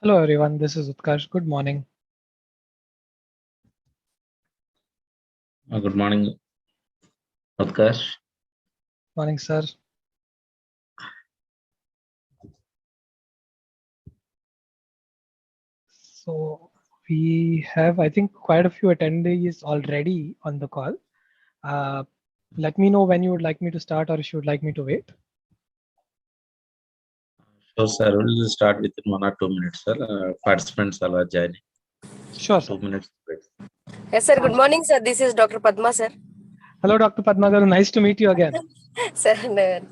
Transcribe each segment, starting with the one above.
Hello everyone, this is Utkarsh. Good morning. Good morning, Utkarsh. Morning, sir. So we have, I think, quite a few attendees already on the call. Let me know when you would like me to start or if you would like me to wait. Sure, sir. We'll start within 1 or 2 minutes, sir. Participants are joining. Sure, sir. 2 minutes. Yes, sir. Good morning, sir. This is Dr. Padma, sir. Hello, Dr. Padma garu. Nice to meet you again. Sir,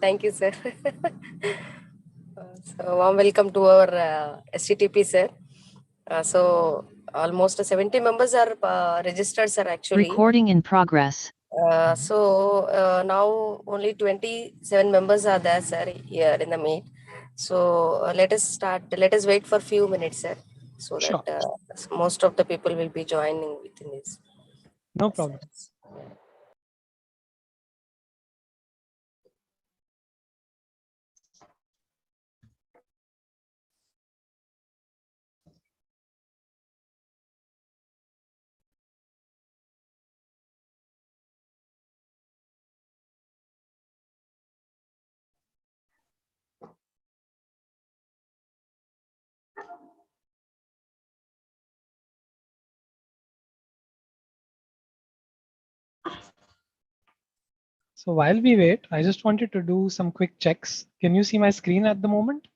thank you, sir. So, warm welcome to our STTP, sir. So, almost 70 members are registered, sir, actually. Recording in progress. Now only 27 members are there, sir, here in the meet. So, let us start. Let us wait for a few minutes, sir, so Sure. that most of the people will be joining within this. No problem. So while we wait, I just wanted to do some quick checks. Can you see my screen at the moment?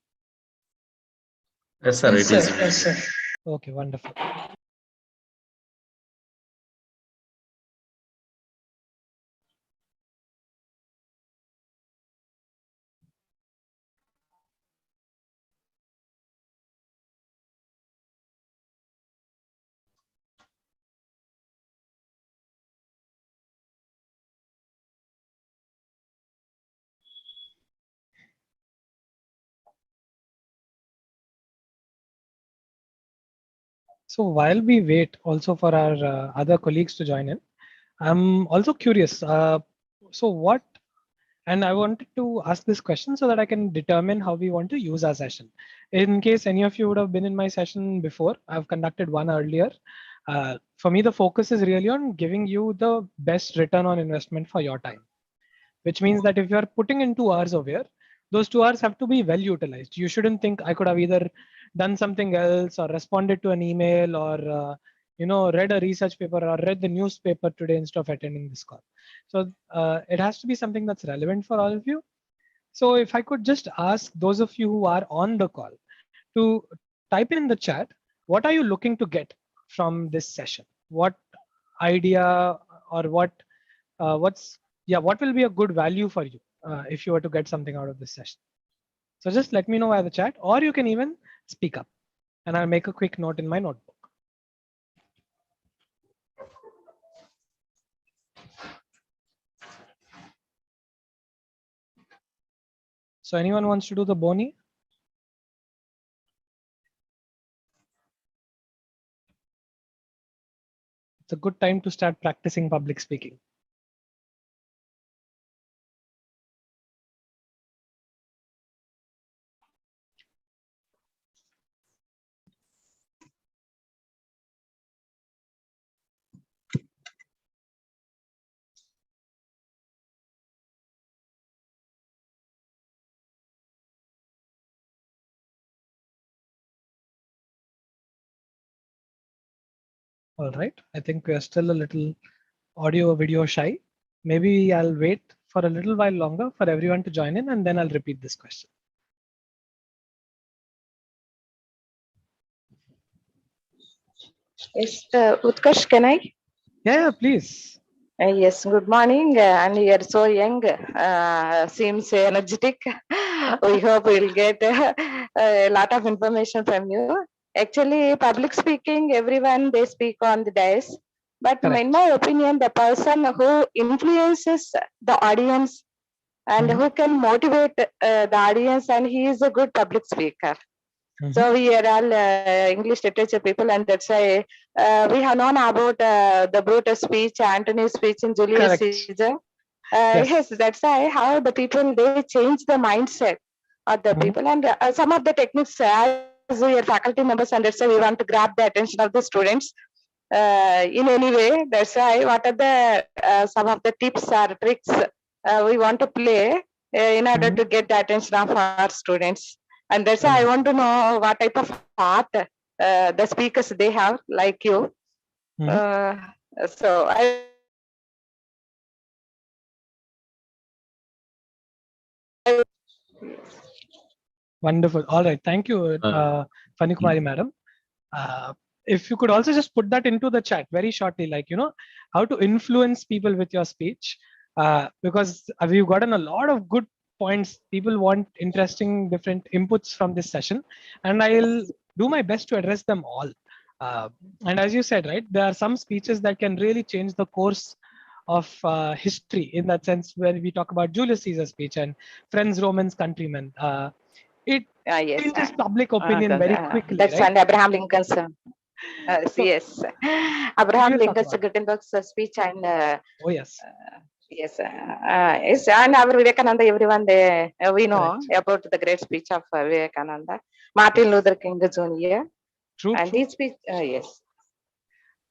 Yes, sir. It is. Yes, sir. Okay, wonderful. So while we wait also for our other colleagues to join in, I'm also curious. And I wanted to ask this question so that I can determine how we want to use our session. In case any of you would have been in my session before, I've conducted one earlier. For me, the focus is really on giving you the best return on investment for your time, which means that if you're putting in 2 hours over here, those 2 hours have to be well utilized. You shouldn't think I could have either done something else or responded to an email or read a research paper or read the newspaper today instead of attending this call. So it has to be something that's relevant for all of you. So if I could just ask those of you who are on the call to type in the chat, what are you looking to get from this session? What idea or what will be a good value for you if you were to get something out of this session? So just let me know via the chat, or you can even speak up and I'll make a quick note in my notebook. So anyone wants to do the boni? It's a good time to start practicing public speaking. All right, I think we are still a little audio video shy. Maybe I'll wait for a little while longer for everyone to join in and then I'll repeat this question. Yes, Utkarsh, can I? Yeah, please. Yes, good morning. And you're so young, seems energetic. We hope we'll get a lot of information from you. Actually, public speaking, everyone, they speak on the dais. But Correct. in my opinion, the person who influences the audience and who can motivate the audience, and he is a good public speaker. So we are all English literature people, and that's why we have known about the Brutus speech, Antony's speech in Julius Correct. Caesar. Yes, that's why how the people they change the mindset of the people, and some of the techniques as we are faculty members, and that's why we want to grab the attention of the students in any way. That's why what are the some of the tips or tricks we want to play in order to get the attention of our students. And that's why I want to know what type of art the speakers they have, like you. So I Wonderful. All right. Thank you, Fani Kumari madam. If you could also just put that into the chat very shortly, like, how to influence people with your speech, because we've gotten a lot of good points. People want interesting, different inputs from this session, and I'll do my best to address them all. And as you said, right, there are some speeches that can really change the course of history, in that sense, where we talk about Julius Caesar's speech and friends, Romans, countrymen. It yes, changes public opinion very quickly. that's right? and Abraham Lincoln's. So, Yes, Abraham we'll talk Lincoln's about Gutenberg's speech and Oh yes, yes, yes, and our Vivekananda, everyone they we know Correct. about the great speech of Vivekananda, Martin Luther King Jr. true. And true. this speech, yes.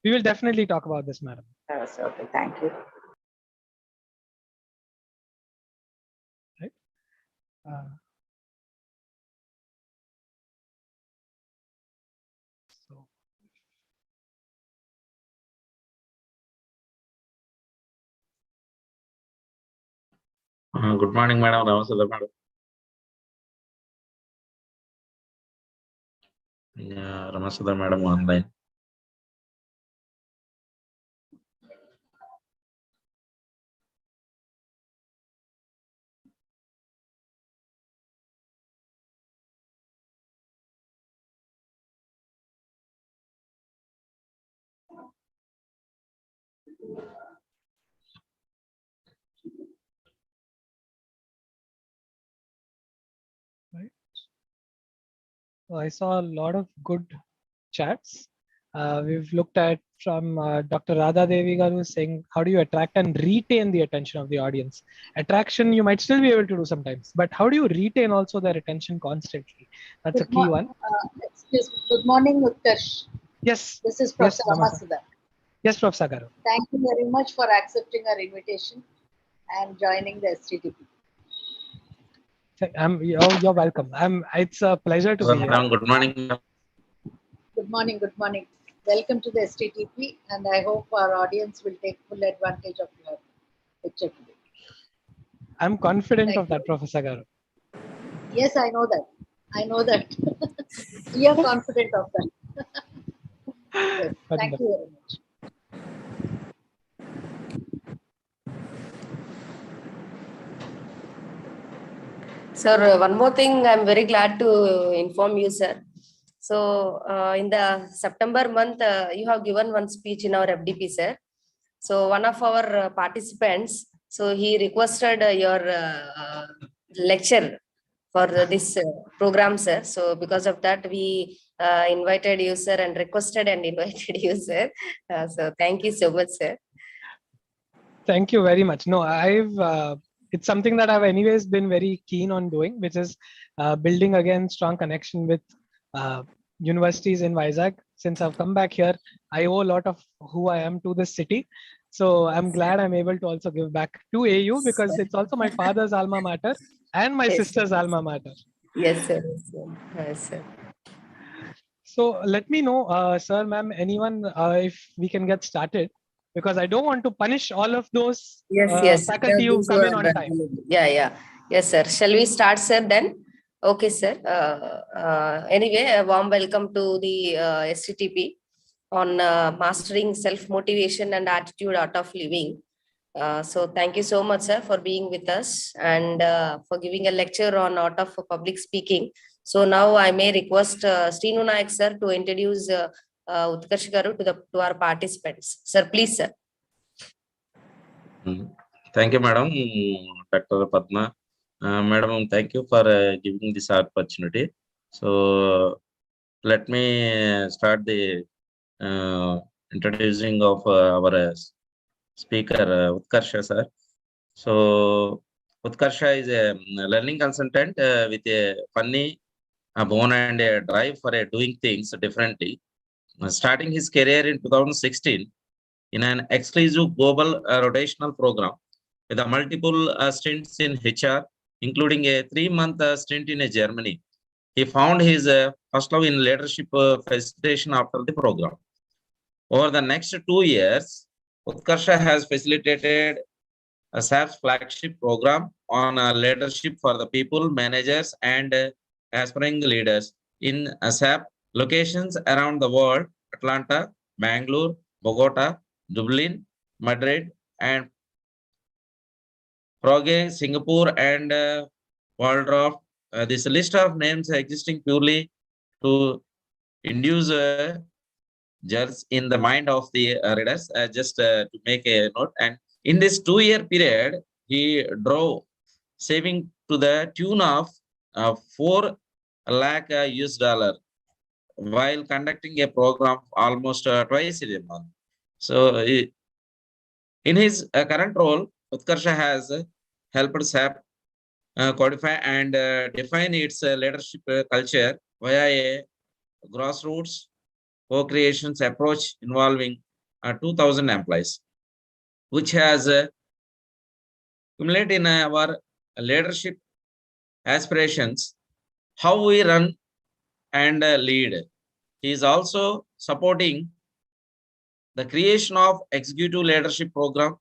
We will definitely talk about this, madam. So, okay, thank you. Right. So, Good morning, madam. Namaste, madam. Namaste, madam, online. right. So I saw a lot of good chats. We've looked at from Dr. Radha Devi Garu saying, how do you attract and retain the attention of the audience? Attraction, you might still be able to do sometimes, but how do you retain also their attention constantly? That's a key one. Excuse me. Good morning, Utkarsh. Yes. This is Professor Ramasudha. Yes, Professor Garu. Thank you very much for accepting our invitation and joining the STTP. You're welcome. It's a pleasure to be here. Good morning. Good morning. Good morning. Welcome to the STTP, and I hope our audience will take full advantage of your lecture today. I'm confident of that, Professor Garu. Yes, I know that. I know that. We are confident of that. Yes, thank you very much. Sir, one more thing, I'm very glad to inform you, sir. So in the September month, you have given one speech in our FDP, sir. So one of our participants, so he requested your lecture for this program, sir. So because of that, we invited you, sir, and requested and invited you, sir. So thank you so much, sir. Thank you very much. No, it's something that I've anyways been very keen on doing, which is building again strong connection with universities in Vizag. Since I've come back here, I owe a lot of who I am to this city. So I'm glad I'm able to also give back to AU, because it's also my father's alma mater and my sister's alma mater. Yes, sir. Yes, sir. So let me know, sir, ma'am, anyone, if we can get started, because I don't want to punish all of those faculty who come in on time. Yeah. Yes, sir. Shall we start, sir, then? Okay, sir. Anyway, a warm welcome to the STTP on mastering self-motivation and attitude art of living. So thank you so much, sir, for being with us and for giving a lecture on art of public speaking. So now I may request Srinu Nayak, sir, to introduce Utkarsh Garu to our participants. Sir, please, sir. Thank you, madam. Dr. Padma. Madam, thank you for giving this opportunity. So let me start the introducing of our speaker, Utkarsha, sir. So Utkarsha is a learning consultant with a funny a bone and a drive for doing things differently. Starting his career in 2016 in an exclusive global rotational program with a multiple stints in HR, including a 3-month stint in Germany. He found his first love in leadership facilitation after the program. Over the next 2 years, Utkarsha has facilitated a SAP's flagship program on leadership for the people, managers, and aspiring leaders in SAP locations around the world: Atlanta, Bangalore, Bogota, Dublin, Madrid, and Prague, Singapore, and Waldorf. This list of names existing purely to induce jars in the mind of the readers, just to make a note. And in this 2-year period, he drove saving to the tune of 4 lakh US dollar while conducting a program almost twice in a month. So in his current role, Utkarsha has helped SAP codify and define its leadership culture via a grassroots co-creations approach involving 2,000 employees, which has accumulated in our leadership aspirations, how we run and lead. He is also supporting the creation of executive leadership program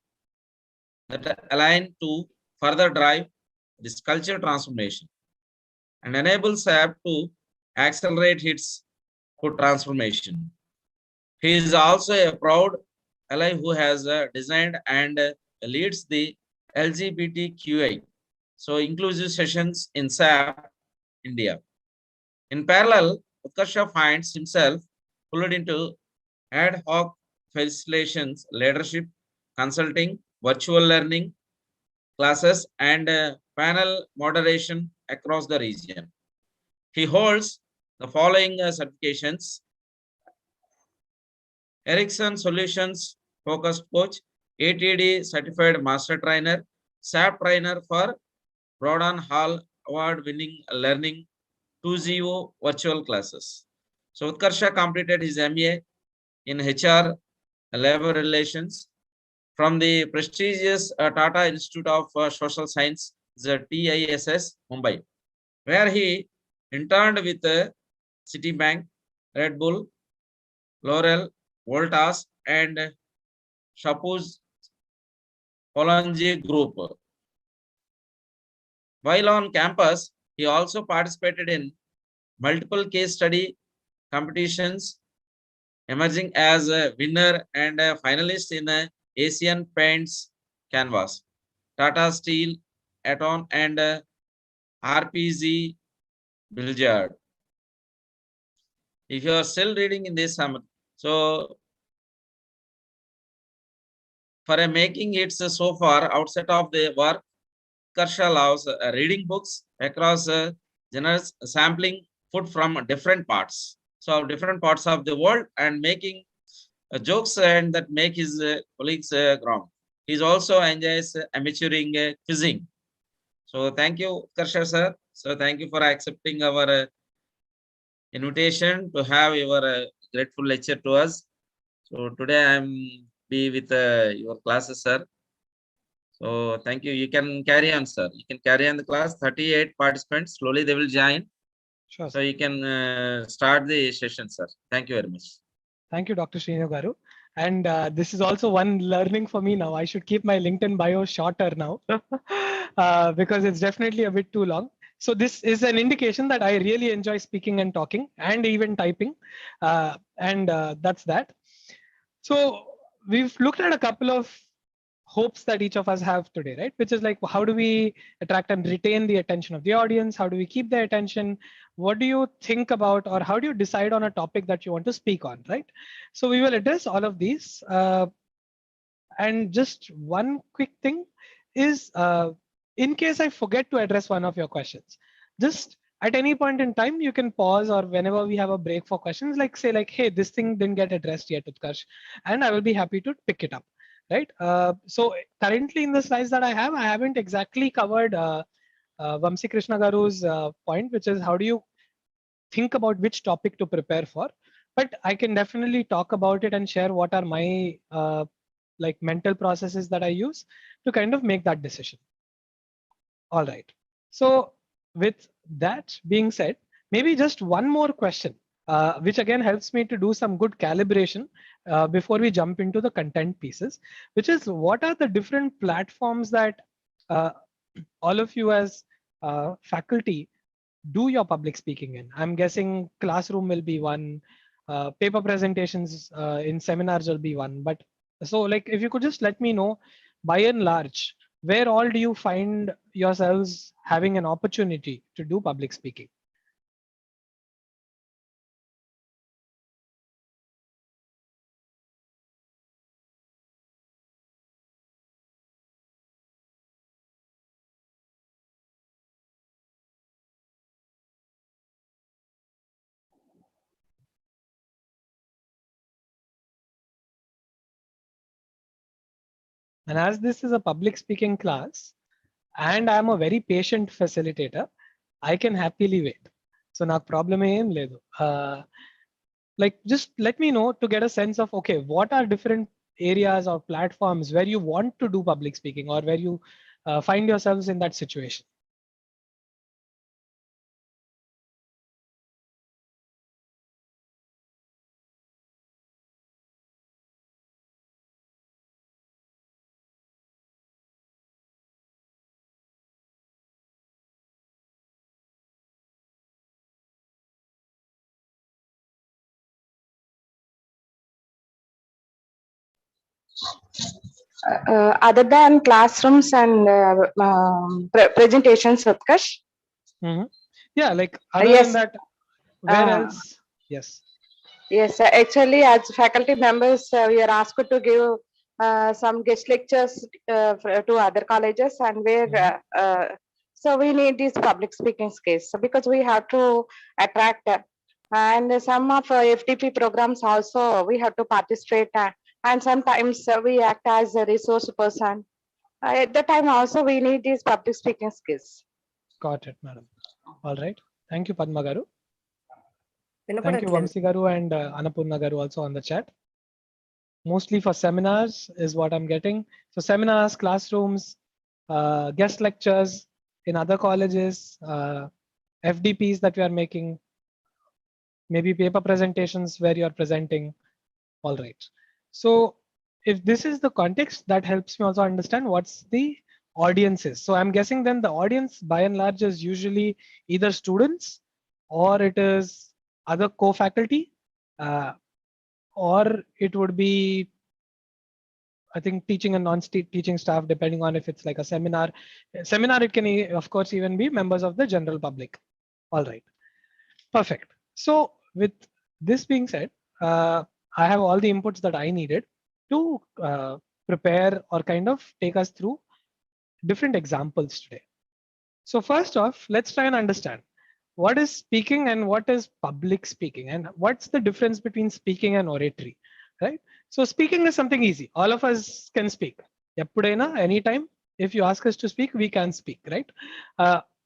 that align to further drive this culture transformation and enable SAP to accelerate its transformation. He is also a proud ally who has designed and leads the LGBTQI, so inclusive sessions in SAP India. In parallel, Utkarsha finds himself pulled into ad hoc facilitations, leadership, consulting, virtual learning classes, and panel moderation across the region. He holds the following certifications: Ericsson Solutions Focused Coach, ATD Certified Master Trainer, SAP Trainer for Broadon Hall Award-winning Learning 2.0 virtual classes. So Utkarsha completed his MA in HR Labor Relations from the prestigious Tata Institute of Social Science, the TISS, Mumbai, where he interned with Citibank, Red Bull, L'Oreal, Voltas, and Chapeau's Polanyi Group. While on campus, he also participated in multiple case study competitions, emerging as a winner and a finalist in Asian Paints Canvas, Tata Steel, Aton, and RPZ Billiard. If you are still reading in this summer, so for making it so far outside of the work, Utkarsha loves reading books across genres, sampling food from different parts. So different parts of the world and making jokes and that make his colleagues ground. He also enjoys amateuring quizzing. So thank you, Utkarsha sir. So thank you for accepting our invitation to have your grateful lecture to us. So today I'm be with your classes, sir. So thank you. You can carry on, sir. You can carry on the class. 38 participants. Slowly they will join. Sure. So you can start the session, sir. Thank you very much. Thank you, Dr. Srinu Garu. And this is also one learning for me now. I should keep my LinkedIn bio shorter now because it's definitely a bit too long. So this is an indication that I really enjoy speaking and talking and even typing. That's that. So we've looked at a couple of hopes that each of us have today, right? Which is like, how do we attract and retain the attention of the audience? How do we keep their attention? What do you think about, or how do you decide on a topic that you want to speak on, right? So we will address all of these. And just one quick thing is, in case I forget to address one of your questions, just at any point in time, you can pause, or whenever we have a break for questions, like say like, hey, this thing didn't get addressed yet, Utkarsh, and I will be happy to pick it up. Right. So currently in the slides that I haven't exactly covered Vamsi Krishna Garu's point, which is how do you think about which topic to prepare for, but I can definitely talk about it and share what are my like mental processes that I use to kind of make that decision. All right. So with that being said, maybe just one more question, which again helps me to do some good calibration before we jump into the content pieces, which is what are the different platforms that uh, all of you as faculty do your public speaking in? I'm guessing classroom will be one, paper presentations in seminars will be one. But so like if you could just let me know, by and large, where all do you find yourselves having an opportunity to do public speaking? And as this is a public speaking class, and I'm a very patient facilitator, I can happily wait. So నాకు problem ఏం లేదు. Like just let me know to get a sense of, okay, what are different areas or platforms where you want to do public speaking or where you find yourselves in that situation. Other than classrooms and presentations, Utkarsh? Yeah, like other Yes. than that, where else? Yes. Yes, actually, as faculty members, we are asked to give some guest lectures to other colleges, and where so we need these public speaking skills. So because we have to attract, and some of FTP programs also we have to participate, and sometimes we act as a resource person. At the time also we need these public speaking skills. Got it, madam. All right. Thank you, Padma Garu. Thank you, వినపడట్లేదు. Vamsi Garu and Annapurna Garu also on the chat. Mostly for seminars is what I'm getting. So seminars, classrooms, guest lectures in other colleges, FDPs that we are making, maybe paper presentations where you're presenting. All right. So if this is the context, that helps me also understand what's the audience is. So I'm guessing then the audience by and large is usually either students or it is other co-faculty, or it would be, I think, teaching and non-teaching staff, depending on if it's like a seminar. Seminar, it can of course even be members of the general public. All right. Perfect. So with this being said, I have all the inputs that I needed to prepare or kind of take us through different examples today. So first off, let's try and understand what is speaking and what is public speaking, and what's the difference between speaking and oratory, right? So speaking is something easy. All of us can speak. Eppudaina, anytime, if you ask us to speak, we can speak, right?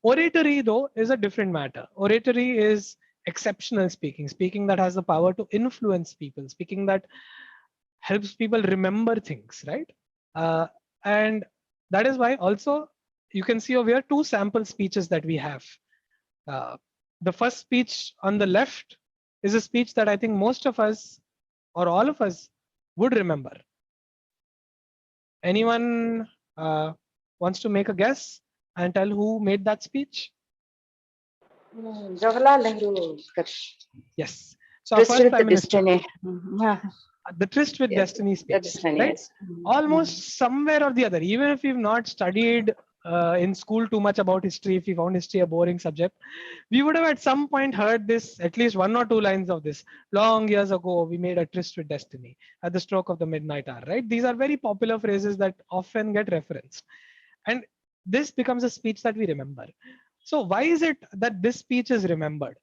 Oratory, though, is a different matter. Oratory is exceptional speaking, speaking that has the power to influence people, speaking that helps people remember things, right? And that is why also you can see over here two sample speeches that we have. The first speech on the left is a speech that I think most of us or all of us would remember. Anyone wants to make a guess and tell who made that speech? Jawaharlal Nehru. Yes. So our first Prime Minister. Destiny. The Tryst with Destiny speech, Destiny, right? yes. Almost somewhere or the other, even if we've not studied in school too much about history, if we found history a boring subject, we would have at some point heard this, at least one or two lines of this. Long years ago, we made a tryst with destiny at the stroke of the midnight hour, right? These are very popular phrases that often get referenced. And this becomes a speech that we remember. So why is it that this speech is remembered?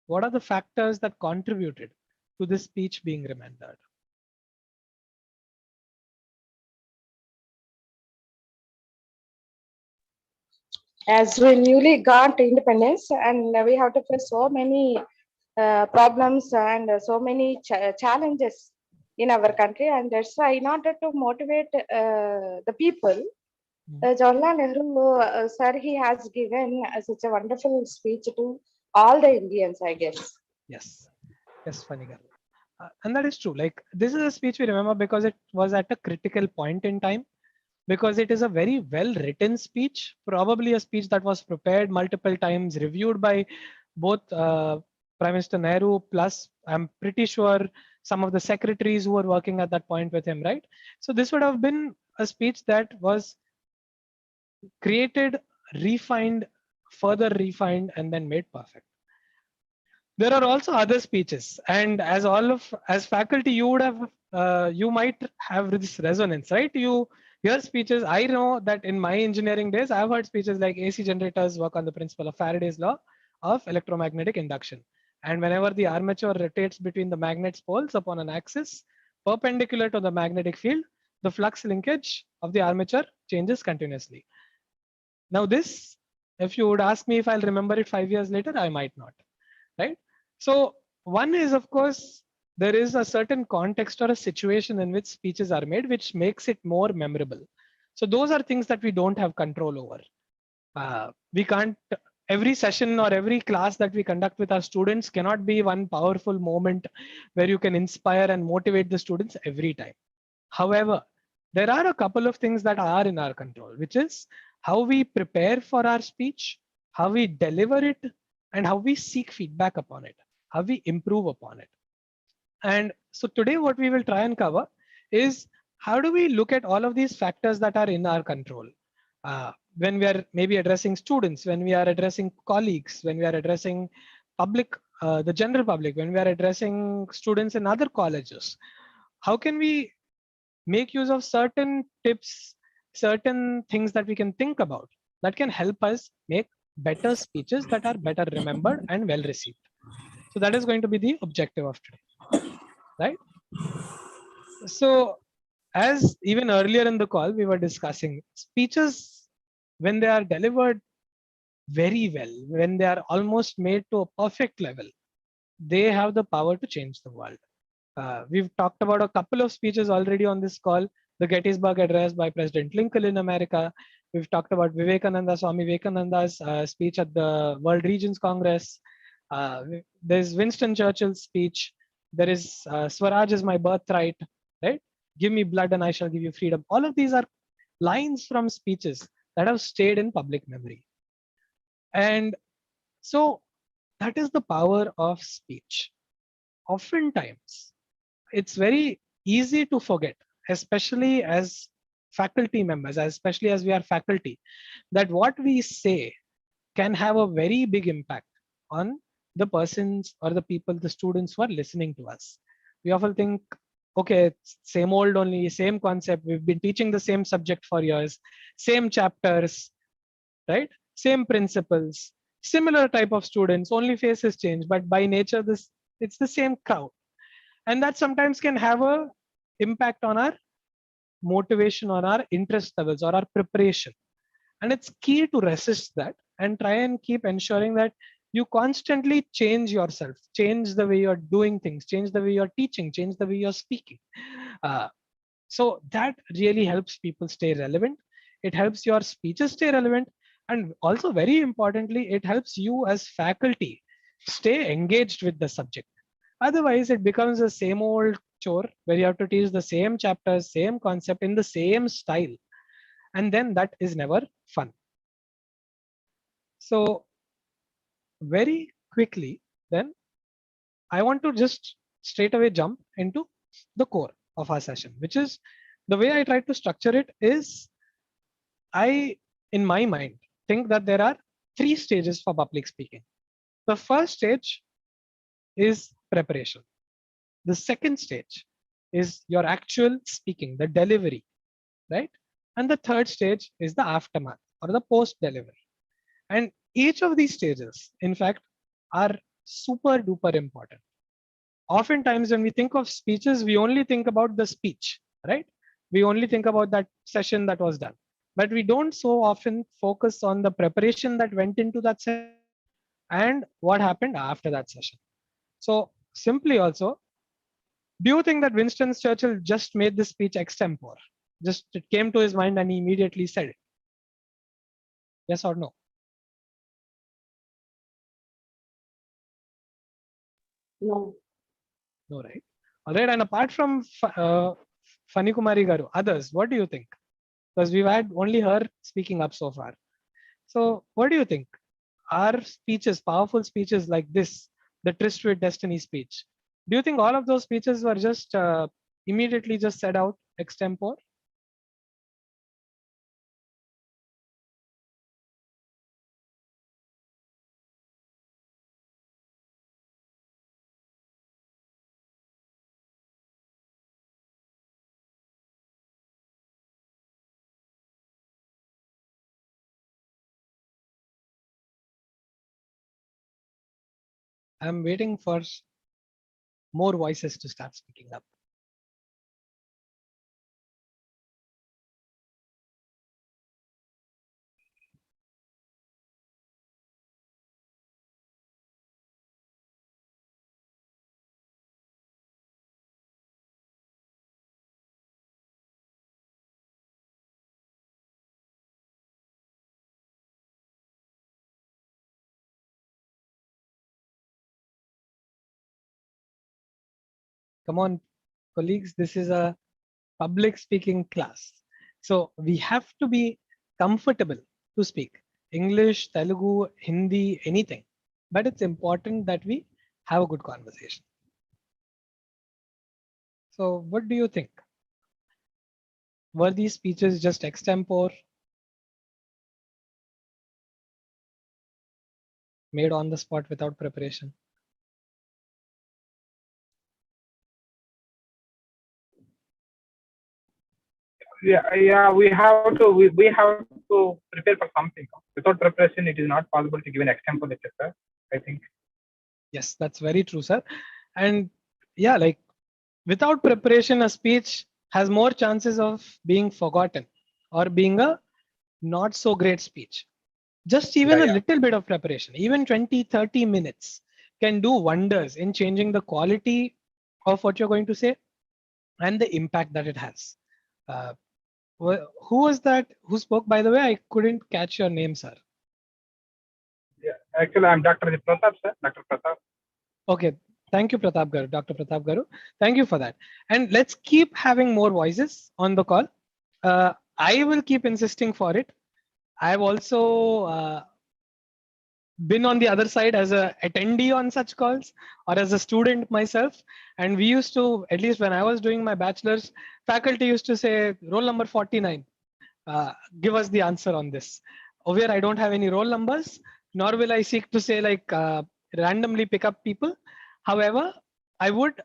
What are the factors that contributed to this speech being remembered? as we newly got independence and we have to face so many problems and so many challenges in our country, and that's why in order to motivate the people, Jawaharlal Nehru sir, he has given such a wonderful speech to all the Indians, I guess. Yes, yes, Fanigar. And that is true. Like, this is a speech we remember because it was at a critical point in time, because it is a very well written speech, probably a speech that was prepared multiple times, reviewed by both Prime Minister Nehru, plus I'm pretty sure some of the secretaries who were working at that point with him, right? So this would have been a speech that was created, refined, further refined, and then made perfect. There are also other speeches, and as faculty, you would have you might have this resonance, right? You hear speeches. I know that in my engineering days, I've heard speeches like AC generators work on the principle of Faraday's law of electromagnetic induction, and whenever the armature rotates between the magnet's poles upon an axis perpendicular to the magnetic field, the flux linkage of the armature changes continuously. Now this, if you would ask me if I'll remember it 5 years later, I might not, right? So one is, of course, there is a certain context or a situation in which speeches are made, which makes it more memorable. So those are things that we don't have control over. We can't, every session or every class that we conduct with our students cannot be one powerful moment where you can inspire and motivate the students every time. However, there are a couple of things that are in our control, which is how we prepare for our speech, how we deliver it, and how we seek feedback upon it, how we improve upon it. And so today what we will try and cover is how do we look at all of these factors that are in our control when we are maybe addressing students, when we are addressing colleagues, when we are addressing public, the general public, when we are addressing students in other colleges. How can we make use of certain tips, certain things that we can think about that can help us make better speeches that are better remembered and well received. So that is going to be the objective of today, right? So as even earlier in the call, we were discussing speeches when they are delivered very well, when they are almost made to a perfect level, they have the power to change the world. We've talked about a couple of speeches already on this call. The Gettysburg Address by President Lincoln in America. We've talked about Swami Vivekananda's speech at the World Regions Congress. There's Winston Churchill's speech. There is Swaraj is my birthright, right? Give me blood and I shall give you freedom. All of these are lines from speeches that have stayed in public memory. And so that is the power of speech. Oftentimes, it's very easy to forget, especially as faculty members, especially as we are faculty, that what we say can have a very big impact on the persons or the people, the students who are listening to us. We often think, okay, it's same old only, same concept. We've been teaching the same subject for years, same chapters, right? Same principles, similar type of students, only faces change, but by nature, it's the same crowd. And that sometimes can have a impact on our motivation or our interest levels or our preparation. And it's key to resist that and try and keep ensuring that you constantly change yourself, change the way you're doing things, change the way you're teaching, change the way you're speaking. So that really helps people stay relevant. It helps your speeches stay relevant. And also very importantly, it helps you as faculty stay engaged with the subject. Otherwise, it becomes the same old chore where you have to teach the same chapters, same concept in the same style. And then that is never fun. So very quickly, then I want to just straight away jump into the core of our session, which is the way I try to structure it is I, in my mind, think that there are 3 stages for public speaking. The first stage is preparation. The second stage is your actual speaking, the delivery, right? And the third stage is the aftermath or the post delivery. And each of these stages, in fact, are super duper important. Oftentimes, when we think of speeches, we only think about the speech, right? We only think about that session that was done. but we don't so often focus on the preparation that went into that session and what happened after that session. So simply also, do you think that Winston Churchill just made this speech extempore? Just it came to his mind and he immediately said it? Yes or no? No. No, right? All right. And apart from Fani Kumari Garu, others, what do you think? Because we've had only her speaking up so far. So what do you think? Our speeches, powerful speeches like this, the Tryst with Destiny speech, do you think all of those speeches were just immediately just said out extempore? I'm waiting for more voices to start speaking up. Come on, colleagues, this is a public speaking class. So we have to be comfortable to speak English, Telugu, Hindi, anything. But it's important that we have a good conversation. So what do you think? Were these speeches just extempore? Made on the spot without preparation? Yeah, we have to prepare for something. Without preparation, it is not possible to give an example lecture, I think. Yes, that's very true, sir. And yeah, like without preparation, a speech has more chances of being forgotten or being a not so great speech. Just even a little bit of preparation, even 20-30 minutes can do wonders in changing the quality of what you're going to say and the impact that it has. Who was that who spoke, by the way? I couldn't catch your name, sir. Yeah, actually, I'm Dr. Pratap, sir. Dr. Pratap. Okay, thank you, Pratap Garu, Dr. Pratap Garu. Thank you for that. And let's keep having more voices on the call. I will keep insisting for it. I've also been on the other side as a attendee on such calls or as a student myself. And we used to, at least when I was doing my bachelor's, faculty used to say, roll number 49, give us the answer on this. Over here, I don't have any roll numbers, nor will I seek to say like randomly pick up people. However, I would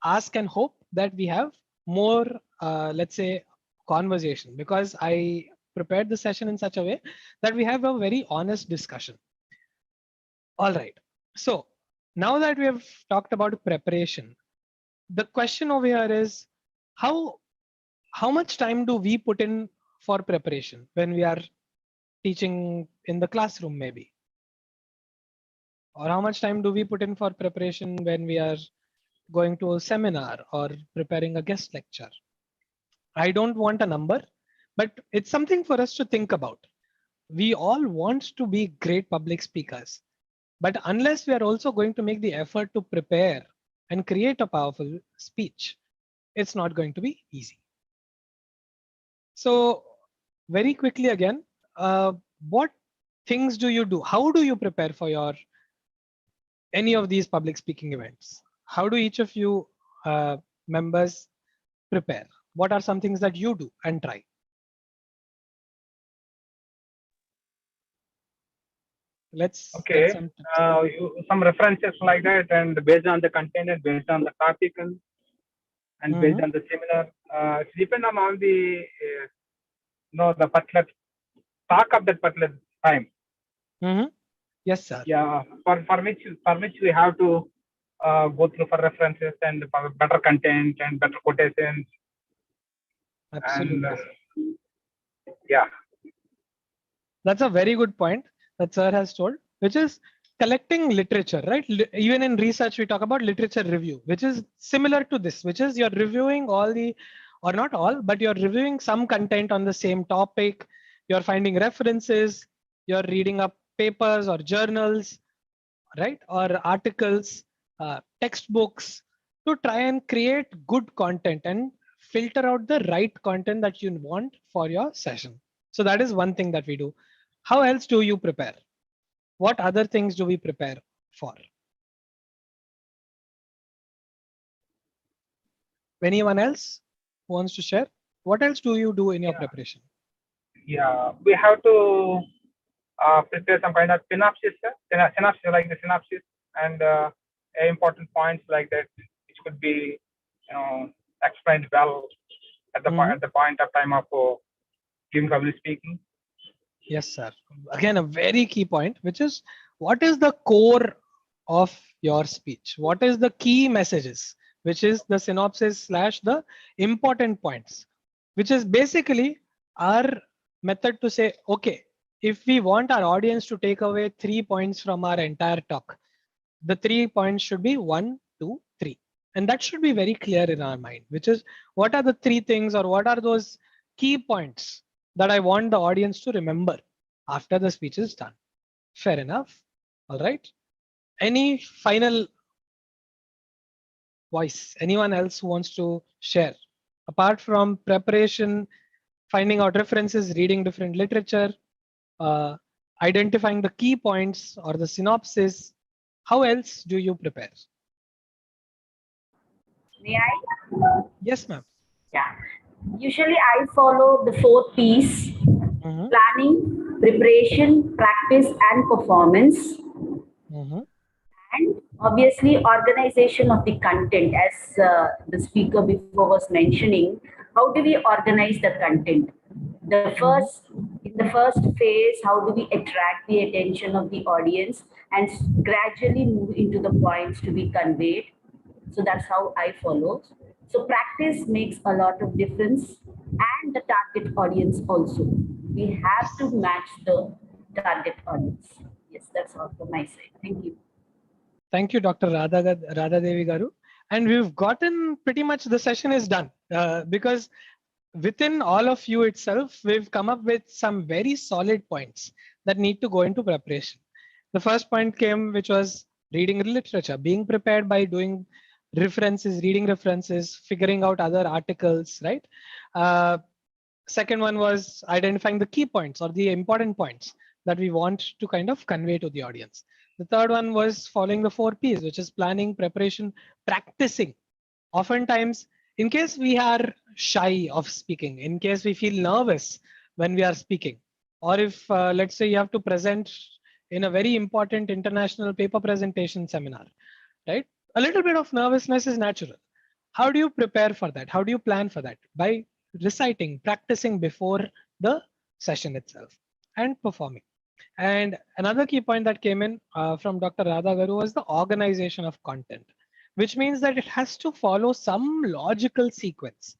ask and hope that we have more, let's say, conversation, because I prepared the session in such a way that we have a very honest discussion. All right. So now that we have talked about preparation, the question over here is how much time do we put in for preparation when we are teaching in the classroom, maybe? Or how much time do we put in for preparation when we are going to a seminar or preparing a guest lecture? I don't want a number, but it's something for us to think about. We all want to be great public speakers, but unless we are also going to make the effort to prepare and create a powerful speech, it's not going to be easy. So very quickly again, what things do you do? How do you prepare for your any of these public speaking events? How do each of you members prepare? What are some things that you do and try? Let's Okay. get Some references like that, and based on the content and based on the topic and based on the seminar, it depends on the the particular talk of that particular time. Yes, sir. Yeah, for which we have to go through for references and for better content and better quotations. Absolutely. And Yeah. That's a very good point that sir has told, which is collecting literature, right? Even in research, we talk about literature review, which is similar to this, which is you're reviewing all the, or not all, but you're reviewing some content on the same topic. You're finding references, you're reading up papers or journals, right? Or articles, textbooks, to try and create good content and filter out the right content that you want for your session. So that is one thing that we do. How else do you prepare? What other things do we prepare for? Anyone else who wants to share? What else do you do in your preparation? Yeah, we have to prepare some kind of synopsis, synopsis like the synopsis and important points like that, which could be, explained well at the point of time of giving public speaking. Yes, sir. Again, a very key point, which is what is the core of your speech? What is the key messages, which is the synopsis / the important points, which is basically our method to say, okay, if we want our audience to take away 3 points from our entire talk, the 3 points should be 1, 2, 3. And that should be very clear in our mind, which is what are the 3 things or what are those key points that I want the audience to remember after the speech is done. Fair enough. All right. Any final voice? Anyone else who wants to share? Apart from preparation, finding out references, reading different literature, identifying the key points or the synopsis, how else do you prepare? May I? Yes, ma'am. Yeah. Usually I follow the 4 P's: planning, preparation, practice, and performance. And obviously organization of the content, as the speaker before was mentioning. How do we organize the content? In the first phase, how do we attract the attention of the audience and gradually move into the points to be conveyed? So that's how I follow. So practice makes a lot of difference, and the target audience also. We have to match the target audience. Yes, that's all from my side. Thank you. Thank you, Dr. Radha Devi Garu. And we've gotten pretty much the session is done because within all of you itself, we've come up with some very solid points that need to go into preparation. The first point came, which was reading literature, being prepared by doing references, reading references, figuring out other articles, right? Second one was identifying the key points or the important points that we want to kind of convey to the audience. The third one was following the 4 P's, which is planning, preparation, practicing. Oftentimes, in case we are shy of speaking, in case we feel nervous when we are speaking, or if let's say you have to present in a very important international paper presentation seminar, right? A little bit of nervousness is natural. How do you prepare for that? How do you plan for that? By reciting, practicing before the session itself and performing. And another key point that came in from Dr. Radha Garu was the organization of content, which means that it has to follow some logical sequence.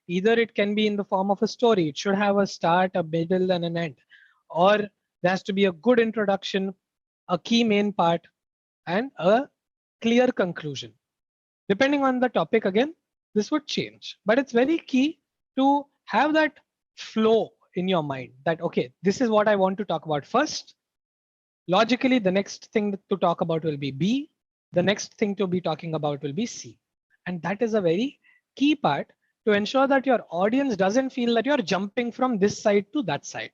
Either it can be in the form of a story. It should have a start, a middle, and an end. Or there has to be a good introduction, a key main part, and a clear conclusion. Depending on the topic, again, this would change. But it's very key to have that flow in your mind that, okay, this is what I want to talk about first. Logically, the next thing to talk about will be B. The next thing to be talking about will be C. And that is a very key part to ensure that your audience doesn't feel that you're jumping from this side to that side.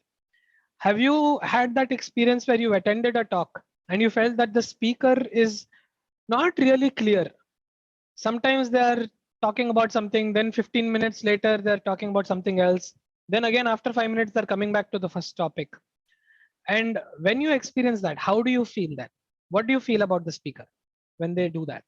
Have you had that experience where you attended a talk and you felt that the speaker is not really clear? Sometimes they're talking about something, then 15 minutes later, they're talking about something else. Then again, after 5 minutes, they're coming back to the first topic. And when you experience that, how do you feel that? What do you feel about the speaker when they do that?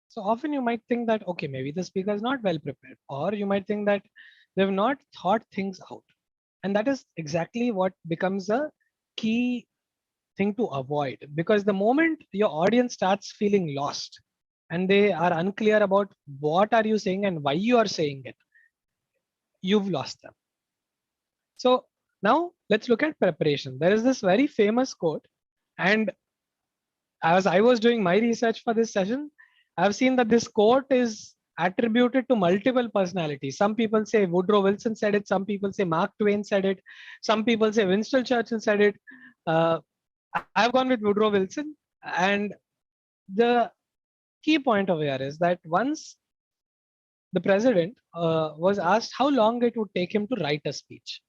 So often you might think that, okay, maybe the speaker is not well prepared, or you might think that they've not thought things out. And that is exactly what becomes a key thing to avoid, because the moment your audience starts feeling lost and they are unclear about what are you saying and why you are saying it, you've lost them. So now let's look at preparation. There is this very famous quote, and as I was doing my research for this session, I've seen that this quote is attributed to multiple personalities. Some people say Woodrow Wilson said it. Some people say Mark Twain said it. Some people say Winston Churchill said it. I've gone with Woodrow Wilson. And the key point over here is that once the president was asked how long it would take him to write a speech,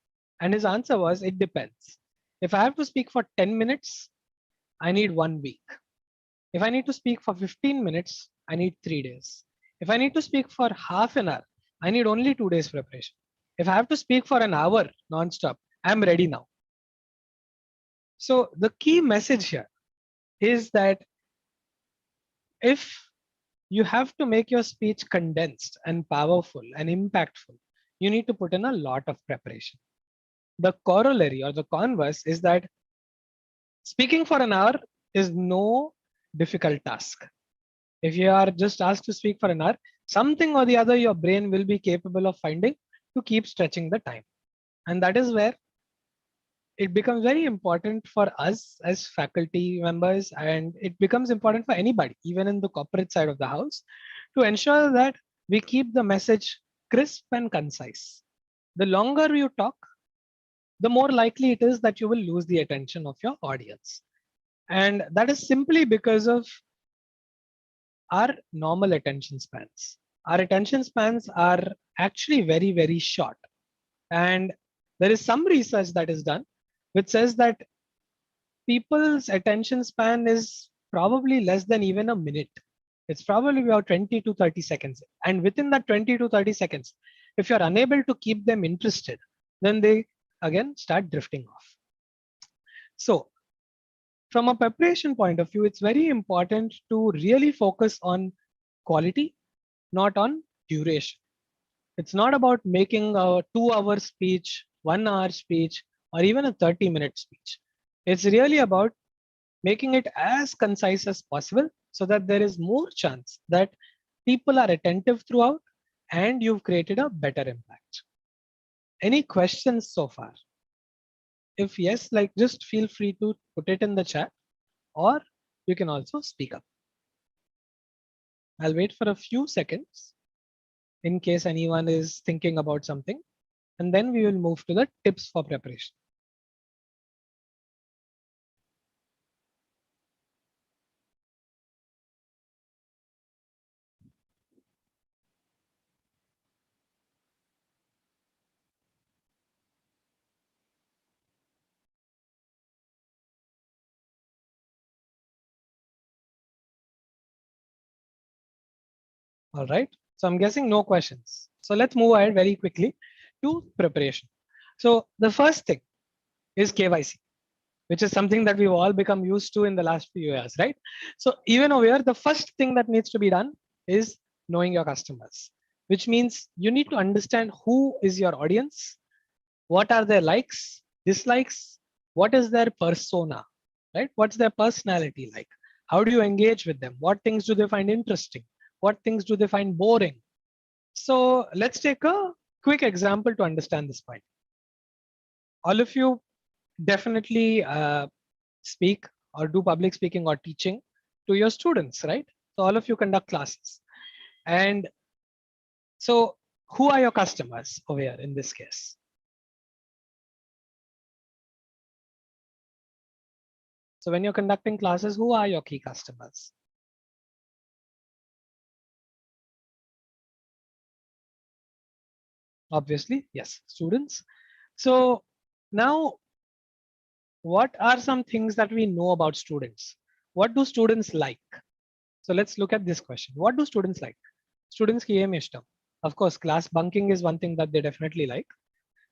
and his answer was, it depends. If I have to speak for 10 minutes, I need 1 week. If I need to speak for 15 minutes, I need 3 days. If I need to speak for half an hour, I need only 2 days preparation. If I have to speak for an hour non-stop, I'm ready now. So the key message here is that if you have to make your speech condensed and powerful and impactful, you need to put in a lot of preparation. The corollary or the converse is that speaking for an hour is no difficult task. If you are just asked to speak for an hour, something or the other your brain will be capable of finding to keep stretching the time. And that is where it becomes very important for us as faculty members, and it becomes important for anybody, even in the corporate side of the house, to ensure that we keep the message crisp and concise. The longer you talk, the more likely it is that you will lose the attention of your audience. And that is simply because of our normal attention spans. Our attention spans are actually very, very short. And there is some research that is done which says that people's attention span is probably less than even a minute. It's probably about 20 to 30 seconds. And within that 20 to 30 seconds, if you're unable to keep them interested, then they again start drifting off. So from a preparation point of view, it's very important to really focus on quality, not on duration. It's not about making a 2-hour speech, 1-hour speech, or even a 30-minute speech. It's really about making it as concise as possible so that there is more chance that people are attentive throughout and you've created a better impact. Any questions so far? If yes, like just feel free to put it in the chat, or you can also speak up. I'll wait for a few seconds in case anyone is thinking about something, and then we will move to the tips for preparation. All right, so I'm guessing no questions. So let's move ahead very quickly to preparation. So the first thing is KYC, which is something that we've all become used to in the last few years, right? So even over here, the first thing that needs to be done is knowing your customers, which means you need to understand who is your audience, what are their likes, dislikes, what is their persona, right? What's their personality like? How do you engage with them? What things do they find interesting? What things do they find boring? So let's take a quick example to understand this point. All of you definitely speak or do public speaking or teaching to your students, right? So all of you conduct classes. And so who are your customers over here in this case? So when you're conducting classes, who are your key customers? Obviously, yes, students. So now, what are some things that we know about students? What do students like? So let's look at this question. What do students like? Students ki em ishtam. Of course, class bunking is one thing that they definitely like.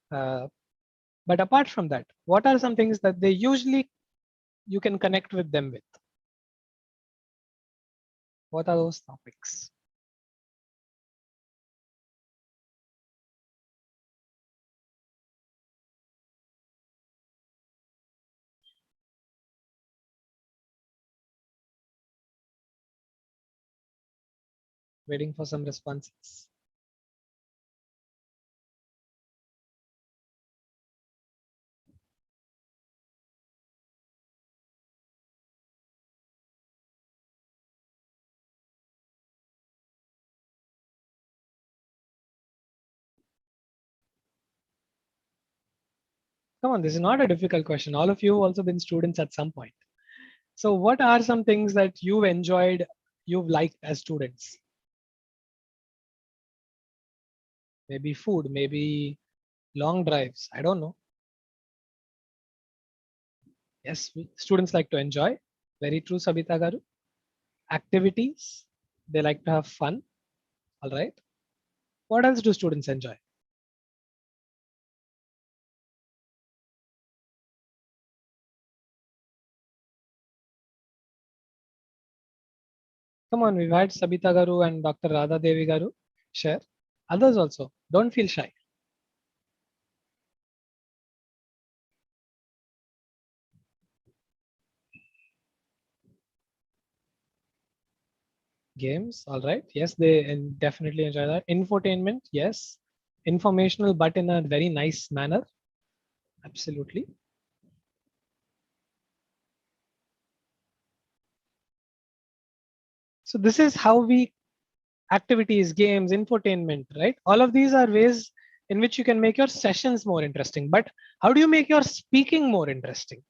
But apart from that, what are some things that they usually you can connect with them with? What are those topics? Waiting for some responses. Come on, this is not a difficult question. All of you have also been students at some point. So what are some things that you've enjoyed, you've liked as students? Maybe food, maybe long drives. I don't know. Yes, students like to enjoy. Very true, Sabita Garu. Activities, they like to have fun. All right. What else do students enjoy? Come on, we've had Sabita Garu and Dr. Radha Devi Garu share. Others also, don't feel shy. Games, all right. Yes, they definitely enjoy that. Infotainment, yes. Informational, but in a very nice manner. Absolutely. So this is how we activities, games, infotainment, right? All of these are ways in which you can make your sessions more interesting. But how do you make your speaking more interesting?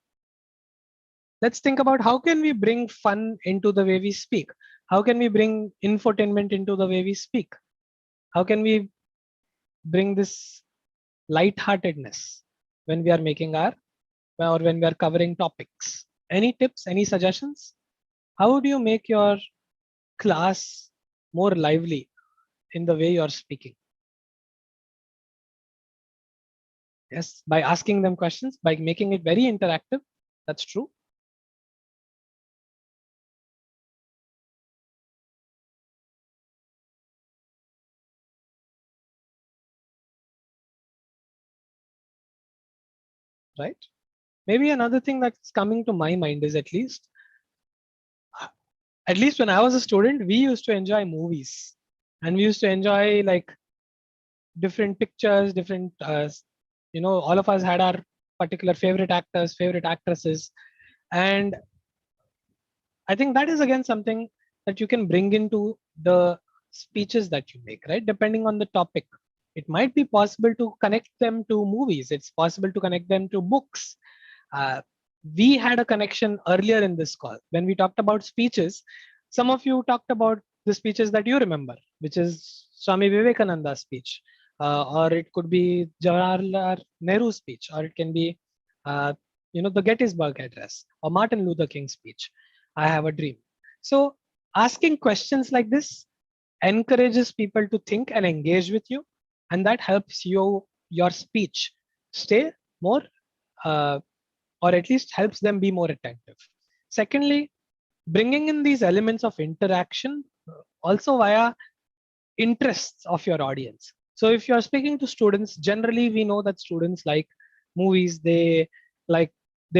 Let's think about how can we bring fun into the way we speak? How can we bring infotainment into the way we speak? How can we bring this lightheartedness when we are making our or when we are covering topics? Any tips, any suggestions? How do you make your class more lively in the way you're speaking? Yes, by asking them questions, by making it very interactive. That's true. Right? Maybe another thing that's coming to my mind is at least when I was a student, we used to enjoy movies and we used to enjoy like different pictures, different, all of us had our particular favorite actors, favorite actresses. And I think that is again something that you can bring into the speeches that you make, right? Depending on the topic. It might be possible to connect them to movies. It's possible to connect them to books. We had a connection earlier in this call when we talked about speeches. Some of you talked about the speeches that you remember, which is Swami Vivekananda's speech, or it could be Jawaharlal Nehru's speech, or it can be, the Gettysburg Address or Martin Luther King's speech. I have a dream. So asking questions like this encourages people to think and engage with you, and that helps your speech stay more or at least helps them be more attentive. Secondly, bringing in these elements of interaction also via interests of your audience. So if you're speaking to students, generally we know that students like movies, they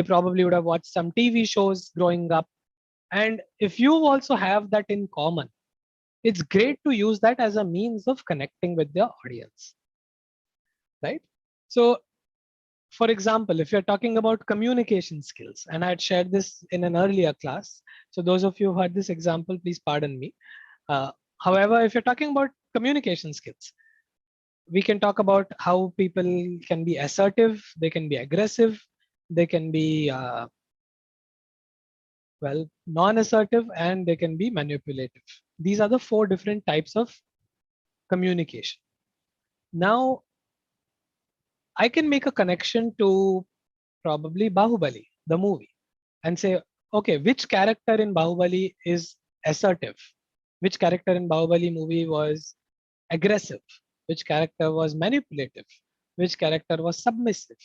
probably would have watched some TV shows growing up. And if you also have that in common, it's great to use that as a means of connecting with the audience, right? So for example, if you're talking about communication skills, and I had shared this in an earlier class, so those of you who heard this example, please pardon me. However, if you're talking about communication skills, we can talk about how people can be assertive, they can be aggressive, they can be, non-assertive, and they can be manipulative. These are the 4 different types of communication. Now, I can make a connection to probably Bahubali, the movie, and say, okay, which character in Bahubali is assertive? Which character in Bahubali movie was aggressive? Which character was manipulative? Which character was submissive?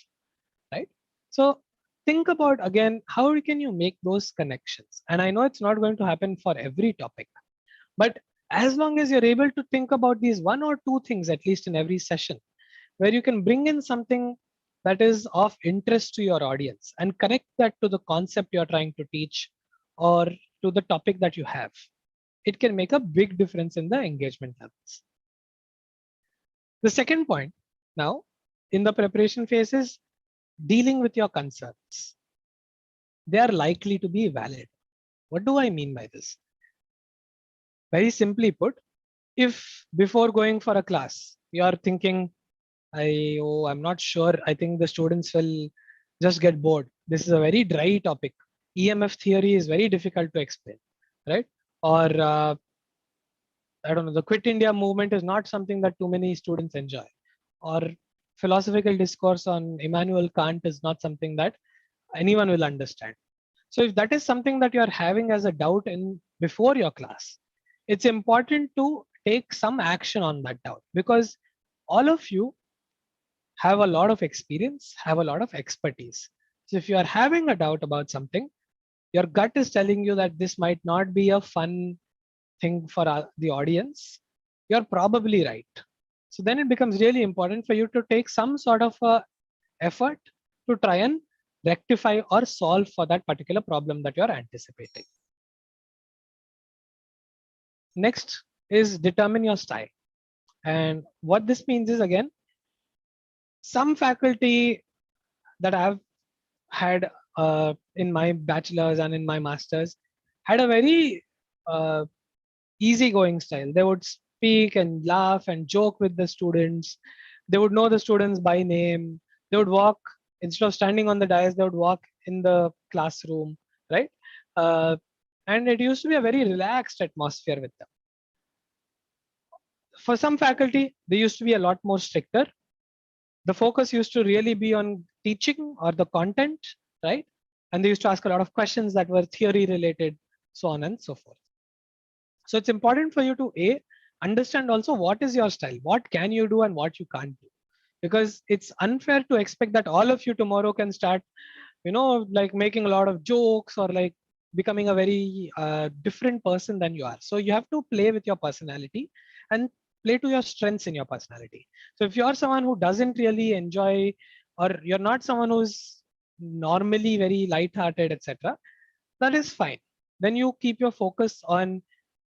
Right? So think about again, how can you make those connections? And I know it's not going to happen for every topic, but as long as you're able to think about these 1 or 2 things, at least in every session, where you can bring in something that is of interest to your audience and connect that to the concept you're trying to teach or to the topic that you have. it can make a big difference in the engagement levels. The second point now in the preparation phase is dealing with your concerns. They are likely to be valid. What do I mean by this? Very simply put, if before going for a class, you are thinking, I'm not sure, I think the students will just get bored. This is a very dry topic. EMF theory is very difficult to explain, right? Or I don't know, the Quit India movement is not something that too many students enjoy. Or philosophical discourse on Immanuel Kant is not something that anyone will understand. So if that is something that you're having as a doubt in before your class, it's important to take some action on that doubt, because all of you have a lot of experience, have a lot of expertise. So if you are having a doubt about something, your gut is telling you that this might not be a fun thing for the audience, you're probably right. So then it becomes really important for you to take some sort of effort to try and rectify or solve for that particular problem that you're anticipating. Next is determine your style. And what this means is, again, some faculty that I've had in my bachelor's and in my master's had a very easygoing style. They would speak and laugh and joke with the students. They would know the students by name. They would walk, instead of standing on the dais, they would walk in the classroom, right? And it used to be a very relaxed atmosphere with them. For some faculty, they used to be a lot more stricter. The focus used to really be on teaching or the content, right? And they used to ask a lot of questions that were theory related, so on and so forth. So it's important for you to understand also what is your style, what can you do and what you can't do. Because it's unfair to expect that all of you tomorrow can start, like making a lot of jokes or like becoming a very different person than you are. So you have to play with your personality and play to your strengths in your personality. So if you're someone who doesn't really enjoy, or you're not someone who's normally very light-hearted, etc., that is fine. Then you keep your focus on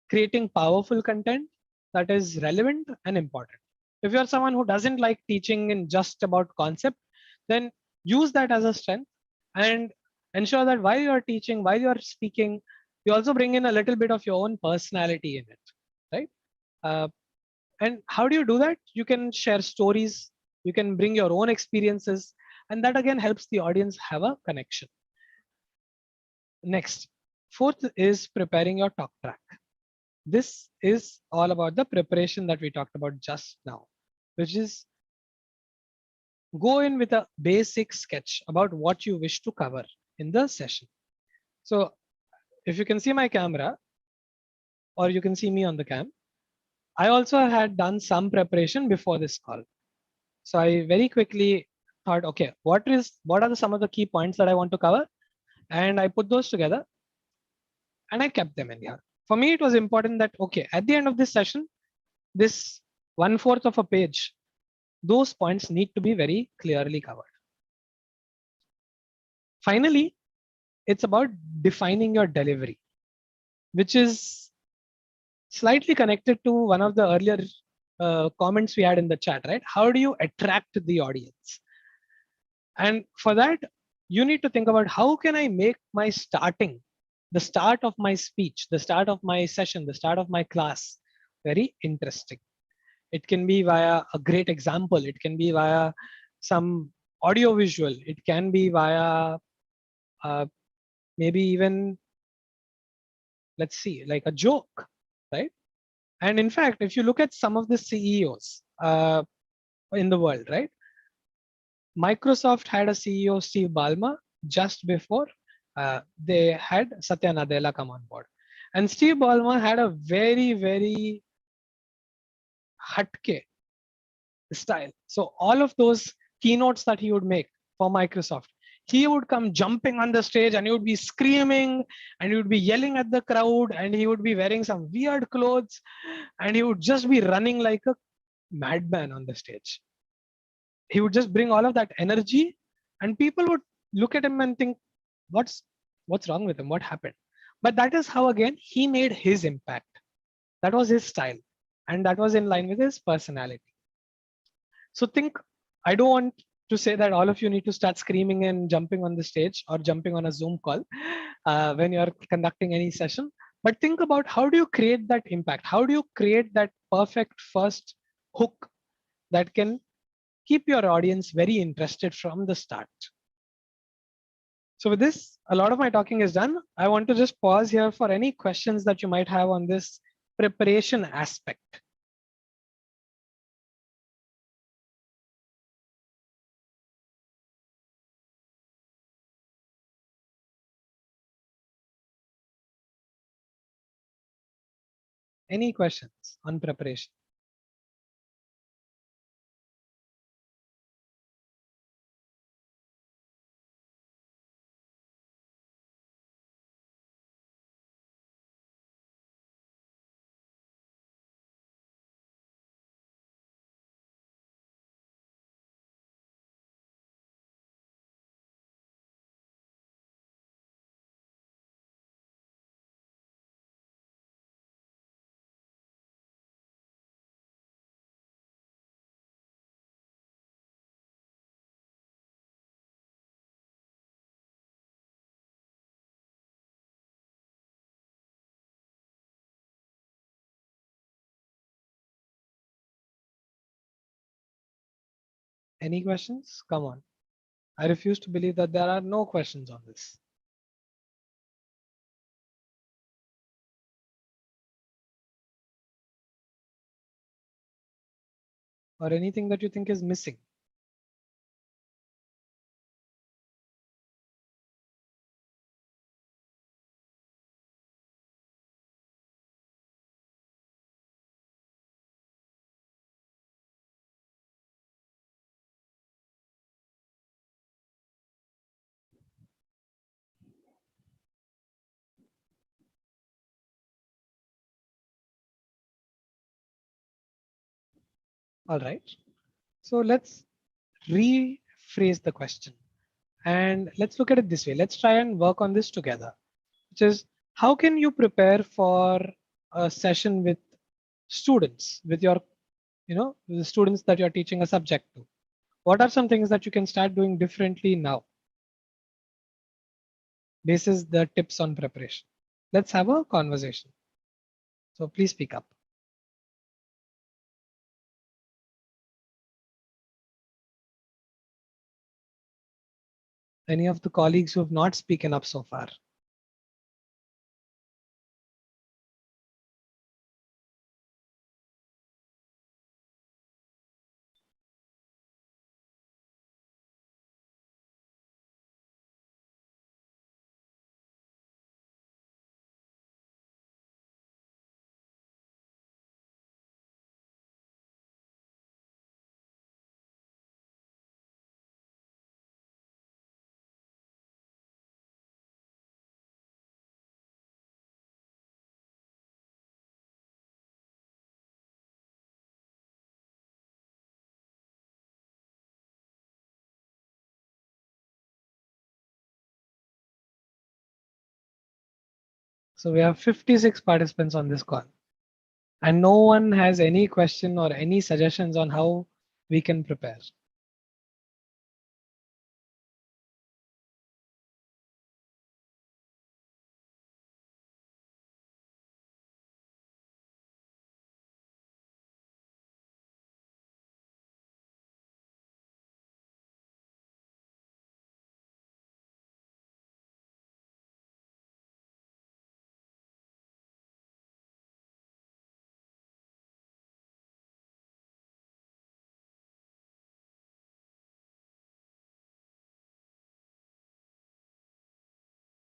creating powerful content that is relevant and important. If you're someone who doesn't like teaching in just about concept, then use that as a strength and ensure that while you're teaching, while you're speaking, you also bring in a little bit of your own personality in it, right? And how do you do that? You can share stories, you can bring your own experiences, and that again helps the audience have a connection. Next, fourth is preparing your talk track. This is all about the preparation that we talked about just now, which is go in with a basic sketch about what you wish to cover in the session. So if you can see my camera, or you can see me on the cam, I also had done some preparation before this call. So I very quickly thought, okay, what are some of the key points that I want to cover? And I put those together and I kept them in here. For me, it was important that, okay, at the end of this session, this 1/4 of a page, those points need to be very clearly covered. Finally, it's about defining your delivery, which is slightly connected to one of the earlier comments we had in the chat, right? How do you attract the audience? And for that, you need to think about how can I make my the start of my speech, the start of my session, the start of my class very interesting. It can be via a great example. It can be via some audio visual. It can be via maybe even, let's see, like a joke, right? And in fact, if you look at some of the CEOs in the world, right? Microsoft had a CEO, Steve Ballmer, just before they had Satya Nadella come on board. And Steve Ballmer had a very, very hatke style. So all of those keynotes that he would make for Microsoft, he would come jumping on the stage and he would be screaming and he would be yelling at the crowd and he would be wearing some weird clothes and he would just be running like a madman on the stage. He would just bring all of that energy and people would look at him and think, what's wrong with him? What happened? But that is how, again, he made his impact. That was his style, and that was in line with his personality. So think, I don't want to say that all of you need to start screaming and jumping on the stage or jumping on a Zoom call when you're conducting any session. But think about, how do you create that impact? How do you create that perfect first hook that can keep your audience very interested from the start? So with this, a lot of my talking is done. I want to just pause here for any questions that you might have on this preparation aspect. Any questions on preparation? Any questions? Come on. I refuse to believe that there are no questions on this. Or anything that you think is missing. All right. So let's rephrase the question. And let's look at it this way. Let's try and work on this together, which is, how can you prepare for a session with students, with your, the students that you're teaching a subject to? What are some things that you can start doing differently now? This is the tips on preparation. Let's have a conversation. So please speak up. Any of the colleagues who have not spoken up so far? So we have 56 participants on this call, and no one has any question or any suggestions on how we can prepare.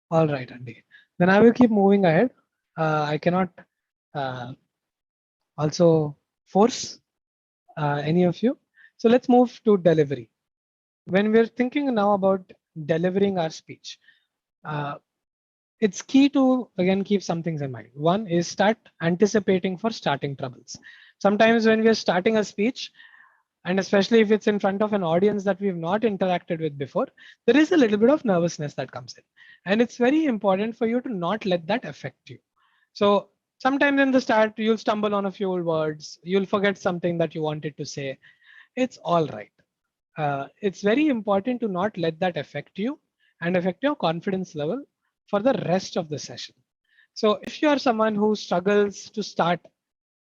All right, Andy. Then I will keep moving ahead. I cannot also force any of you. So let's move to delivery. When we're thinking now about delivering our speech, it's key to, again, keep some things in mind. One is start anticipating for starting troubles. Sometimes when we're starting a speech, and especially if it's in front of an audience that we've not interacted with before, there is a little bit of nervousness that comes in. And it's very important for you to not let that affect you. So Sometimes in the start, you'll stumble on a few words. You'll forget something that you wanted to say. It's all right. It's very important to not let that affect you and affect your confidence level for the rest of the session. So if you are someone who struggles to start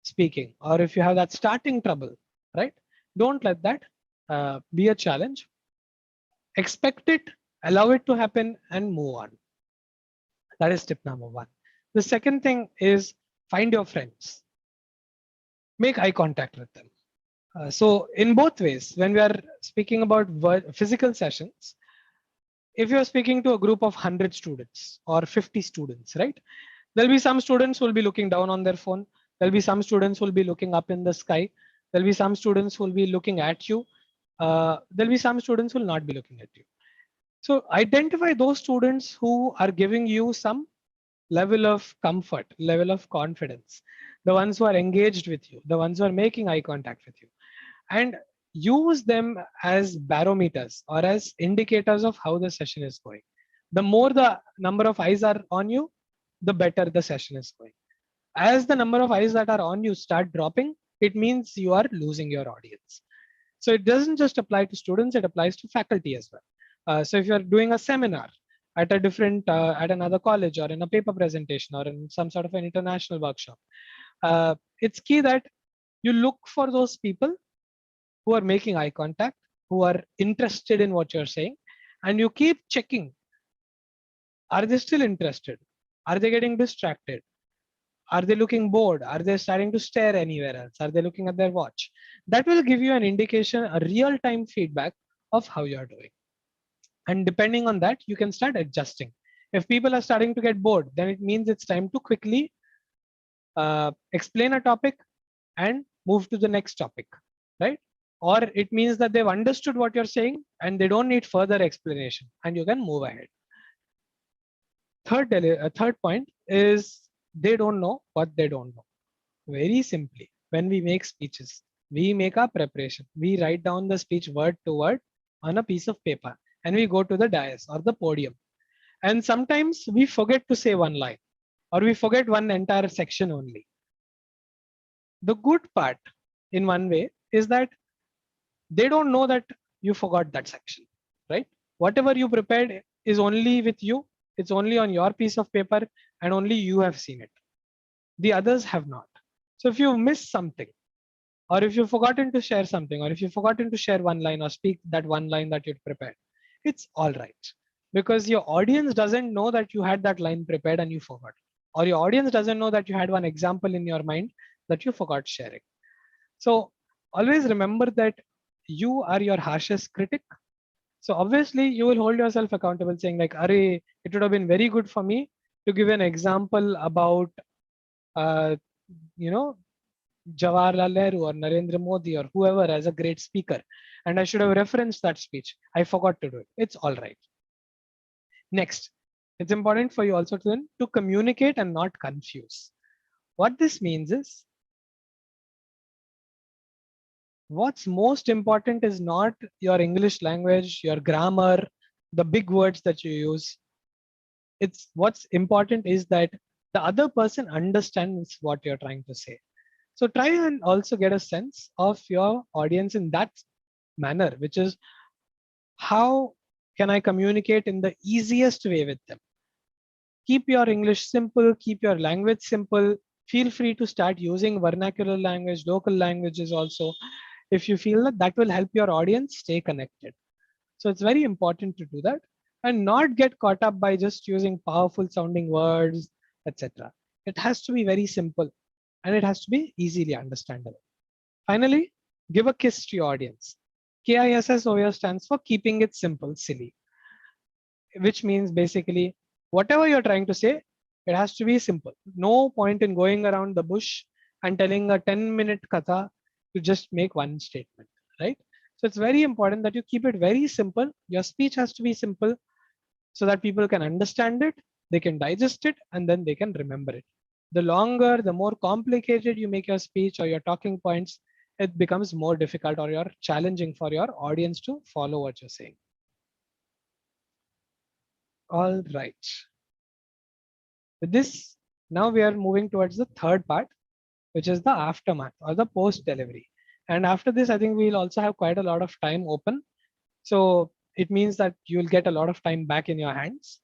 speaking, or if you have that starting trouble, right? Don't let that be a challenge. Expect it, allow it to happen, and move on. That is tip number one. The second thing is find your friends. Make eye contact with them. So in both ways, when we are speaking about physical sessions, if you're speaking to a group of 100 students or 50 students, right? There'll be some students who will be looking down on their phone. There'll be some students who will be looking up in the sky. There'll be some students who will be looking at you. There'll be some students who will not be looking at you. So identify those students who are giving you some level of comfort, level of confidence, the ones who are engaged with you, the ones who are making eye contact with you, and use them as barometers or as indicators of how the session is going. The more the number of eyes are on you, the better the session is going. As the number of eyes that are on you start dropping, it means you are losing your audience. So it doesn't just apply to students, it applies to faculty as well. So if you're doing a seminar at a different, at another college, or in a paper presentation, or in some sort of an international workshop, it's key that you look for those people who are making eye contact, who are interested in what you're saying, and you keep checking. Are they still interested? Are they getting distracted? Are they looking bored? Are they starting to stare anywhere else? Are they looking at their watch? That will give you an indication, a real-time feedback of how you're doing. And depending on that, you can start adjusting. If people are starting to get bored, then it means it's time to quickly explain a topic and move to the next topic, right? Or it means that they've understood what you're saying and they don't need further explanation and you can move ahead. Third point is they don't know what they don't know. Very simply, when we make speeches, we make our preparation. We write down the speech word to word on a piece of paper and we go to the dais or the podium. And sometimes we forget to say one line or we forget one entire section only. The good part in one way is that they don't know that you forgot that section, right? Whatever you prepared is only with you. It's only on your piece of paper and only you have seen it. The others have not. So if you miss something, or if you've forgotten to share something, or if you've forgotten to share one line or speak that one line that you'd prepared, it's all right. Because your audience doesn't know that you had that line prepared and you forgot. Or your audience doesn't know that you had one example in your mind that you forgot sharing. So always remember that you are your harshest critic. So obviously you will hold yourself accountable saying like, Arey, it would have been very good for me to give an example about, you know, Jawaharlal Nehru or Narendra Modi or whoever as a great speaker. And I should have referenced that speech. I forgot to do it. It's all right. Next, it's important for you also to communicate and not confuse. What this means is, what's most important is not your English language, your grammar, the big words that you use. It's what's important is that the other person understands what you're trying to say. So try and also get a sense of your audience in that manner, which is how can I communicate in the easiest way with them? Keep your English simple, keep your language simple. Feel free to start using vernacular language, local languages also, if you feel that that will help your audience stay connected. So it's very important to do that and not get caught up by just using powerful sounding words, etc. It has to be very simple and it has to be easily understandable. Finally, give a kiss to your audience. KISS stands for keeping it simple, silly, which means basically whatever you're trying to say, it has to be simple. No point in going around the bush and telling a 10-minute katha to just make one statement, right? So it's very important that you keep it very simple. Your speech has to be simple so that people can understand it, they can digest it, and then they can remember it. The longer, the more complicated you make your speech or your talking points, it becomes more difficult or you're challenging for your audience to follow what you're saying. All right. With this, Now we are moving towards the third part, which is the aftermath or the post delivery. And after this, I think we'll also have quite a lot of time open. So it means that you'll get a lot of time back in your hands,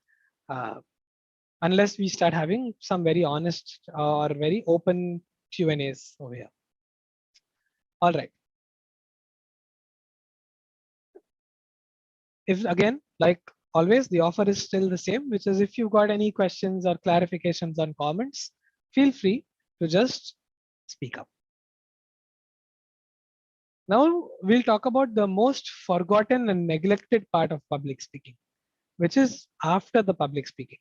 unless we start having some very honest or very open Q&As over here. All right. If again, like always, the offer is still the same, which is if you've got any questions or clarifications on comments, feel free to just speak up. Now we'll talk about the most forgotten and neglected part of public speaking, which is after the public speaking.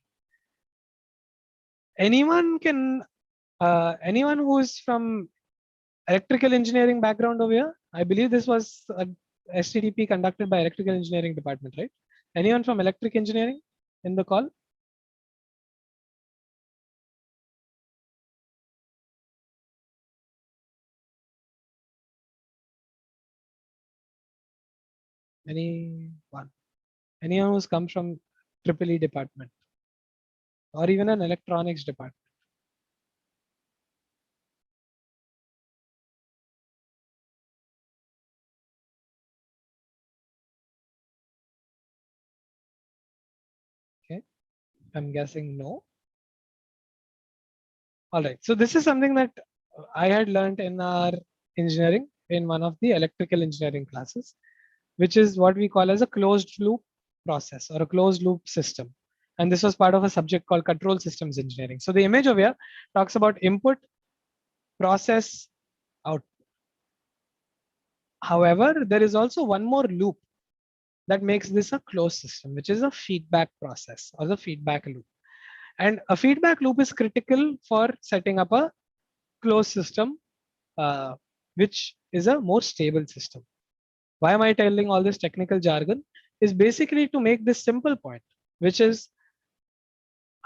Anyone who's from electrical engineering background over here? I believe this was a STTP conducted by electrical engineering department, right? Anyone from electric engineering in the call? Anyone? Anyone who's come from EEE department or even an electronics department? Okay, I'm guessing no. All right, so this is something that I had learned in our engineering in one of the electrical engineering classes, which is what we call as a closed loop process or a closed loop system. And this was part of a subject called control systems engineering. So the image over here talks about input, process, output. However, there is also one more loop that makes this a closed system, which is a feedback process or the feedback loop. And a feedback loop is critical for setting up a closed system, which is a more stable system. Why am I telling all this technical jargon? Is basically to make this simple point, which is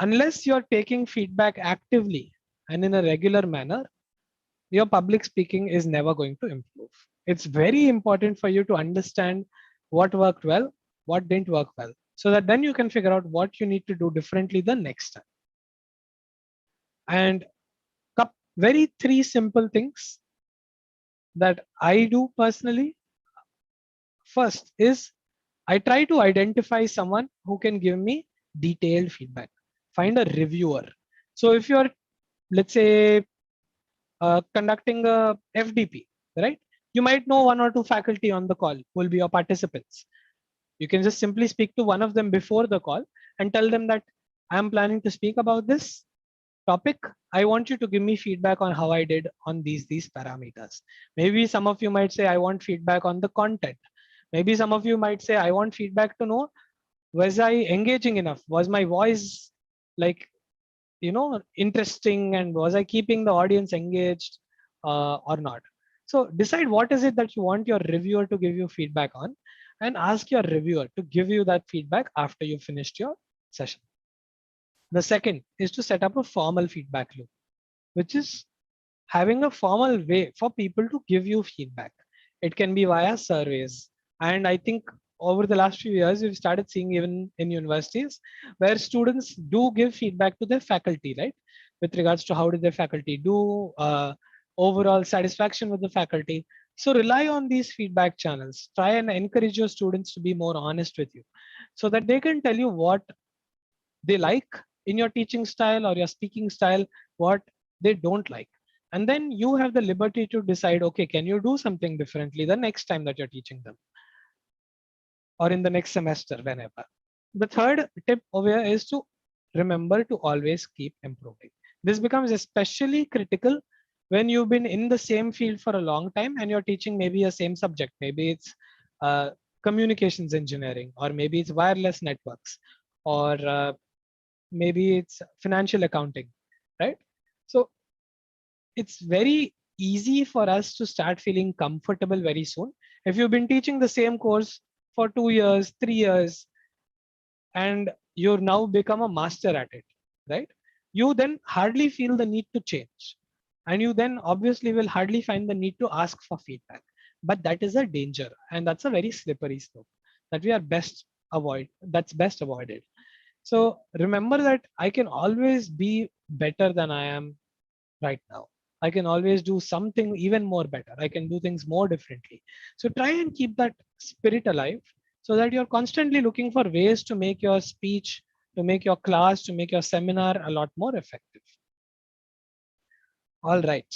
unless you're taking feedback actively and in a regular manner, your public speaking is never going to improve. It's very important for you to understand what worked well, what didn't work well, so that then you can figure out what you need to do differently the next time. And very three simple things that I do personally. First is I try to identify someone who can give me detailed feedback. Find a reviewer. So if you're, let's say, conducting a FDP, right? You might know one or two faculty on the call who will be your participants. You can just simply speak to one of them before the call and tell them that I'm planning to speak about this topic. I want you to give me feedback on how I did on these parameters. Maybe some of you might say, I want feedback on the content. Maybe some of you might say, I want feedback to know, was I engaging enough? Was my voice like, interesting, and was I keeping the audience engaged or not? So decide what is it that you want your reviewer to give you feedback on, and ask your reviewer to give you that feedback after you finished your session. The second is to set up a formal feedback loop, which is having a formal way for people to give you feedback. It can be via surveys. And I think over the last few years, we've started seeing even in universities where students do give feedback to their faculty, right? With regards to how did their faculty do, overall satisfaction with the faculty. So rely on these feedback channels. Try and encourage your students to be more honest with you so that they can tell you what they like in your teaching style or your speaking style, what they don't like. And then you have the liberty to decide, okay, can you do something differently the next time that you're teaching them or in the next semester, whenever. The third tip over here is to remember to always keep improving. This becomes especially critical when you've been in the same field for a long time and you're teaching maybe a same subject. Maybe it's communications engineering, or maybe it's wireless networks, or maybe it's financial accounting, right? So it's very easy for us to start feeling comfortable very soon. If you've been teaching the same course for 2 years, 3 years, and you've now become a master at it, right? You then hardly feel the need to change. And you then obviously will hardly find the need to ask for feedback. But that is a danger. And that's a very slippery slope that we are best avoided. So remember that I can always be better than I am right now. I can always do something even more better. I can do things more differently. So try and keep that spirit alive so that you're constantly looking for ways to make your speech, to make your class, to make your seminar a lot more effective. All right.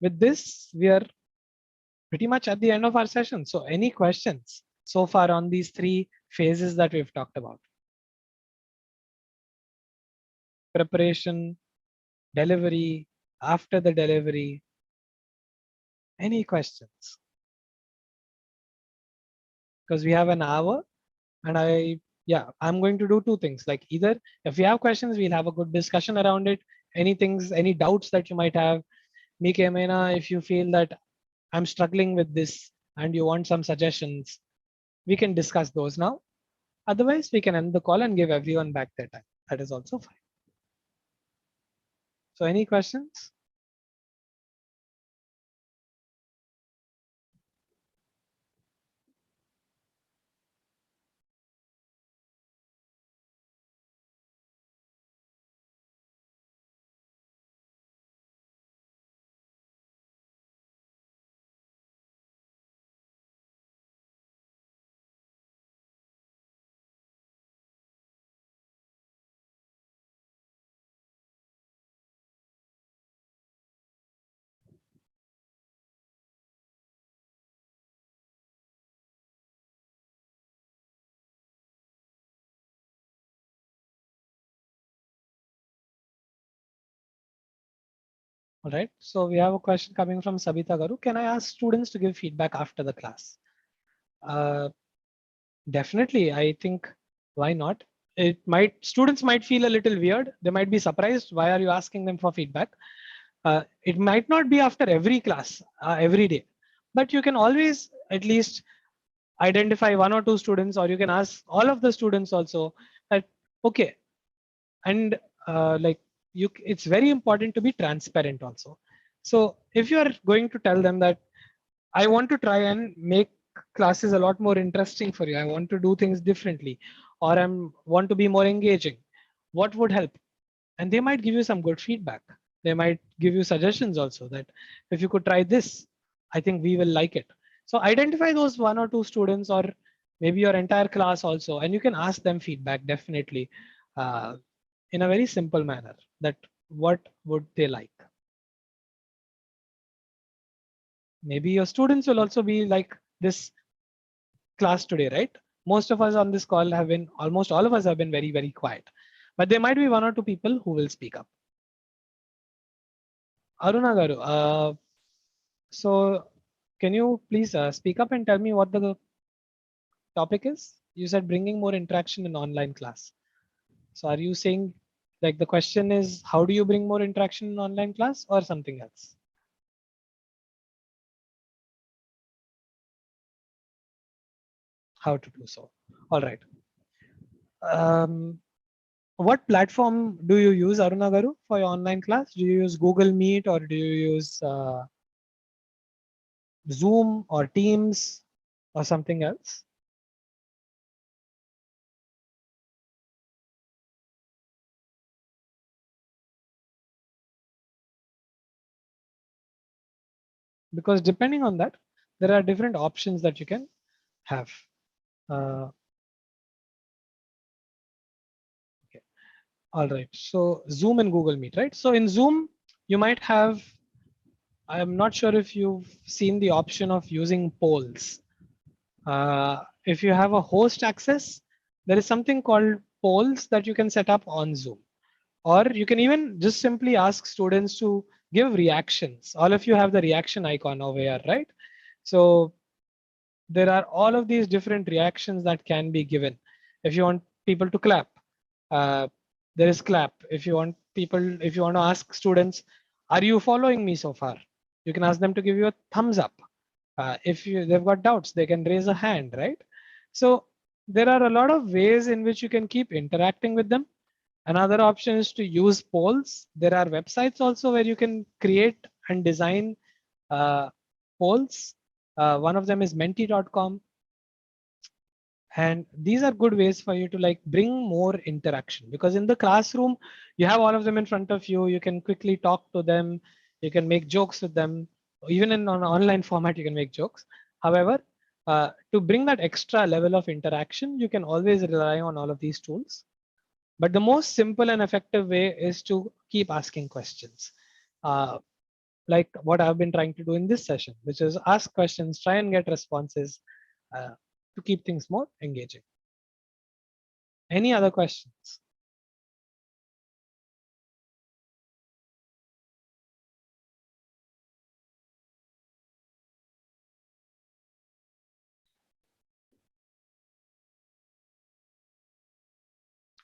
With this, we are pretty much at the end of our session. So any questions so far on these three phases that we've talked about? Preparation, delivery, after the delivery. Any questions? Because we have an hour and I'm going to do two things. Like either if you have questions, we'll have a good discussion around it. Any doubts that you might have, Mike Mena, if you feel that I'm struggling with this and you want some suggestions, we can discuss those now. Otherwise, we can end the call and give everyone back their time. That is also fine. So any questions? All right. So we have a question coming from Sabita Garu. Can I ask students to give feedback after the class? Definitely. I think why not? Students might feel a little weird. They might be surprised. Why are you asking them for feedback? It might not be after every class, every day, but you can always at least identify one or two students, or you can ask all of the students also that, okay. And it's very important to be transparent also. So if you are going to tell them that I want to try and make classes a lot more interesting for you, I want to do things differently, or want to be more engaging, what would help? And they might give you some good feedback. They might give you suggestions also that if you could try this, I think we will like it. So identify those one or two students, or maybe your entire class also, and you can ask them feedback definitely in a very simple manner, that what would they like. Maybe your students will also be like this class today, right? Most of us on this call almost all of us have been very, very quiet, but there might be one or two people who will speak up. Aruna Garu, so can you please speak up and tell me what the topic is? You said bringing more interaction in online class. So are you saying, like, the question is, how do you bring more interaction in online class, or something else? How to do so? All right. What platform do you use, Aruna Garu, for your online class? Do you use Google Meet, or do you use Zoom or Teams or something else? Because depending on that, there are different options that you can have. Okay. All right. So Zoom and Google Meet, right? So in Zoom, you might have, I'm not sure if you've seen the option of using polls. If you have a host access, there is something called polls that you can set up on Zoom. Or you can even just simply ask students to give reactions. All of you have the reaction icon over here, right? So there are all of these different reactions that can be given. If you want people to clap, there is clap. If you want to ask students, are you following me so far? You can ask them to give you a thumbs up. If they've got doubts, they can raise a hand, right? So there are a lot of ways in which you can keep interacting with them. Another option is to use polls. There are websites also where you can create and design polls. One of them is menti.com. And these are good ways for you to like bring more interaction, because in the classroom you have all of them in front of you. You can quickly talk to them. You can make jokes with them. Even in an online format, you can make jokes. However, to bring that extra level of interaction, you can always rely on all of these tools. But the most simple and effective way is to keep asking questions. Like what I've been trying to do in this session, which is ask questions, try and get responses to keep things more engaging. Any other questions?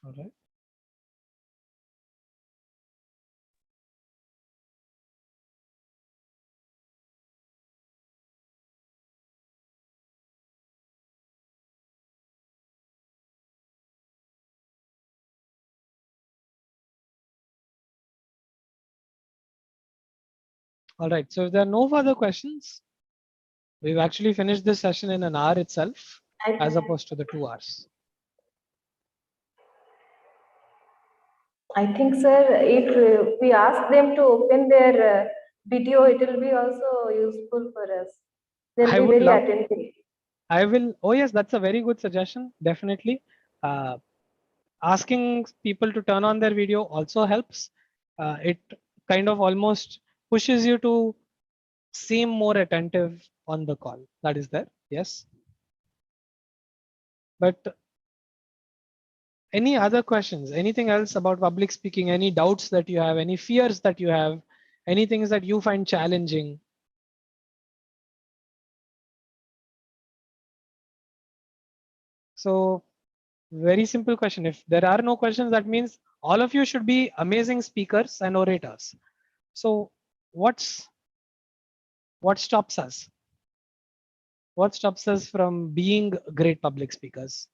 All right. All right. So if there are no further questions, we've actually finished this session in an hour itself, as opposed to the 2 hours. I think, sir, if we ask them to open their video, it will be also useful for us. They'll I be would very love. attentive. I will. Oh yes, that's a very good suggestion. Definitely. Asking people to turn on their video also helps. It kind of almost pushes you to seem more attentive on the call. That is there. Yes. But any other questions? Anything else about public speaking? Any doubts that you have? Any fears that you have? Any things that you find challenging? So very simple question. If there are no questions, that means all of you should be amazing speakers and orators. So what stops us? What stops us from being great public speakers?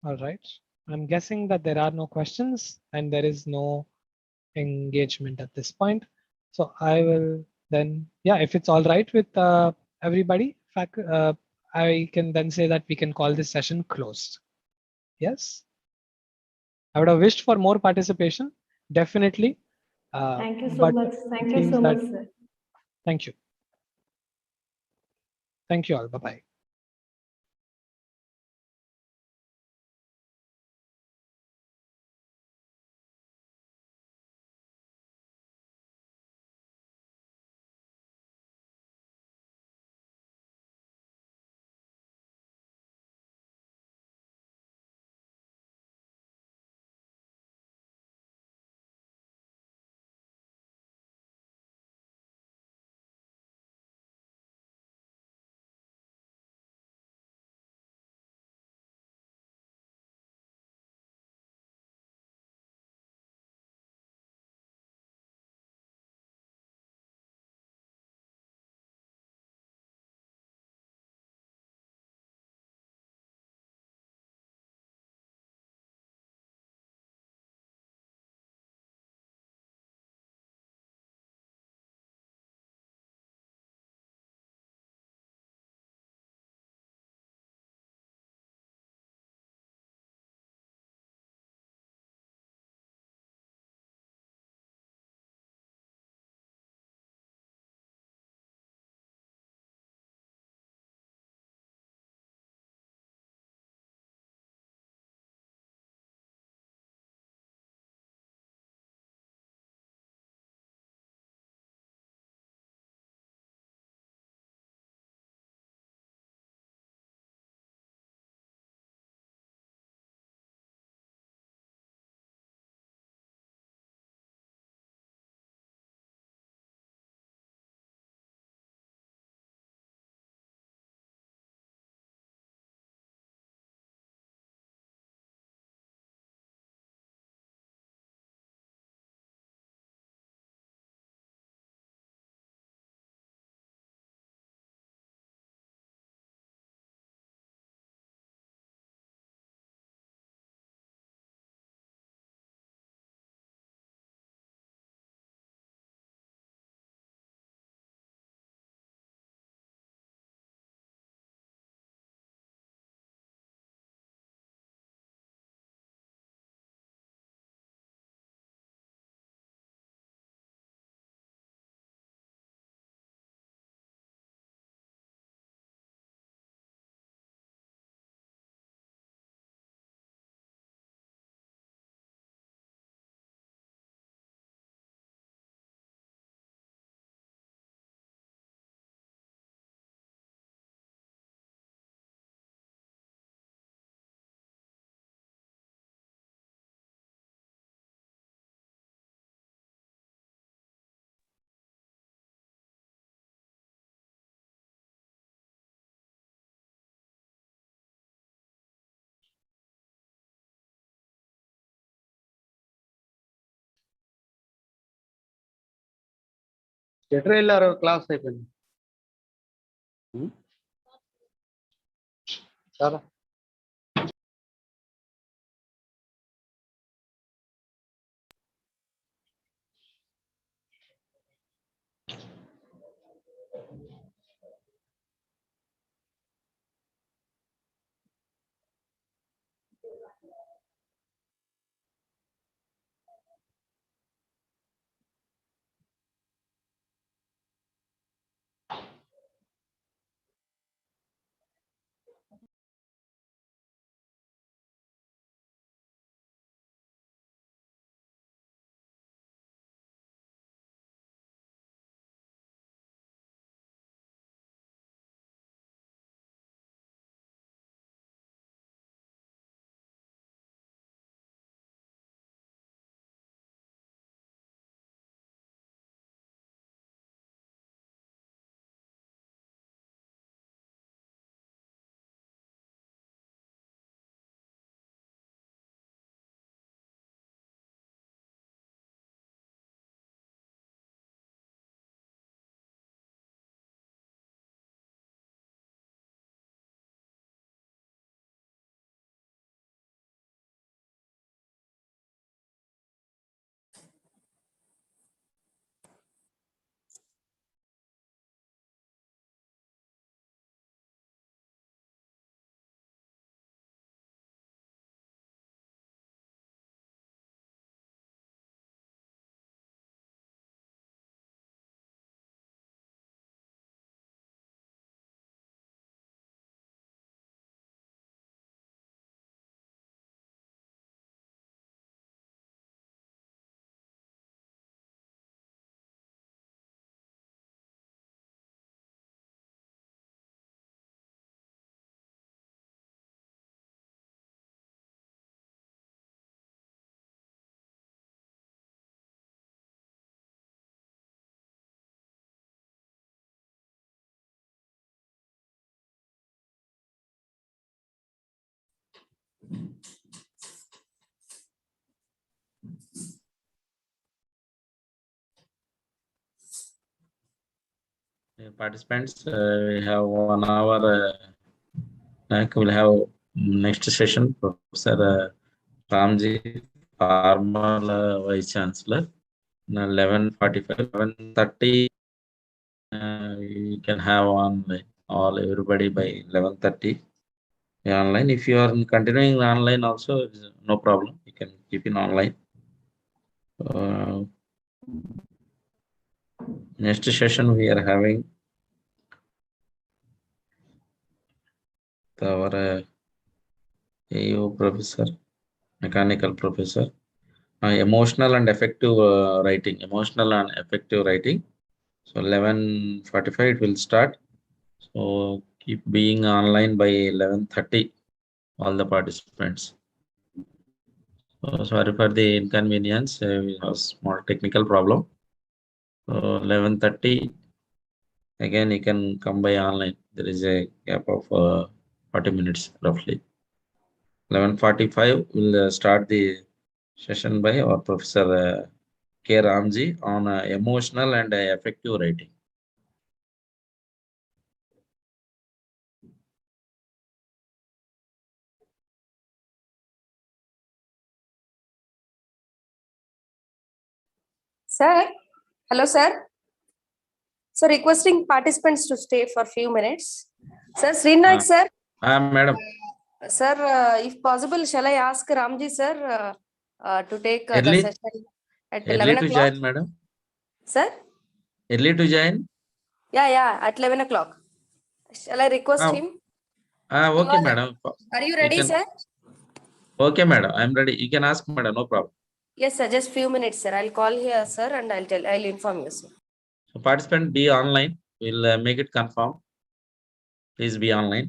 All right. I'm guessing that there are no questions and there is no engagement at this point. So I will then, yeah, if it's all right with everybody, I can then say that we can call this session closed. Yes. I would have wished for more participation, definitely. Thank you so But much. Thank it you seems so that, much, sir. thank you. Thank you all. Bye-bye. ఎట్లా వెళ్ళారు class అయిపోయింది చాలా Participants, we have 1 hour. We'll have next session, Professor Ramji, former Vice Chancellor. 11:45, 11:30. You can have online everybody by 11:30 online. If you are continuing online also, no problem. You can keep in online. Next session we are having our AO professor, mechanical professor, emotional and effective writing. Emotional and effective writing. So 11:45 it will start. So keep being online by 11:30. All the participants. So sorry for the inconvenience. We have small technical problem. So 11:30. Again, you can come by online. There is a gap of 40 minutes roughly. 11:45 will start the session by our Professor K. Ramji on emotional and effective writing. Sir, hello, sir. So requesting participants to stay for few minutes. Sir, Srinaik, sir. Madam. Sir, if possible, shall I ask Ramji, sir, to take the Early, session at early 11 to o'clock? join, madam. Sir? Early to join? Yeah, at 11 o'clock. Shall I request him? Okay, madam. Are you ready, sir? Okay, madam. I'm ready. You can ask, madam. No problem. Yes, sir. Just few minutes, sir. I'll call here, sir, and I'll inform you, sir. So participant be online. We'll make it confirm. Please be online.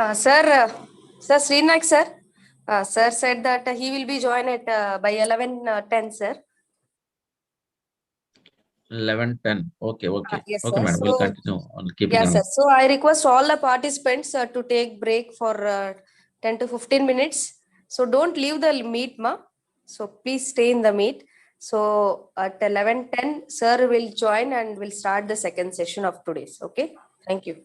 Sir Srinaik sir, sir said that he will be joined at by 11:10, sir. 11:10. Okay, okay. Yes, Okay, sir. madam. We'll So, continue on keeping yes, on. sir. So I request all the participants to take break for 10 to 15 minutes. So don't leave the meet, ma. So please stay in the meet. So at 11:10, sir will join and will start the second session of today's. Okay. Thank you.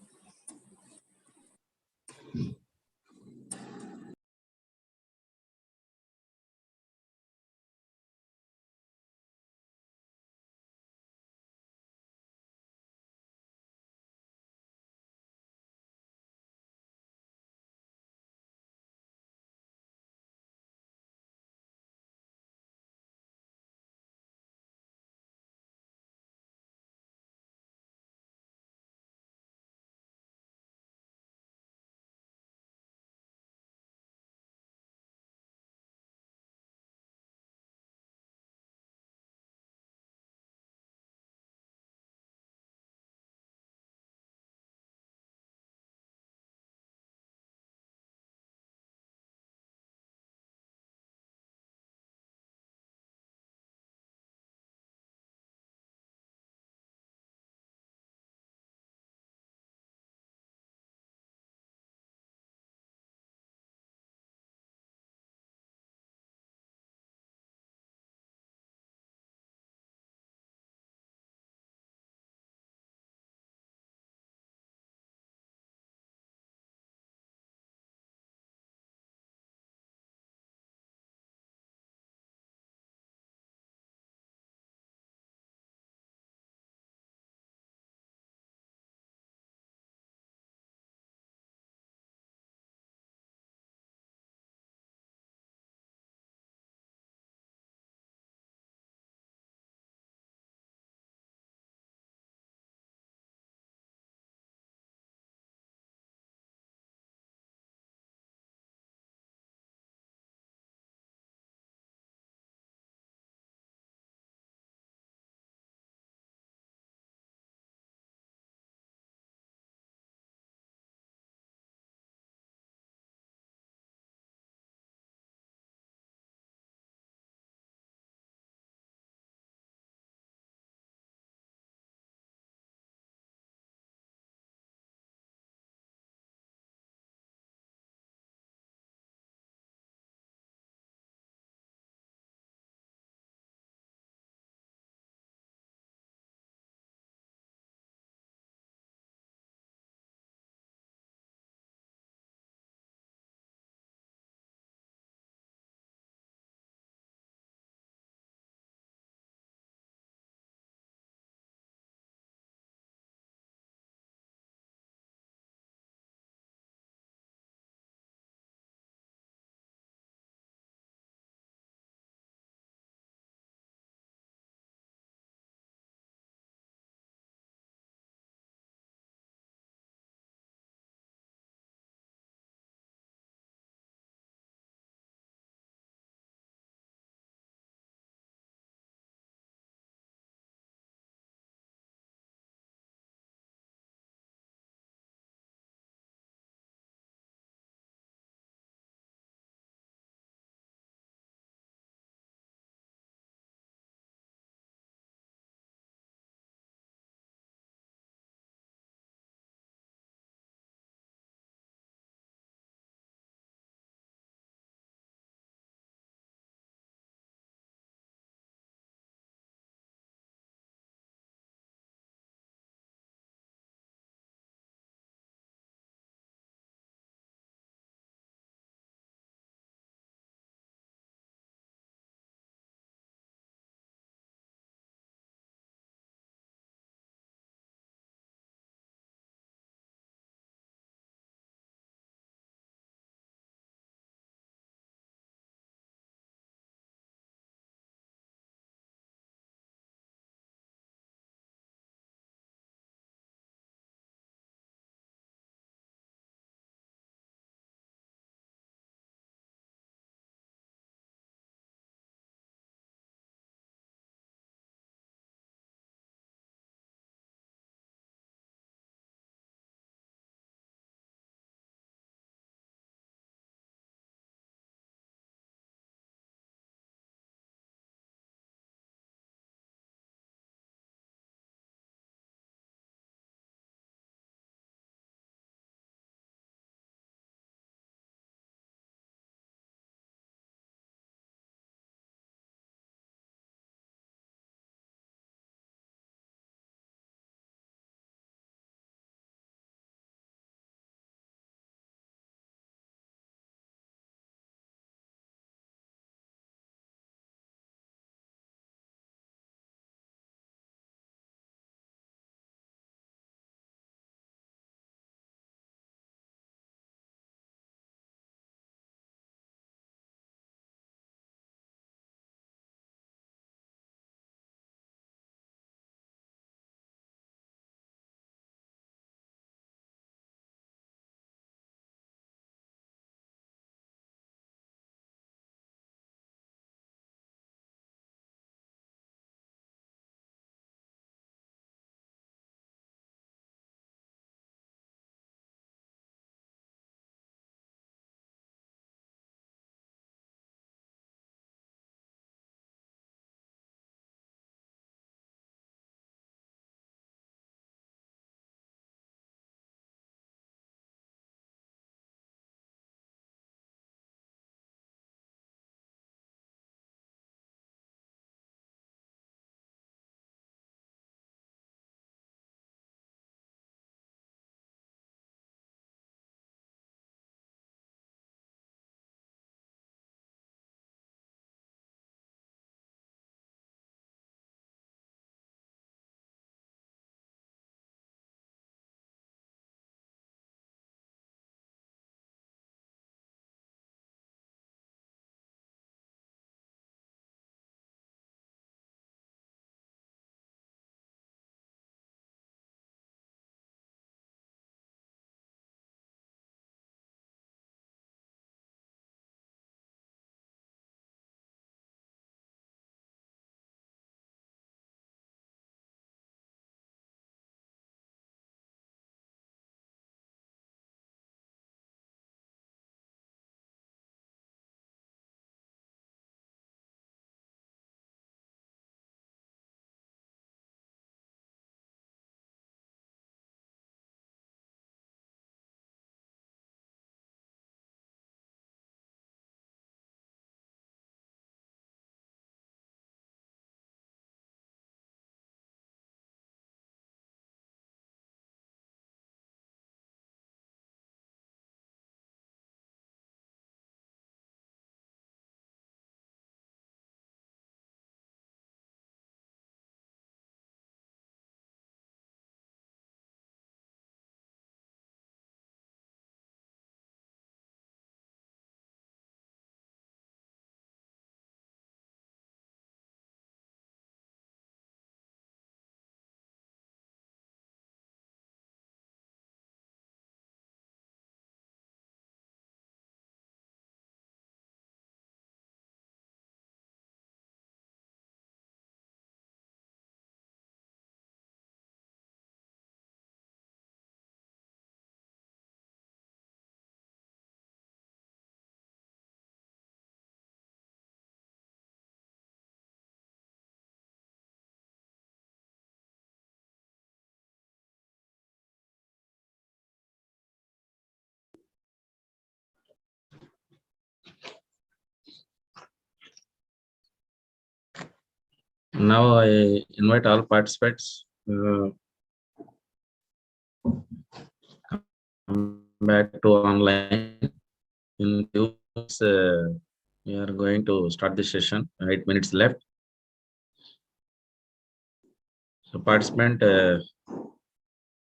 Now I invite all participants come back to online. In few minutes, we are going to start the session. 8 minutes left. So participant,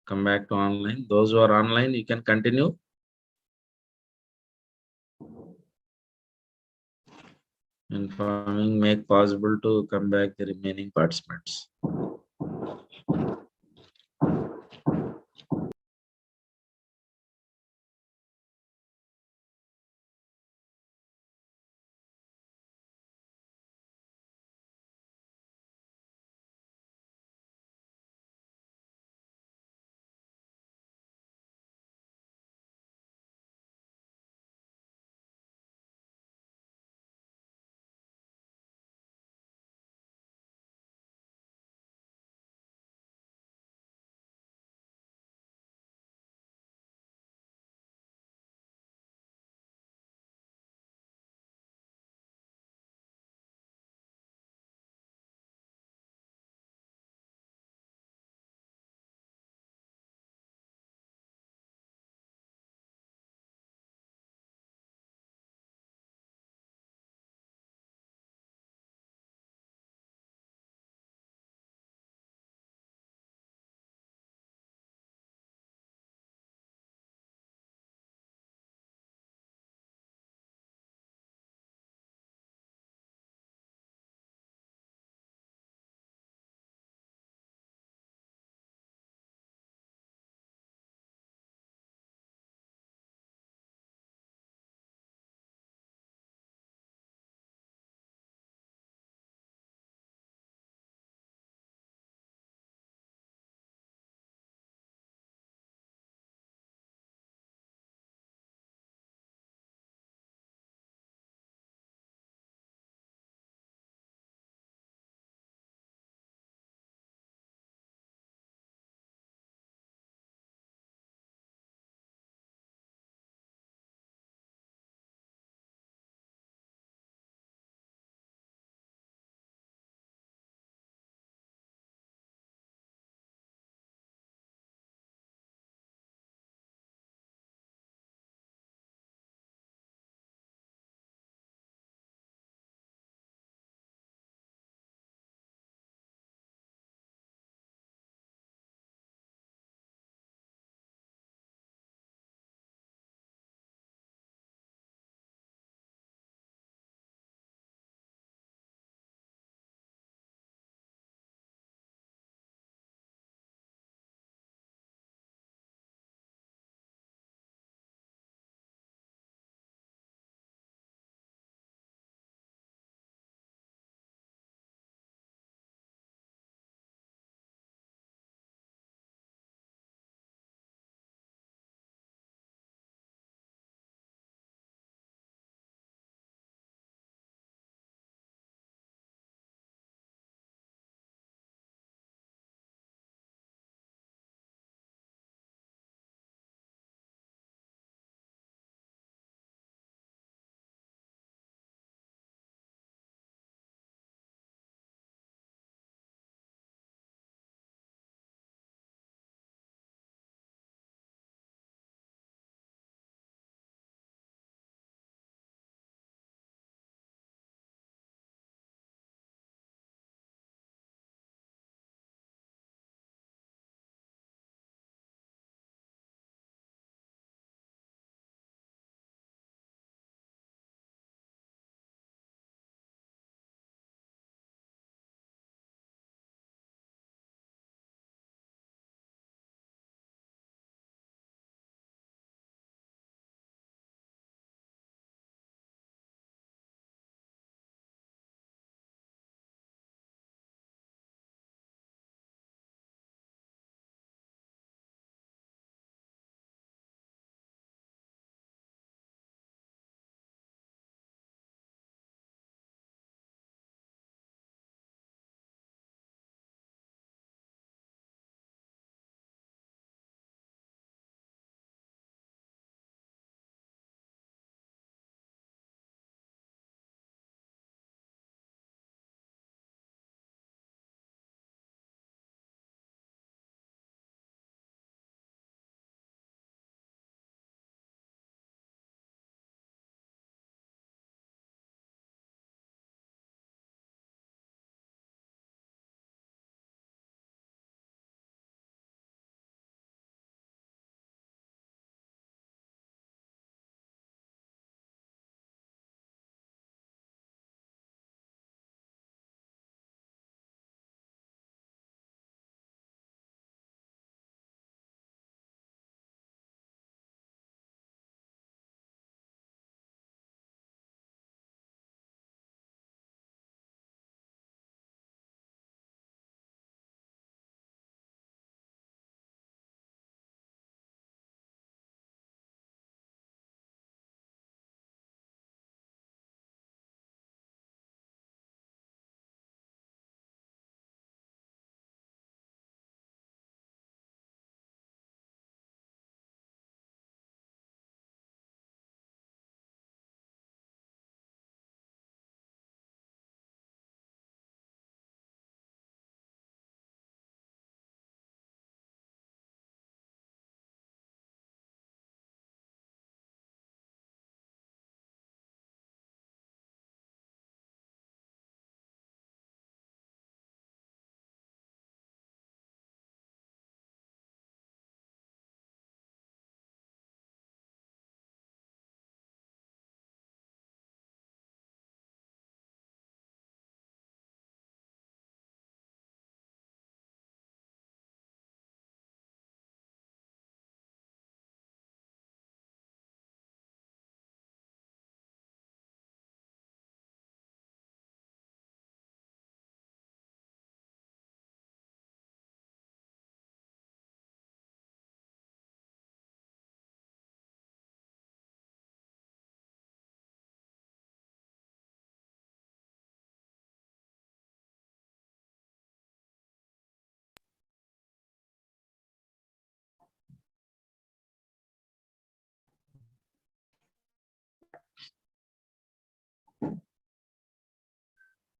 come back to online. Those who are online, you can continue. Informing make possible to come back the remaining participants.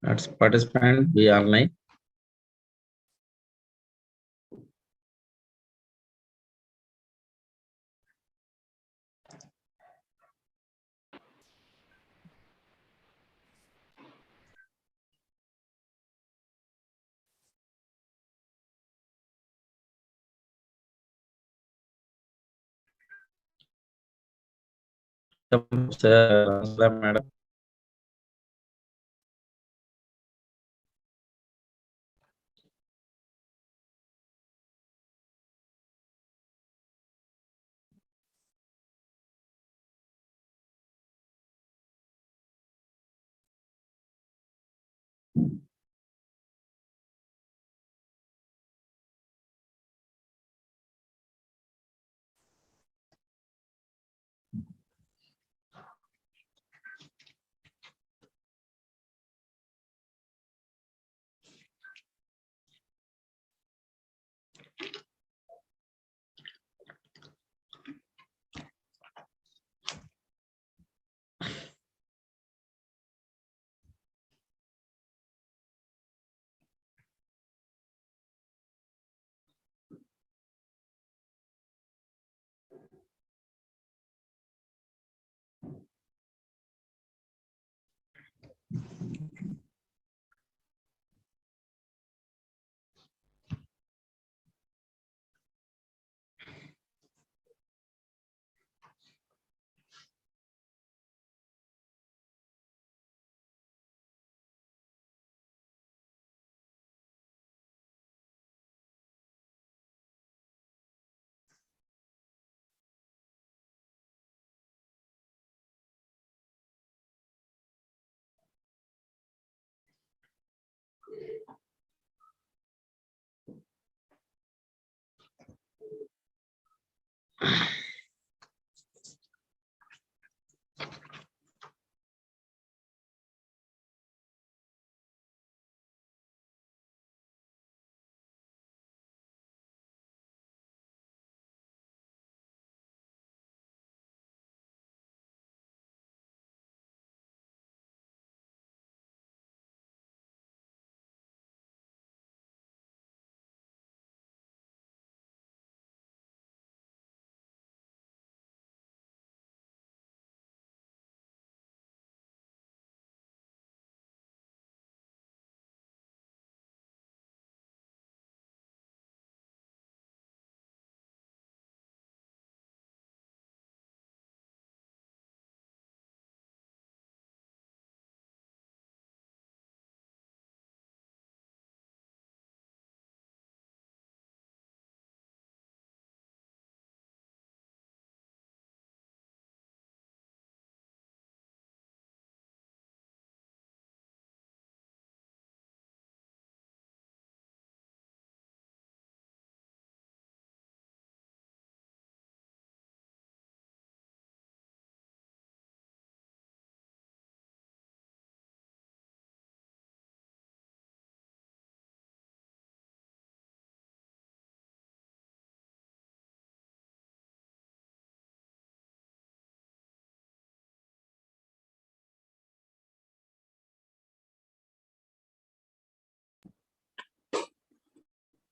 Let's participant be online. Madam.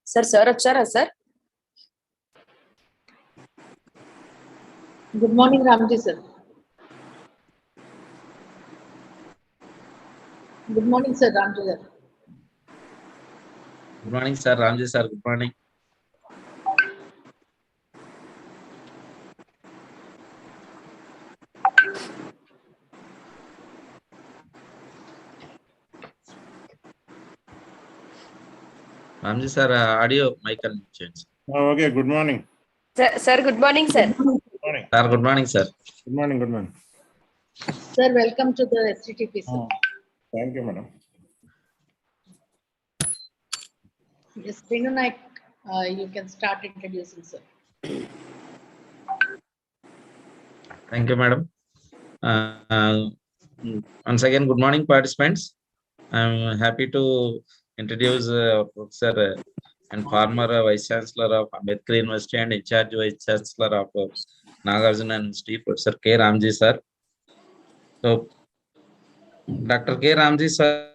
Sir, achara, sir. Good morning, Ramji sir. Good morning, sir, Ramji sir. Good morning, sir. Ramji sir. Good morning. Ramji sir, audio mic and change. Oh, okay, good morning. Sir, good morning, sir. Good morning. Sir, good morning, sir. Good morning, good morning. Sir, welcome to the STTP, sir. Thank you, madam. Yes, Renu Naik, you can start introducing, sir. Thank you, madam. Once again, good morning, participants. I'm happy to introduce Professor and former Vice Chancellor of Ambedkar University and in charge Vice Chancellor of Nagarjuna University, Professor K. Ramji sir. So, Dr. K. Ramji sir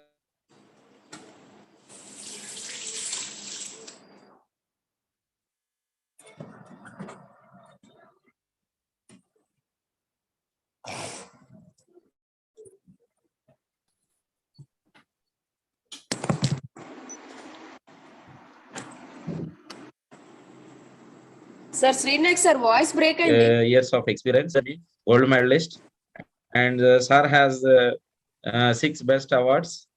Sir, Srinath, sir, voice break and years of experience, gold medalist, and sir has 6 best awards.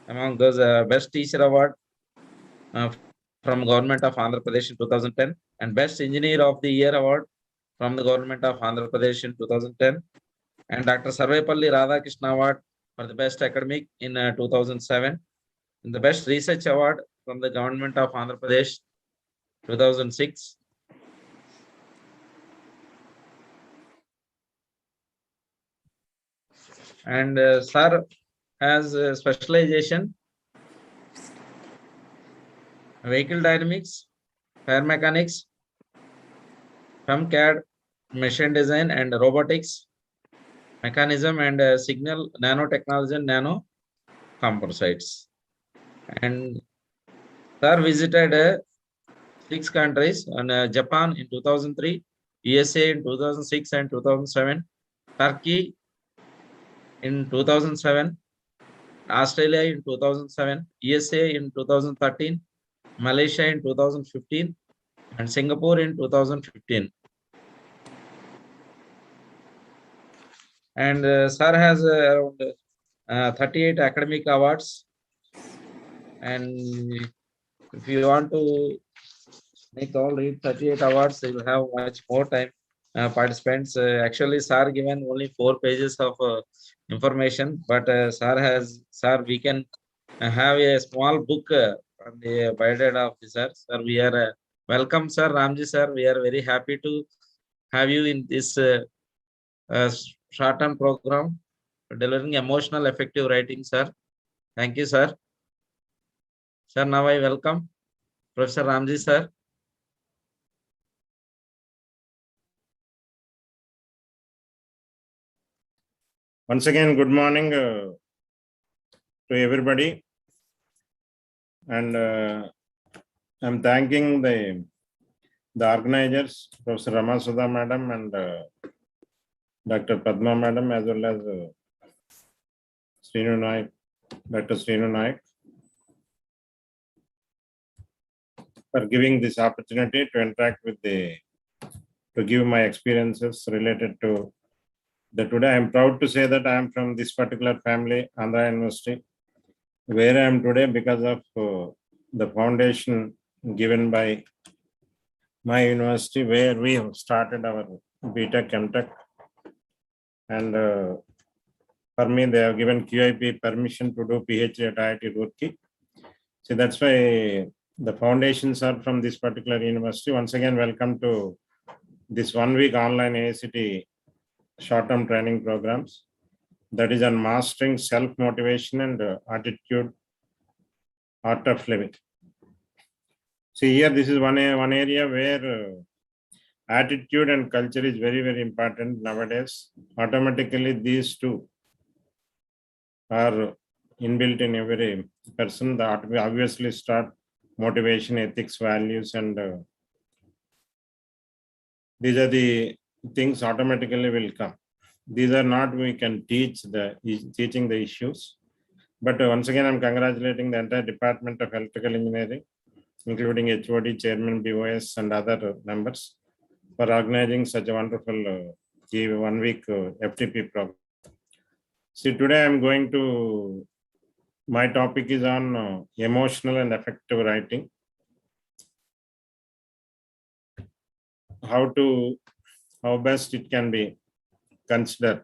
Among those, best teacher award from government of Andhra Pradesh in 2010, and best engineer of the year award from the government of Andhra Pradesh in 2010, and Dr. Sarvepalli Radhakrishna award for the best academic in 2007, and the best research award from the government of Andhra Pradesh 2006. And sir has specialization vehicle dynamics, fire mechanics, FEMCAD, machine design and robotics, mechanism and signal nanotechnology and nano composites. And sir visited 6 countries, and Japan in 2003, USA in 2006 and 2007, Turkey in 2007, Australia in 2007, USA in 2013, Malaysia in 2015, and Singapore in 2015. And sir has around 38 academic awards. And if you want to make all read 38 awards, you will have much more time. Participants, actually, sir given only 4 pages of information, but sir, we can have a small book on the biodata of the sir. Sir, we are welcome, sir Ramji sir. We are very happy to have you in this short-term program for delivering emotional, effective writing, sir. Thank you, sir. Sir, now I welcome Professor Ramji sir. Once again, good morning to everybody. And I'm thanking the organizers, Professor Ramasudha Madam and Dr. Padma Madam, as well as Srinu Naik, Dr. Srinu Naik, for giving this opportunity to interact with to give my experiences related to today. I am proud to say that I am from this particular family, Andhra University, where I am today because of the foundation given by my university, where we have started our B.Tech, M.Tech. And for me, they have given QIP permission to do PhD at IIT Roorkee. So that's why the foundations are from this particular university. Once again, welcome to this 1-week online AICT short-term training programs that is on mastering self-motivation and attitude, art of living. See here, this is one area where attitude and culture is very, very important nowadays. Automatically, these two are inbuilt in every person. That we obviously start motivation, ethics, values, and these are the things automatically will come. These are not we can teaching the issues. But once again, I'm congratulating the entire Department of Electrical Engineering, including HOD, Chairman, BOS, and other members, for organizing such a wonderful 1-week FTP program. See, today I'm going to, my topic is on emotional and effective writing. How best it can be considered.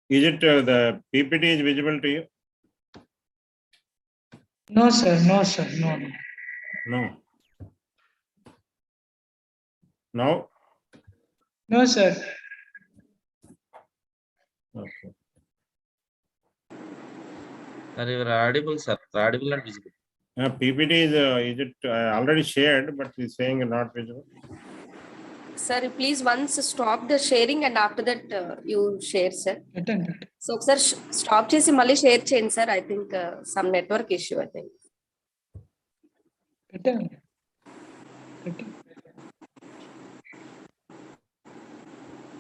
Is it the PPT is visible to you? No, sir. No, sir. No. No. No? No, sir. Okay. Sir, you are audible, sir. Audible and visible. PPT is it already shared, but it's saying not visible. sir, please once stop the sharing and after that you share, sir. So, sir, stop chesi malli share cheyandi, sir. I think some network issue, I think.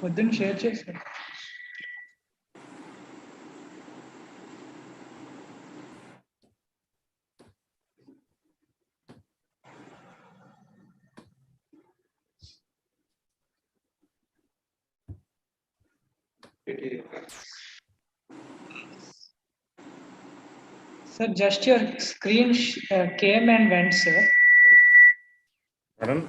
పొద్దున్న share చేశాను. Sir, just your screen came and went, sir. Pardon?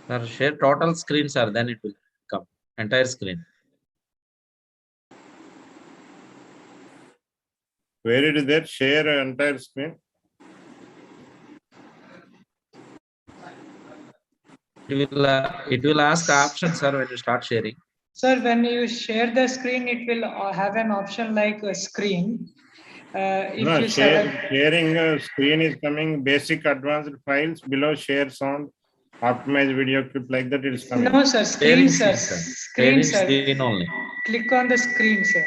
Sir, share total screen, sir, then it will come. Entire screen. Where it is there? Share entire screen. It will ask option, sir, when you start sharing. Sir, when you share the screen, it will have an option like a screen. If No, you select sharing screen is coming, basic advanced files, below share sound, optimize video clip, like that it is coming. no, sir, screen, Sharing sir. screen, sir. Screen, Sharing sir. screen only. Click on the screen, sir.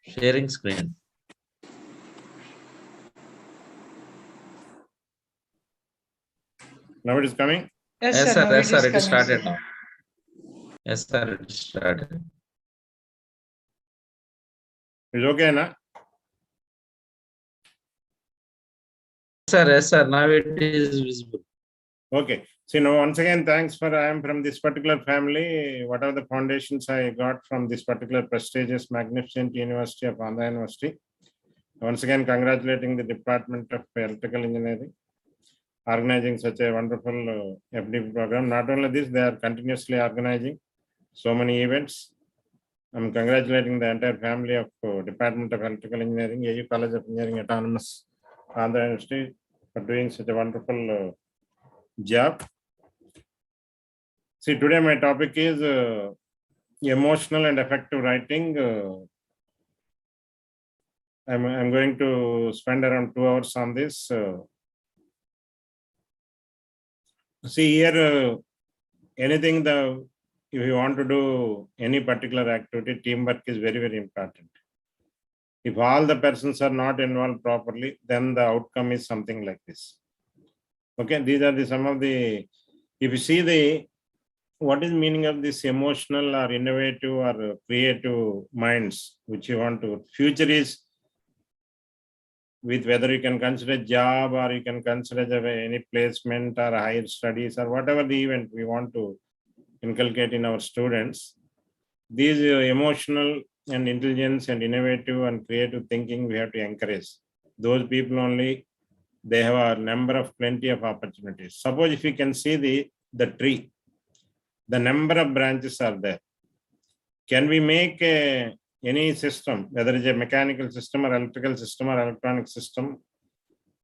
Sharing screen. Now it is coming? Yes, sir. Yes, sir, it is coming, started sir. now. Yes, sir, it is started. It's okay, na? Yes, sir, now it is visible. Okay. See, now once again, thanks for I am from this particular family. What are the foundations I got from this particular prestigious, magnificent University of Andhra University? Once again, congratulating the Department of Electrical Engineering, organizing such a wonderful FD program. Not only this, they are continuously organizing so many events. I'm congratulating the entire family of Department of Electrical Engineering, AU College of Engineering Autonomous Andhra University for doing such a wonderful job. See, today my topic is emotional and effective writing. I'm going to spend around 2 hours on this. See here, anything if you want to do any particular activity, teamwork is very, very important. If all the persons are not involved properly, then the outcome is something like this. Okay, these are some of the, if you see what is meaning of this emotional or innovative or creative minds, which you want to, future is with whether you can consider job or you can consider any placement or higher studies or whatever the event we want to inculcate in our students. These emotional and intelligence and innovative and creative thinking we have to encourage. Those people only, they have a number of plenty of opportunities. Suppose if you can see the tree, the number of branches are there. Can we make any system, whether it's a mechanical system or electrical system or electronic system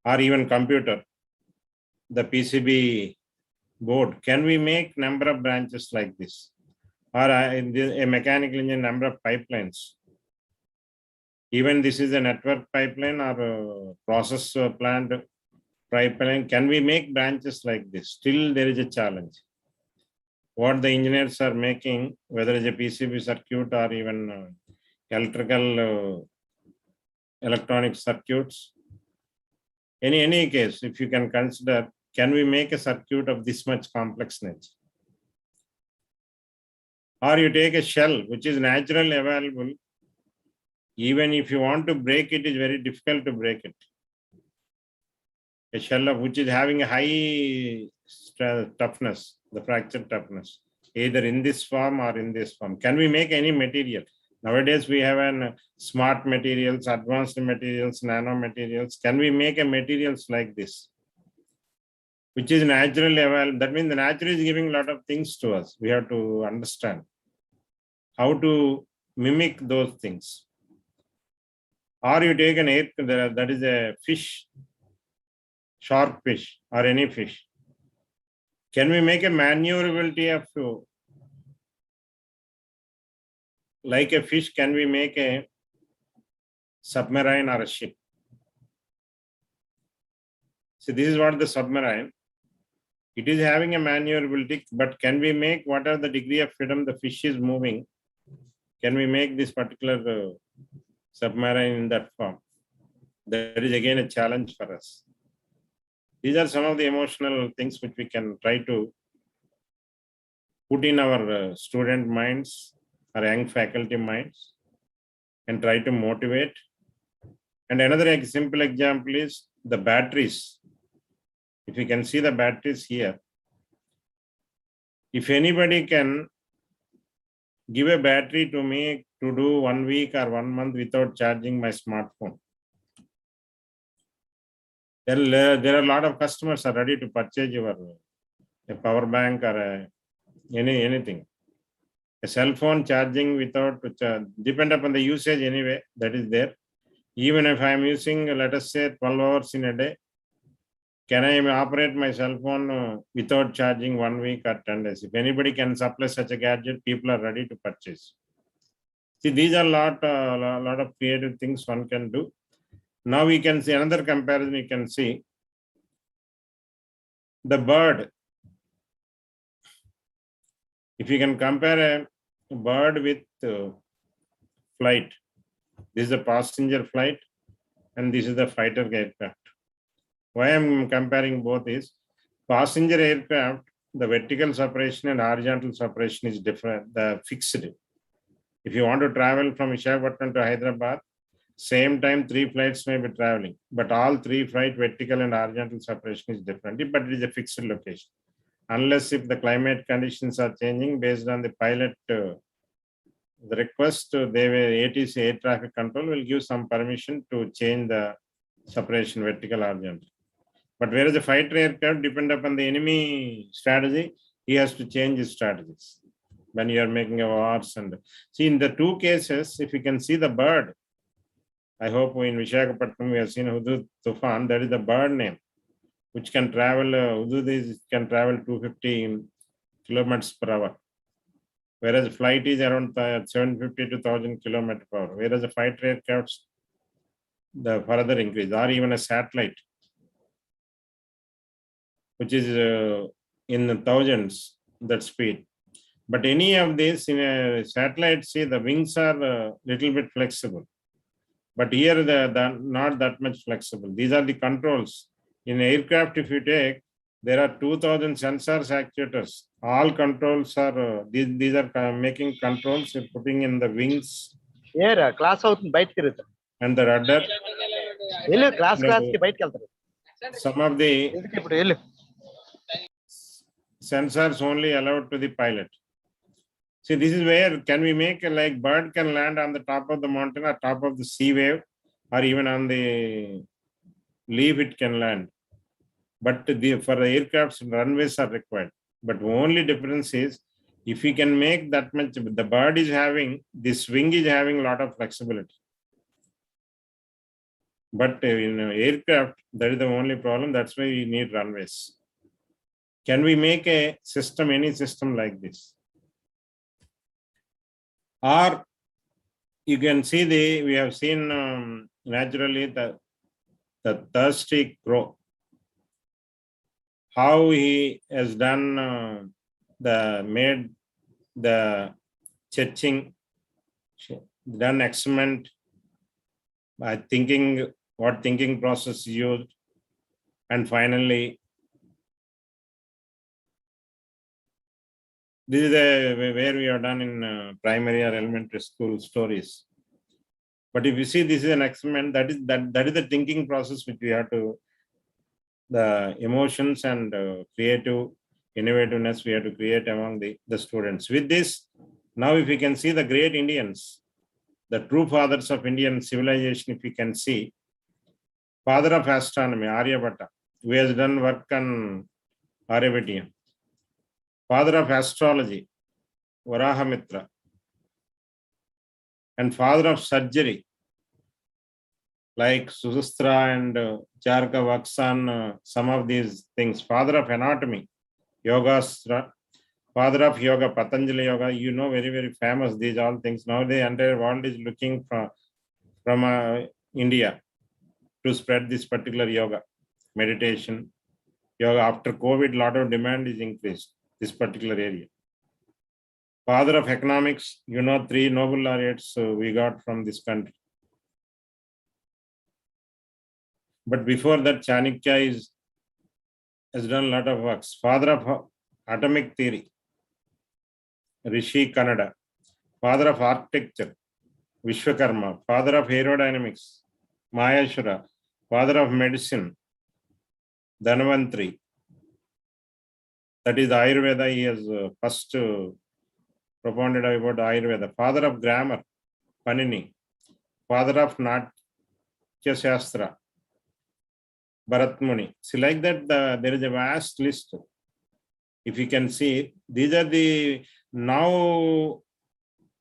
or even computer, the PCB board, can we make number of branches like this? Or a mechanical engineer number of pipelines? Even this is a network pipeline or a process plant pipeline. Can we make branches like this? Still there is a challenge. What the engineers are making, whether it's a PCB circuit or even electrical electronic circuits, any case, if you can consider, can we make a circuit of this much complexness? Or you take a shell which is naturally available, even if you want to break it, is very difficult to break it. A shell of which is having a high toughness, the fracture toughness, either in this form or in this form. Can we make any material? Nowadays we have smart materials, advanced materials, nano materials. Can we make a materials like this, which is naturally available? That means the nature is giving a lot of things to us. We have to understand how to mimic those things. Or you take an air, that is a fish, shark fish or any fish. Can we make a maneuverability of, like a fish, can we make a submarine or a ship? So this is what the submarine. It is having a maneuverability, but can we make, what are the degree of freedom the fish is moving? Can we make this particular submarine in that form? That is again a challenge for us. These are some of the emotional things which we can try to put in our student minds or young faculty minds and try to motivate. And another simple example is the batteries. If you can see the batteries here, if anybody can give a battery to me to do 1 week or 1 month without charging my smartphone. There are a lot of customers are ready to purchase your a power bank or anything. A cell phone charging without depend upon the usage anyway, that is there. Even if I am using, let us say 12 hours in a day, can I operate my cell phone without charging 1 week or 10 days? If anybody can supply such a gadget, people are ready to purchase. See, these are lot of creative things one can do. Now we can see another comparison. You can see the bird. If you can compare a bird with flight, this is a passenger flight and this is the fighter aircraft. Why I'm comparing both is passenger aircraft, the vertical separation and horizontal separation is different, the fixed. If you want to travel from Visakhapatnam to Hyderabad, same time 3 flights may be traveling, but all 3 flight vertical and horizontal separation is different, but it is a fixed location. Unless if the climate conditions are changing based on the pilot the request, they will ATC, air traffic control, will give some permission to change the separation vertical horizontal. But whereas the fighter aircraft depend upon the enemy strategy, he has to change his strategies when you are making a wars. And see, in the 2 cases, if you can see the bird, I hope in Visakhapatnam we have seen Hudud Tufan, that is the bird name, which can travel, Hudud can travel 250 kilometers per hour. Whereas flight is around 750 to 1000 kilometers per hour. Whereas the fighter aircrafts, the further increase, or even a satellite, which is in the thousands, that speed. But any of this in a satellite, see the wings are a little bit flexible. But here the not that much flexible. These are the controls. In aircraft, if you take, there are 2000 sensors, actuators. All controls are, these are making controls, putting in the wings. Yeah, class out bite and the rudder. Class ki bite some of the sensors only allowed to the pilot. See, this is where can we make like bird can land on the top of the mountain or top of the sea wave, or even on the leaf it can land. But for the aircrafts, runways are required. But only difference is if we can make that much, the bird is having, this wing is having a lot of flexibility. But in aircraft, that is the only problem. That's why we need runways. Can we make a system, any system like this? Or you can see we have seen naturally the thirsty crow. How he has done made the churching, done experiment by thinking what thinking process used, and finally this is where we are done in primary or elementary school stories. But if you see, this is an experiment, that is the thinking process which we have to, the emotions and creative innovativeness we have to create among the students. With this, now if we can see the great Indians, the true fathers of Indian civilization, if we can see, father of astronomy, Aryabhatta, who has done work on Aryabhatian. Father of astrology, Varahamitra. And father of surgery, like Susastra and Charka works on some of these things. Father of anatomy, Yogastra. Father of yoga, Patanjali yoga, you know, very, very famous, these all things. Now the entire world is looking from India to spread this particular yoga, meditation, yoga. After COVID, lot of demand is increased, this particular area. Father of economics, you know, 3 Nobel laureates we got from this country. But before that, Chanakya has done a lot of works. Father of atomic theory, Rishi Kannada. Father of architecture, Vishwakarma. Father of aerodynamics, Mayashura. Father of medicine, Dhanvantri. That is Ayurveda. He has first propounded about Ayurveda, father of grammar, Panini, father of Natya Shastra, Bharat Muni. See, like that, there is a vast list. If you can see, these are the, now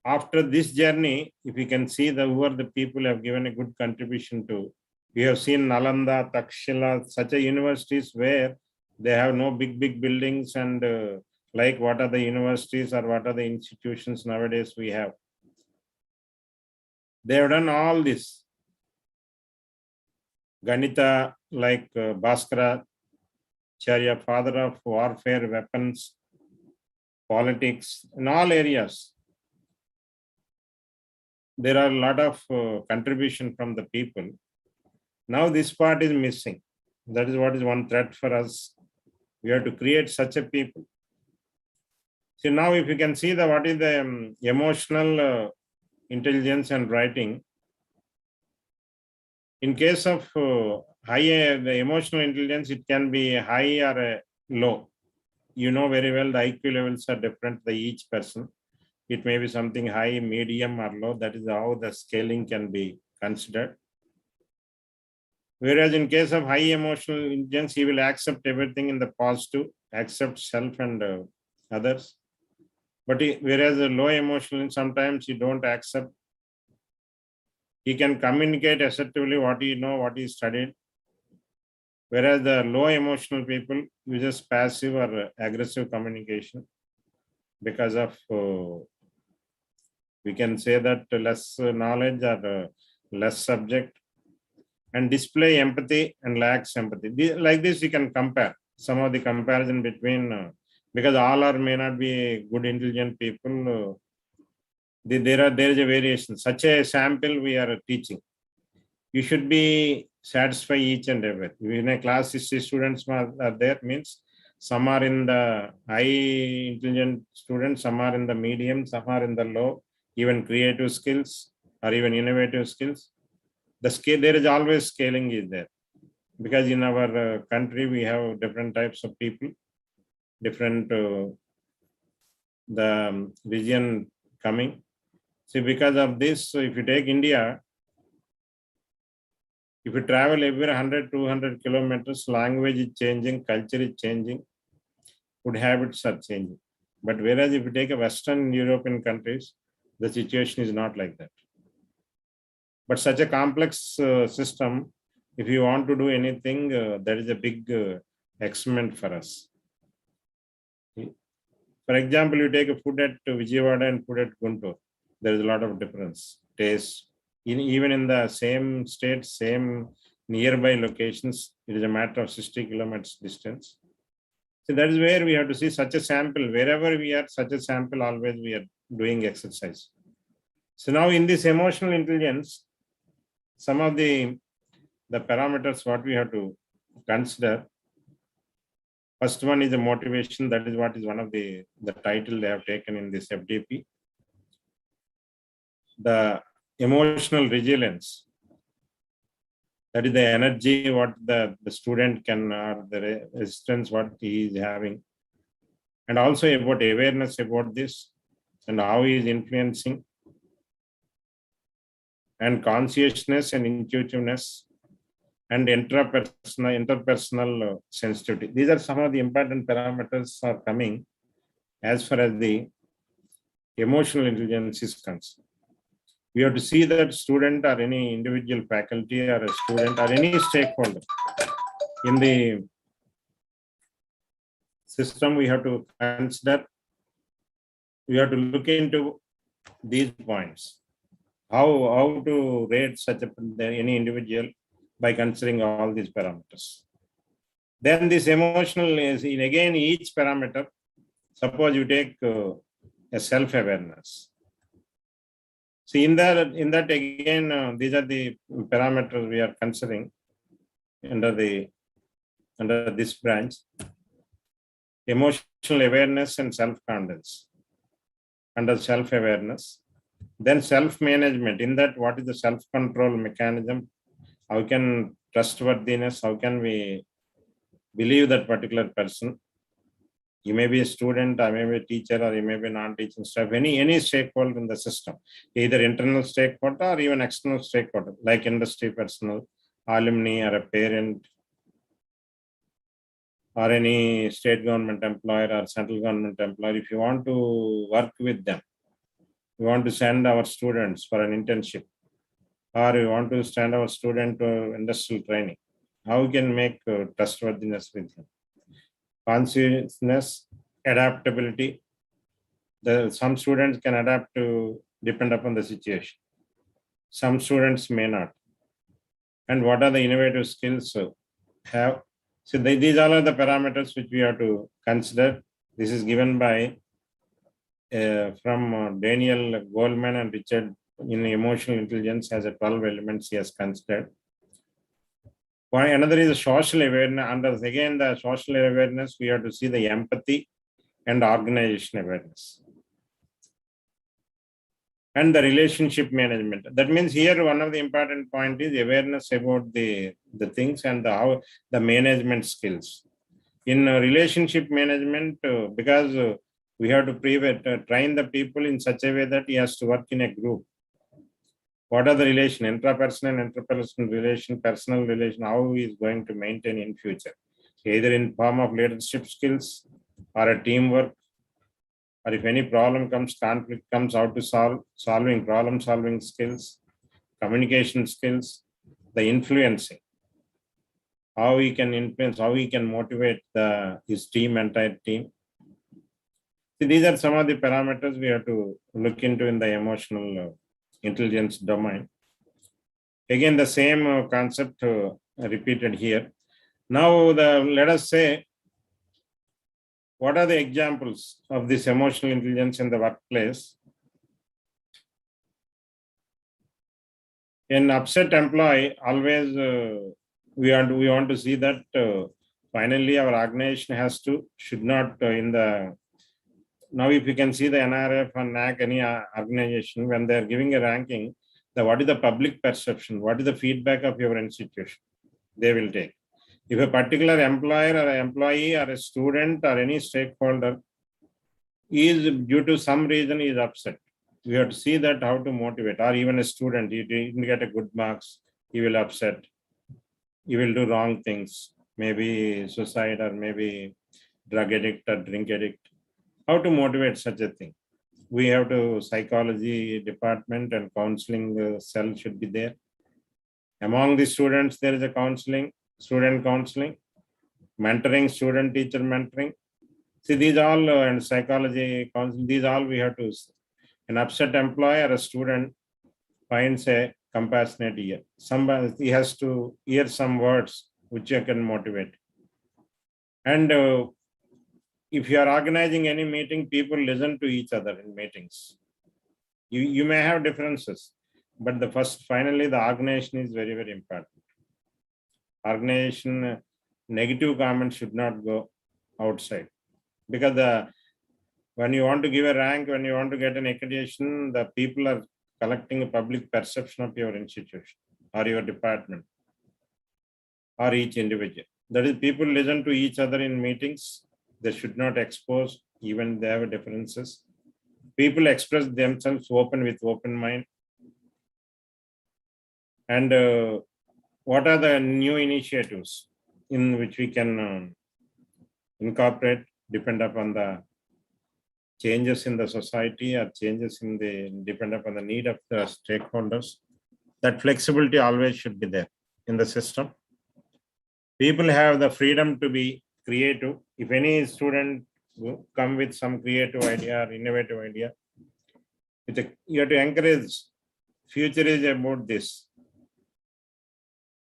after this journey, if you can see who are the people who have given a good contribution to. We have seen Nalanda, Takshila, such a universities where they have no big buildings, and like what are the universities or what are the institutions nowadays we have. They have done all this. Ganita, like Bhaskara Charya, father of warfare, weapons, politics, in all areas. There are a lot of contribution from the people. Now this part is missing. That is what is one threat for us. We have to create such a people. So now if you can see what is the emotional intelligence and writing. In case of the emotional intelligence, it can be high or low. You know very well the IQ levels are different by each person. It may be something high, medium, or low. That is how the scaling can be considered. Whereas in case of high emotional intelligence, he will accept everything in the positive, accept self and others. But whereas the low emotional, sometimes he don't accept. He can communicate assertively what he know, what he studied. Whereas the low emotional people uses passive or aggressive communication because of, we can say that less knowledge or less subject, and display empathy and lacks empathy. Like this, you can compare some of the comparison between, because all are may not be good intelligent people. There is a variation. Such a sample we are teaching. You should be satisfied each and every. In a class, 60 students are there, means some are in the high intelligent students, some are in the medium, some are in the low, even creative skills or even innovative skills. The scale, there is always scaling is there, because in our country we have different types of people, different the region coming. See, because of this, so if you take India, if you travel every 100, 200 kilometers, language is changing, culture is changing, food habits are changing. But whereas if you take a Western European countries, the situation is not like that. But such a complex system, if you want to do anything, that is a big experiment for us. For example, you take a food at Vijayawada and food at Guntur. There is a lot of difference, taste. Even in the same state, same nearby locations, it is a matter of 60 kilometers distance. So that is where we have to see such a sample. Wherever we are, such a sample, always we are doing exercise. So now in this emotional intelligence, some of the parameters what we have to consider. First one is the motivation. That is what is one of the title they have taken in this FDP. The emotional resilience. That is the energy what the student can, or the resistance what he is having. And also about awareness about this and how he is influencing. And consciousness and intuitiveness and interpersonal sensitivity. These are some of the important parameters are coming as far as the emotional intelligence is concerned. We have to see that student or any individual faculty or a student or any stakeholder in the system, we have to consider, we have to look into these points. How to rate such any individual by considering all these parameters. Then this emotional is in again each parameter. Suppose you take a self-awareness. See in that again these are the parameters we are considering under this branch. Emotional awareness and self-confidence. Under self-awareness. Then self-management. In that, what is the self-control mechanism? How can trustworthiness, how can we believe that particular person? You may be a student, I may be a teacher, or you may be non-teaching staff, any stakeholder in the system, either internal stakeholder or even external stakeholder, like industry personnel, alumni, or a parent, or any state government employer or central government employer. If you want to work with them, you want to send our students for an internship, or you want to send our student to industrial training, how we can make trustworthiness with them? Consciousness, adaptability. Some students can adapt to depend upon the situation. Some students may not. And what are the innovative skills have? So these all are the parameters which we have to consider. This is given by from Daniel Goleman and Richard in emotional intelligence as a 12 elements he has considered. Another is social awareness. Under again the social awareness, we have to see the empathy and organization awareness. And the relationship management. That means here one of the important point is awareness about the things and how the management skills. In relationship management, because we have to train the people in such a way that he has to work in a group. What are the relation, intrapersonal and interpersonal relation, personal relation, how he is going to maintain in future, either in form of leadership skills or a teamwork, or if any problem comes, conflict comes, how to problem solving skills, communication skills, the influencing, how he can influence, how he can motivate his team, entire team. So these are some of the parameters we have to look into in the emotional intelligence domain. Again, the same concept repeated here. Now, let us say, what are the examples of this emotional intelligence in the workplace? An upset employee, always we want to see that finally our organization should not now if you can see the NRF and NAC, any organization, when they are giving a ranking, what is the public perception, what is the feedback of your institution, they will take. If a particular employer or employee or a student or any stakeholder is due to some reason is upset, we have to see that how to motivate. Or even a student, he didn't get a good marks, he will upset, he will do wrong things, maybe suicide or maybe drug addict or drink addict. How to motivate such a thing? We have to psychology department and counseling cell should be there. Among the students, there is a student counseling, mentoring, student teacher mentoring. See, these all and psychology counseling, these all we have to. An upset employee or a student finds a compassionate ear. Somebody, he has to hear some words which you can motivate. And if you are organizing any meeting, people listen to each other in meetings. You may have differences, but finally the organization is very, very important. Organization, negative comments should not go outside, because when you want to give a rank, when you want to get an accreditation, the people are collecting a public perception of your institution or your department or each individual. That is, people listen to each other in meetings. They should not expose, even they have differences. People express themselves with open mind. And what are the new initiatives in which we can incorporate, depend upon the changes in the society or changes in depend upon the need of the stakeholders. That flexibility always should be there in the system. People have the freedom to be creative. If any student come with some creative idea or innovative idea, you have to encourage. Future is about this.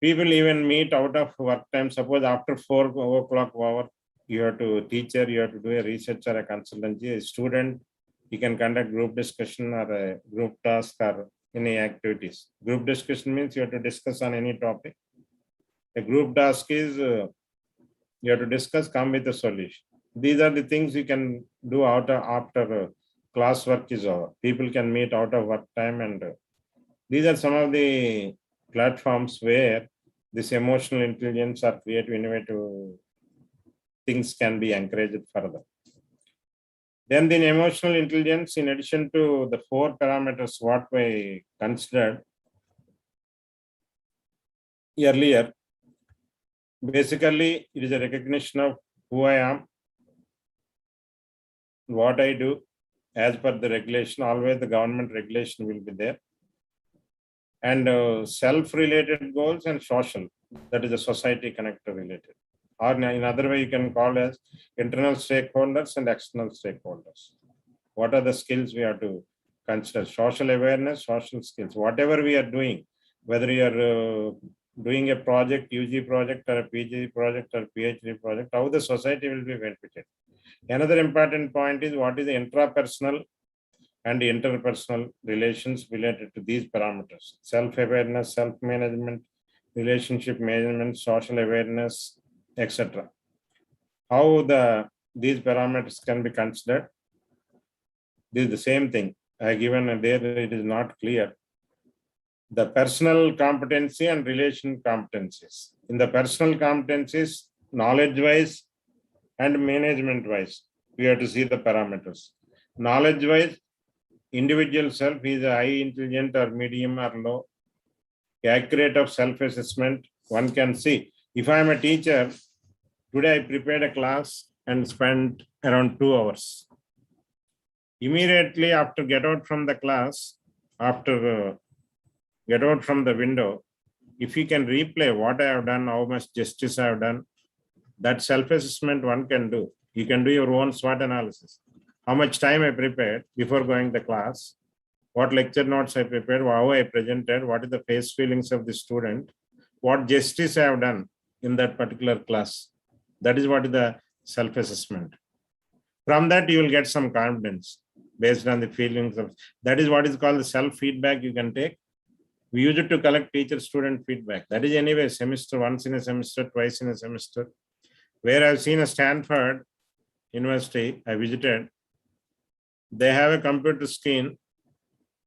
People even meet out of work time. Suppose after 4 o'clock hour, you have to teacher, you have to do a research or a consultancy. A student, you can conduct group discussion or a group task or any activities. Group discussion means you have to discuss on any topic. A group task is you have to discuss, come with a solution. These are the things you can do after class work is over. People can meet out of work time, and these are some of the platforms where this emotional intelligence or creative, innovative things can be encouraged further. Then the emotional intelligence, in addition to the 4 parameters what we considered earlier, basically it is a recognition of who I am, what I do as per the regulation. Always the government regulation will be there. And self-related goals and social, that is a society connector related. Or in other way, you can call as internal stakeholders and external stakeholders. What are the skills we have to consider? Social awareness, social skills. Whatever we are doing, whether you are doing a project, UG project or a PG project or PhD project, how the society will be benefited. Another important point is what is the intrapersonal and interpersonal relations related to these parameters: self-awareness, self-management, relationship management, social awareness, etc. How these parameters can be considered? This is the same thing. I given there, it is not clear. The personal competency and relation competencies. In the personal competencies, knowledge-wise and management-wise, we have to see the parameters. Knowledge-wise, individual self is a high intelligent or medium or low. Accurate of self-assessment, one can see. If I am a teacher, today I prepared a class and spent around 2 hours. Immediately after get out from the class, after get out from the window, if you can replay what I have done, how much justice I have done, that self-assessment one can do. You can do your own SWOT analysis. How much time I prepared before going the class, what lecture notes I prepared, how I presented, what is the face feelings of the student, what justice I have done in that particular class. That is what is the self-assessment. From that, you will get some confidence based on the feelings of, that is what is called the self-feedback you can take. We use it to collect teacher-student feedback. That is anyway semester, once in a semester, twice in a semester. Where I've seen a Stanford University, I visited, they have a computer screen.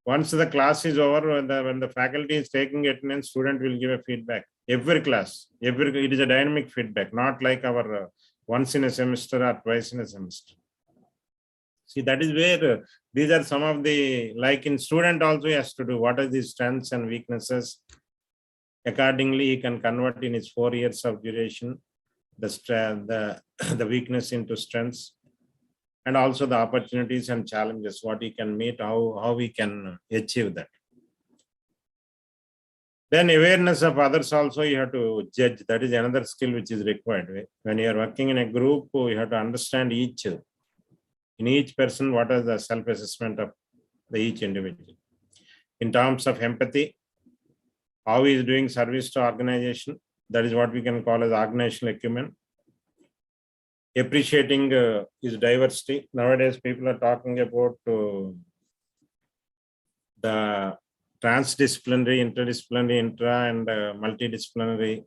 Once the class is over, when the faculty is taking attendance, student will give a feedback. Every class, it is a dynamic feedback, not like our once in a semester or twice in a semester. See, that is where these are some of the, like in student also he has to do, what are the strengths and weaknesses. Accordingly, he can convert in his 4 years of duration, the weakness into strengths, and also the opportunities and challenges, what he can meet, how we can achieve that. Then awareness of others also you have to judge. That is another skill which is required. When you are working in a group, you have to understand in each person, what is the self-assessment of each individual. In terms of empathy, how he is doing service to organization, that is what we can call as organizational acumen. Appreciating his diversity. Nowadays, people are talking about the transdisciplinary, interdisciplinary, intra and multidisciplinary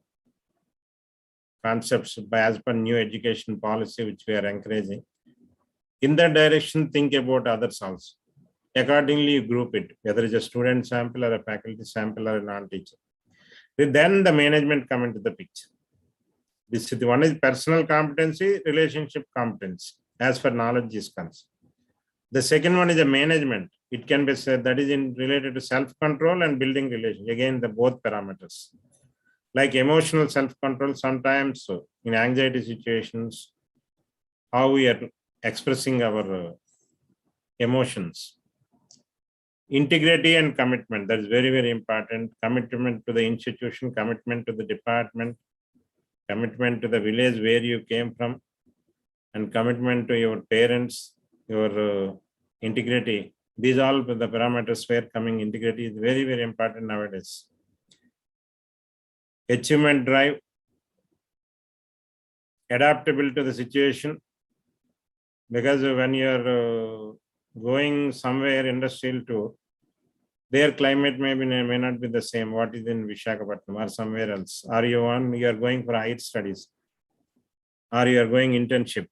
concepts as per new education policy, which we are encouraging. In that direction, think about others also. Accordingly, you group it, whether it's a student sample or a faculty sample or a non-teacher. Then the management come into the picture. This is the one is personal competency, relationship competency, as for knowledge is concerned. The second one is a management. It can be said that is related to self-control and building relations. Again, the both parameters. Like emotional self-control, sometimes in anxiety situations, how we are expressing our emotions. Integrity and commitment, that is very, very important. Commitment to the institution, commitment to the department, commitment to the village where you came from, and commitment to your parents, your integrity. These all the parameters where coming integrity is very, very important nowadays. Achievement drive, adaptable to the situation, because when you are going somewhere industrial tour, their climate may not be the same what is in Visakhapatnam or somewhere else. Or you are going for higher studies, or you are going internship,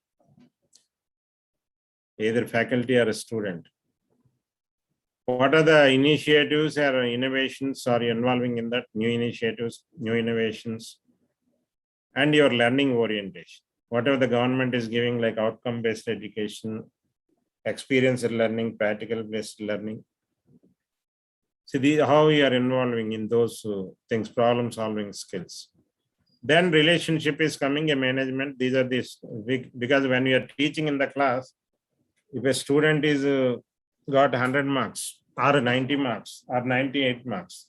either faculty or a student. What are the initiatives or innovations are you involving in that? New initiatives, new innovations, and your learning orientation. Whatever the government is giving, like outcome-based education, experience learning, practical based learning. See how we are involving in those things, problem solving skills. Then relationship is coming, a management. These are these, because when we are teaching in the class, if a student is got 100 marks or 90 marks or 98 marks,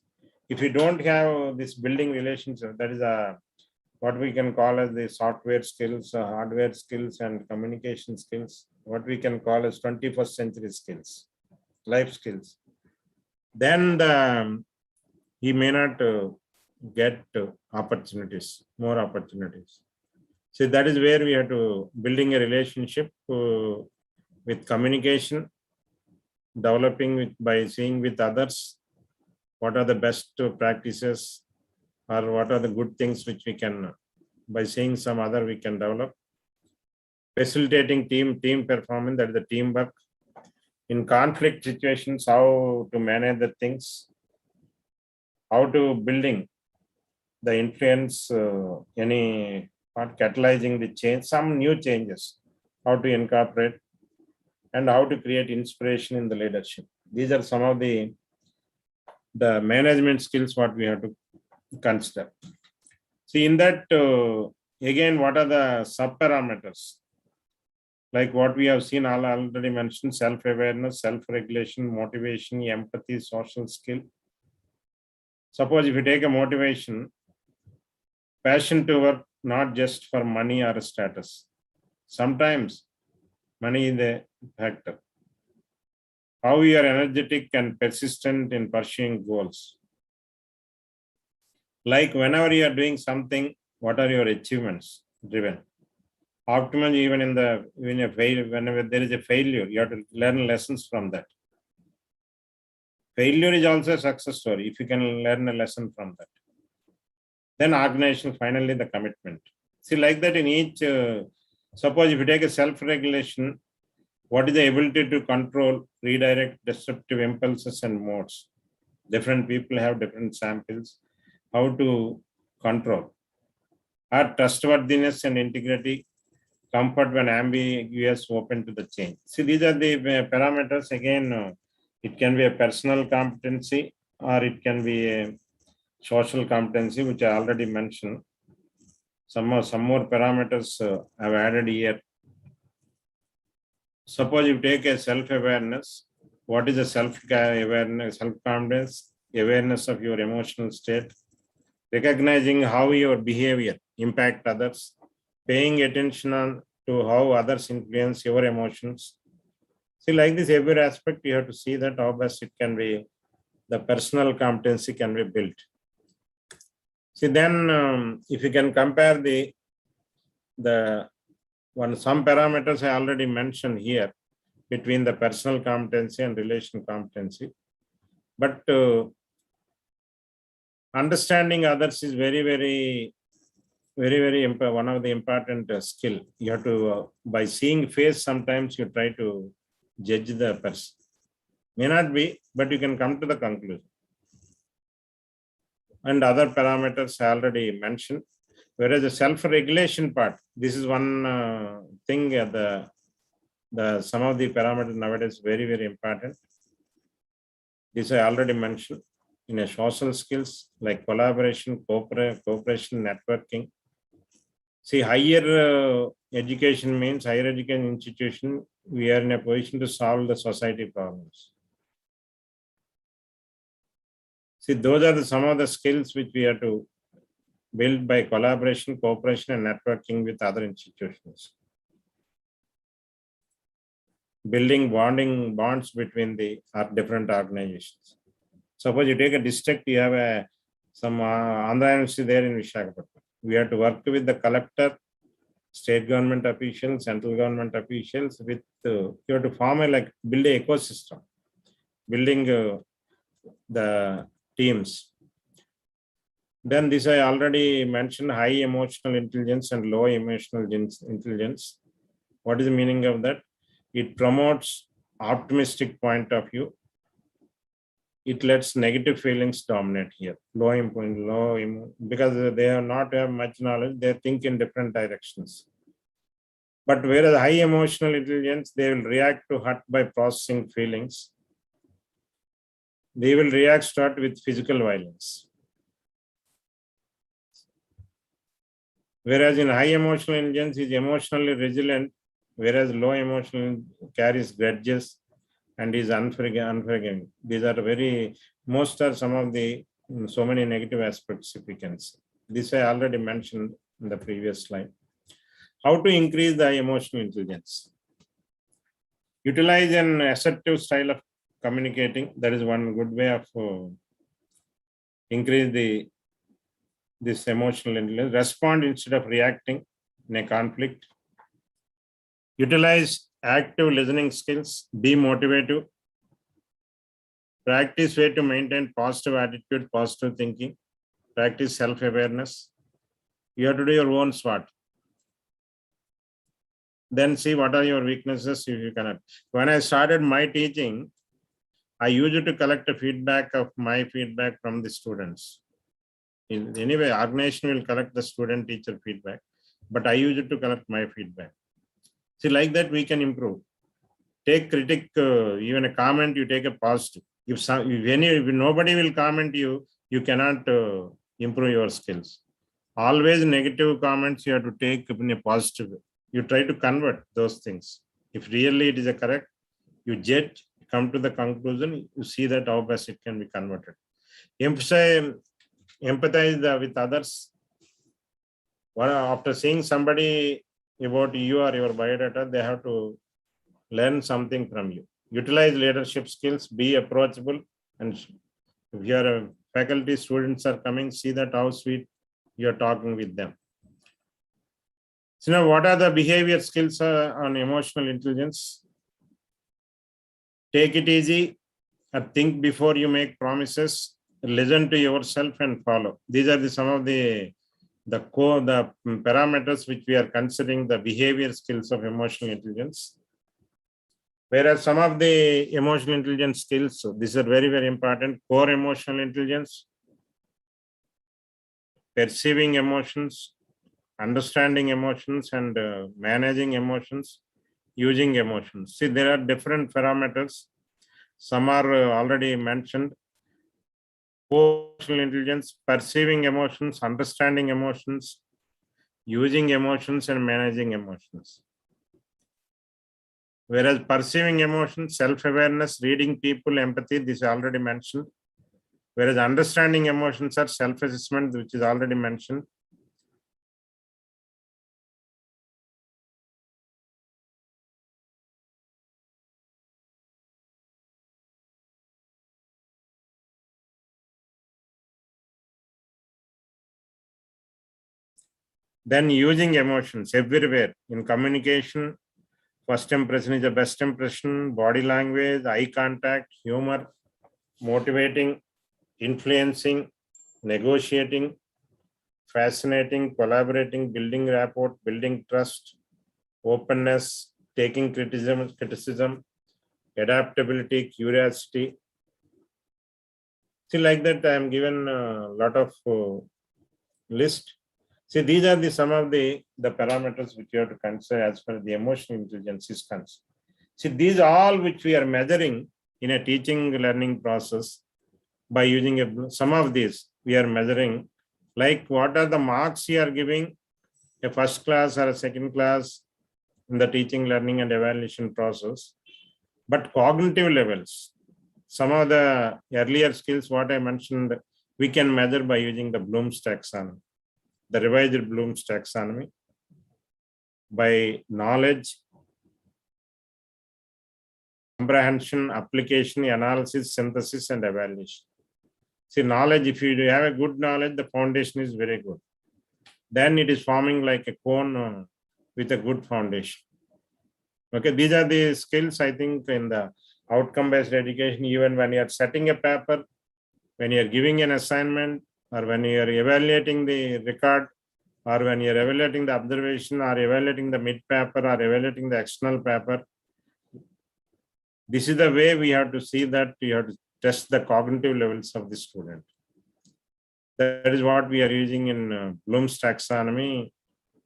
if you don't have this building relationship, that is what we can call as the software skills, hardware skills, and communication skills, what we can call as 21st century skills, life skills, then he may not get opportunities, more opportunities. So that is where we have to building a relationship with communication, developing by seeing with others what are the best practices or what are the good things which we can, by seeing some other, we can develop. Facilitating team performance, that is the teamwork. In conflict situations, how to manage the things, how to building the influence, any part catalyzing the change, some new changes, how to incorporate, and how to create inspiration in the leadership. These are some of the management skills what we have to consider. See, in that, again, what are the sub-parameters? Like what we have seen, already mentioned, self-awareness, self-regulation, motivation, empathy, social skill. Suppose if you take a motivation, passion to work, not just for money or status. Sometimes money is the factor. How you are energetic and persistent in pursuing goals. Like whenever you are doing something, what are your achievements driven? Optimally, even whenever there is a failure, you have to learn lessons from that. Failure is also a success story if you can learn a lesson from that. Then organization, finally the commitment. See, like that in each, suppose if you take a self-regulation, what is the ability to control, redirect destructive impulses and modes? Different people have different samples. How to control. Our trustworthiness and integrity, comfort when ambiguous, open to the change. See, these are the parameters. Again, it can be a personal competency or it can be a social competency, which I already mentioned. Some more parameters I've added here. Suppose you take a self-awareness. What is a self-awareness, self-confidence, awareness of your emotional state, recognizing how your behavior impact others, paying attention to how others influence your emotions. See, like this, every aspect you have to see that how best it can be, the personal competency can be built. See, then if you can compare some parameters I already mentioned here between the personal competency and relation competency, but understanding others is very one of the important skill. You have to, by seeing face, sometimes you try to judge the person. May not be, but you can come to the conclusion. And other parameters I already mentioned. Whereas the self-regulation part, this is one thing. Some of the parameters nowadays very important. This I already mentioned. In a social skills like collaboration, cooperation, networking. See, higher education means higher education institution. We are in a position to solve the society problems. See, those are some of the skills which we have to build by collaboration, cooperation, and networking with other institutions. Building bonds between the different organizations. Suppose you take a district, you have some Andhra University there in Visakhapatnam. We have to work with the collector, state government officials, central government officials. You have to form build an ecosystem, building the teams. Then this I already mentioned, high emotional intelligence and low emotional intelligence. What is the meaning of that? It promotes optimistic point of view. It lets negative feelings dominate here. Because they have not have much knowledge, they think in different directions. But whereas high emotional intelligence, they will react to hurt by processing feelings. They will react start with physical violence. Whereas in high emotional intelligence is emotionally resilient, whereas low emotional carries grudges and is unforgiving. These are most are some of the so many negative aspects, if we can say. This I already mentioned in the previous slide. How to increase the emotional intelligence? Utilize an assertive style of communicating. That is one good way of increase this emotional intelligence. Respond instead of reacting in a conflict. Utilize active listening skills. Be motivative. Practice way to maintain positive attitude, positive thinking. Practice self-awareness. You have to do your own SWOT. Then see what are your weaknesses if you cannot. When I started my teaching, I used to collect a feedback of my feedback from the students. Anyway, organization will collect the student teacher feedback, but I used to collect my feedback. See, like that we can improve. Take critic, even a comment, you take a positive. If nobody will comment you, you cannot improve your skills. Always negative comments you have to take in a positive way. You try to convert those things. If really it is a correct, you judge, come to the conclusion, you see that how best it can be converted. Empathize with others. After seeing somebody about you or your biodata, they have to learn something from you. Utilize leadership skills, be approachable, and if your faculty students are coming, see that how sweet you are talking with them. So now what are the behavior skills on emotional intelligence? Take it easy, think before you make promises, listen to yourself and follow. These are some of the parameters which we are considering the behavior skills of emotional intelligence. Whereas some of the emotional intelligence skills, so these are very, very important. Core emotional intelligence, perceiving emotions, understanding emotions, and managing emotions, using emotions. See, there are different parameters. Some are already mentioned. Core emotional intelligence, perceiving emotions, understanding emotions, using emotions, and managing emotions. Whereas perceiving emotions, self-awareness, reading people, empathy, this is already mentioned. Whereas understanding emotions are self-assessment, which is already mentioned. Then using emotions everywhere in communication. First impression is the best impression, body language, eye contact, humor, motivating, influencing, negotiating, fascinating, collaborating, building rapport, building trust, openness, taking criticism, adaptability, curiosity. See, like that I am given a lot of list. See, these are some of the parameters which you have to consider as far as the emotional intelligence is concerned. See, these all which we are measuring in a teaching learning process by using some of these we are measuring, like what are the marks you are giving a first class or a second class in the teaching, learning, and evaluation process. But cognitive levels, some of the earlier skills what I mentioned, we can measure by using the Bloom's taxonomy. The revised Bloom's taxonomy by knowledge, comprehension, application, analysis, synthesis, and evaluation. See, knowledge, if you have a good knowledge, the foundation is very good. Then it is forming like a cone with a good foundation. Okay, these are the skills I think in the outcome-based education, even when you are setting a paper, when you are giving an assignment, or when you are evaluating the record, or when you are evaluating the observation, or evaluating the mid paper, or evaluating the external paper. This is the way we have to see that you have to test the cognitive levels of the student. That is what we are using in Bloom's taxonomy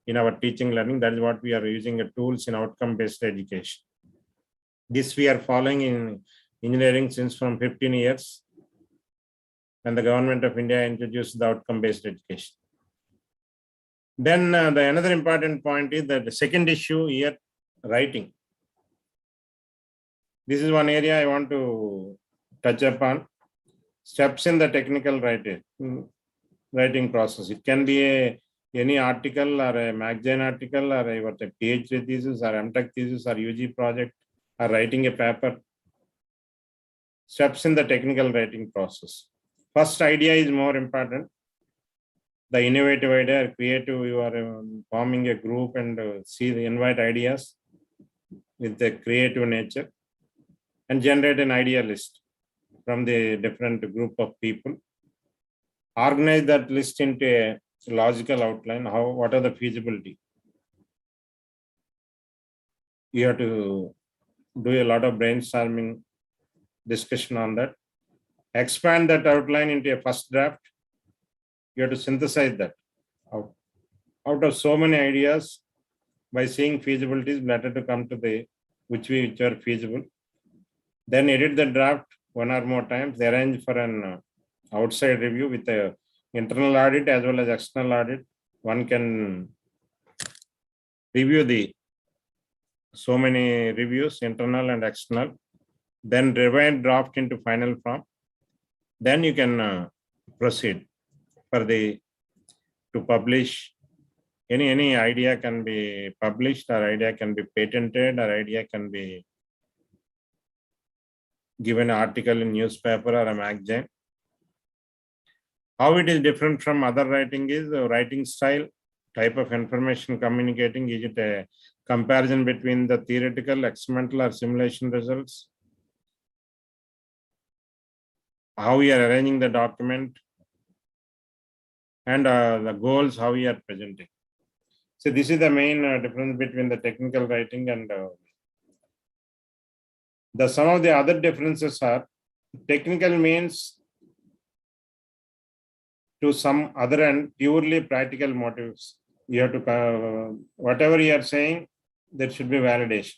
in our teaching learning. That is what we are using tools in outcome-based education. This we are following in engineering since from 15 years, when the government of India introduced the outcome-based education. Then the another important point is that the second issue here, writing. This is one area I want to touch upon. Steps in the technical writing process. It can be any article or a magazine article or a PhD thesis or MTech thesis or UG project or writing a paper. Steps in the technical writing process. First idea is more important. The innovative idea, creative, you are forming a group and invite ideas with the creative nature and generate an idea list from the different group of people. Organize that list into a logical outline. What are the feasibility? You have to do a lot of brainstorming discussion on that. Expand that outline into a first draft. You have to synthesize that out of so many ideas. By seeing feasibilities, better to come to the which are feasible. Then edit the draft one or more times. Arrange for an outside review with a internal audit as well as external audit. One can review the so many reviews, internal and external. Then revise draft into final form. Then you can proceed for to publish. Any idea can be published, or idea can be patented, or idea can be given an article in newspaper or a magazine. How it is different from other writing is writing style, type of information communicating. Is it a comparison between the theoretical, experimental, or simulation results? How we are arranging the document, and the goals, how we are presenting. So this is the main difference between the technical writing and some of the other differences are technical means to some other and purely practical motives. You have to, whatever you are saying, there should be validation.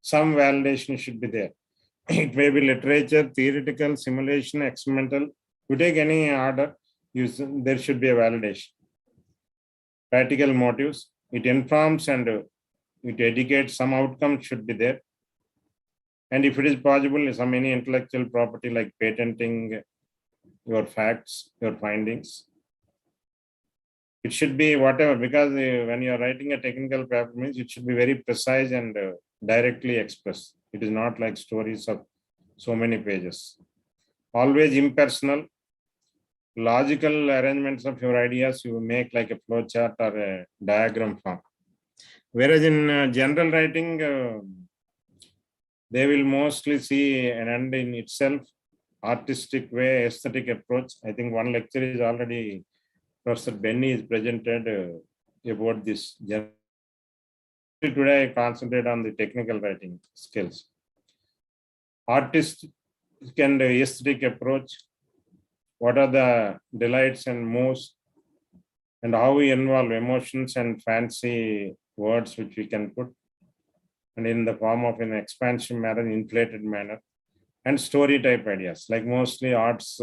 Some validation should be there. It may be literature, theoretical, simulation, experimental. You take any order, there should be a validation. Practical motives, it informs and it educates, some outcomes should be there. And if it is possible, any intellectual property like patenting your facts, your findings. It should be whatever, because when you are writing a technical paper, means it should be very precise and directly expressed. It is not like stories of so many pages. Always impersonal. Logical arrangements of your ideas you make like a flow chart or a diagram form. Whereas in general writing, they will mostly see an end in itself, artistic way, aesthetic approach. I think one lecture is already, Professor Benny is presented about this. Today I concentrate on the technical writing skills. Artistic and aesthetic approach. What are the delights and moves, and how we involve emotions and fancy words which we can put, and in the form of an expansion manner, inflated manner, and story type ideas, like mostly arts,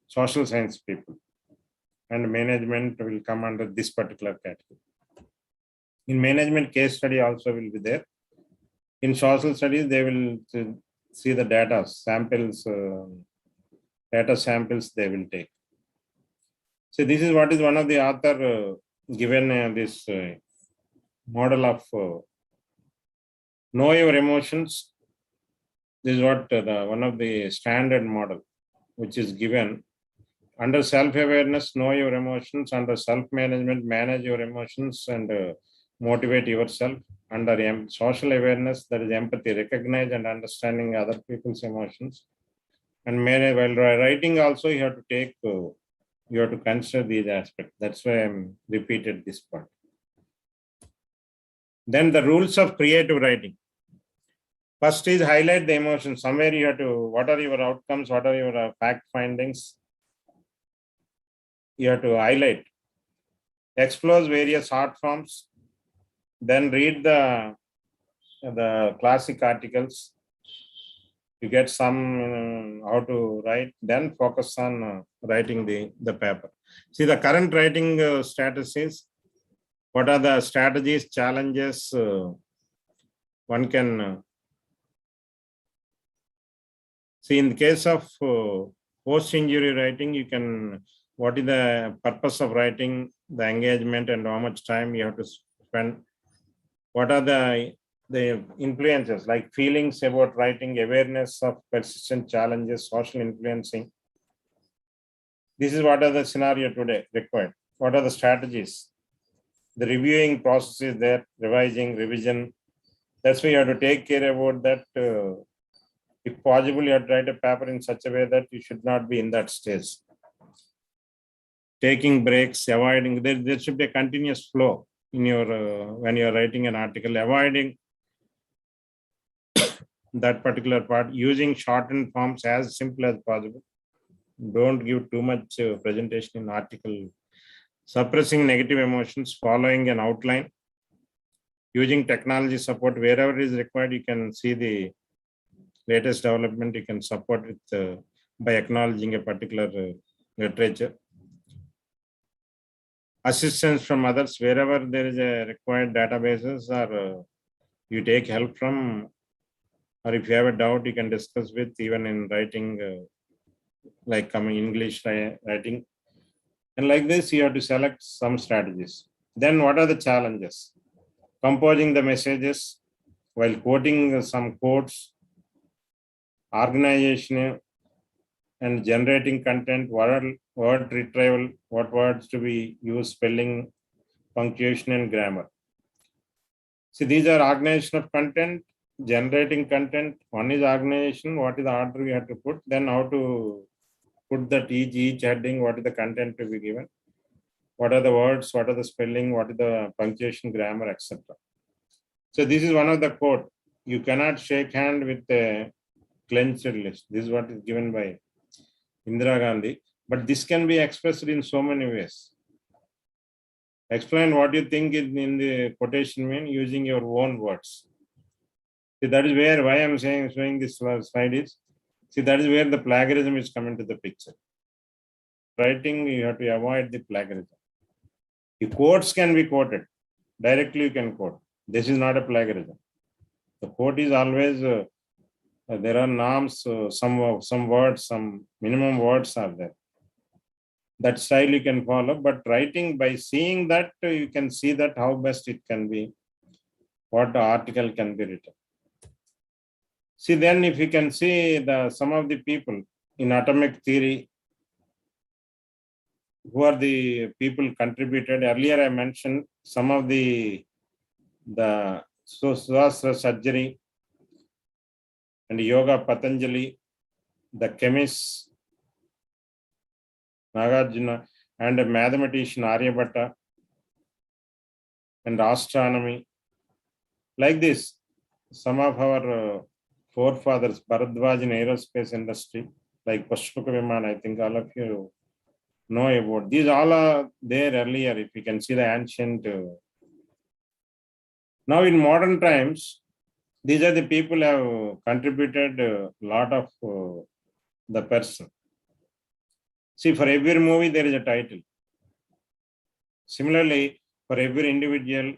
social science people, and management will come under this particular category. In management, case study also will be there. In social studies, they will see the data samples. Data samples they will take. So this is what is one of the author given this model of know your emotions. This is what one of the standard model which is given. Under self-awareness, know your emotions. Under self-management, manage your emotions and motivate yourself. Under social awareness, that is empathy, recognize and understanding other people's emotions. And while writing also, you have to take, you have to consider these aspects. That's why I'm repeated this part. Then the rules of creative writing. First is highlight the emotion. Somewhere you have to, what are your outcomes? What are your fact findings? You have to highlight. explores various art forms, then read the classic articles. You get some how to write, then focus on writing the paper. See, the current writing status is, what are the strategies, challenges one can see in the case of post-injury writing. You can, what is the purpose of writing, the engagement, and how much time you have to spend. What are the influences, like feelings about writing, awareness of persistent challenges, social influencing. This is what are the scenario today required. What are the strategies? The reviewing process is there, revising, revision. That's why you have to take care about that. If possible, you have to write a paper in such a way that you should not be in that stage. Taking breaks, avoiding, there should be a continuous flow in your, when you are writing an article, avoiding that particular part, using shortened forms as simple as possible. Don't give too much presentation in article. Suppressing negative emotions, following an outline, using technology support wherever it is required. You can see the latest development. You can support it by acknowledging a particular literature. Assistance from others wherever there is a required databases, or you take help from, or if you have a doubt, you can discuss with, even in writing, like coming English writing. And like this, you have to select some strategies. Then what are the challenges? Composing the messages while quoting some quotes, organization and generating content, word retrieval, what words to be used, spelling, punctuation, and grammar. See, these are organization of content, generating content. One is organization, what is the order we have to put, then how to put that each heading, what is the content to be given, what are the words, what are the spelling, what is the punctuation, grammar, etc. So this is one of the quote. You cannot shake hand with a clenched list. This is what is given by Indira Gandhi. But this can be expressed in so many ways. Explain what you think in the quotation mean using your own words. See, that is where, why I'm showing this slide is, see, that is where the plagiarism is coming to the picture. Writing, you have to avoid the plagiarism. The quotes can be quoted. Directly you can quote. This is not a plagiarism. The quote is always, there are norms, some words, some minimum words are there. That style you can follow, but writing, by seeing that, you can see that how best it can be, what the article can be written. See, then if you can see some of the people in atomic theory, who are the people contributed. Earlier I mentioned some of the Swastra surgery and yoga Patanjali, the chemists Nagarjuna, and a mathematician Aryabhatta, and astronomy. Like this, some of our forefathers, Bharadwaj in aerospace industry, like Pushpaka Viman, I think all of you know about. These all are there earlier, if you can see the ancient. Now in modern times, these are the people who have contributed a lot of the person. See, for every movie, there is a title. Similarly, for every individual,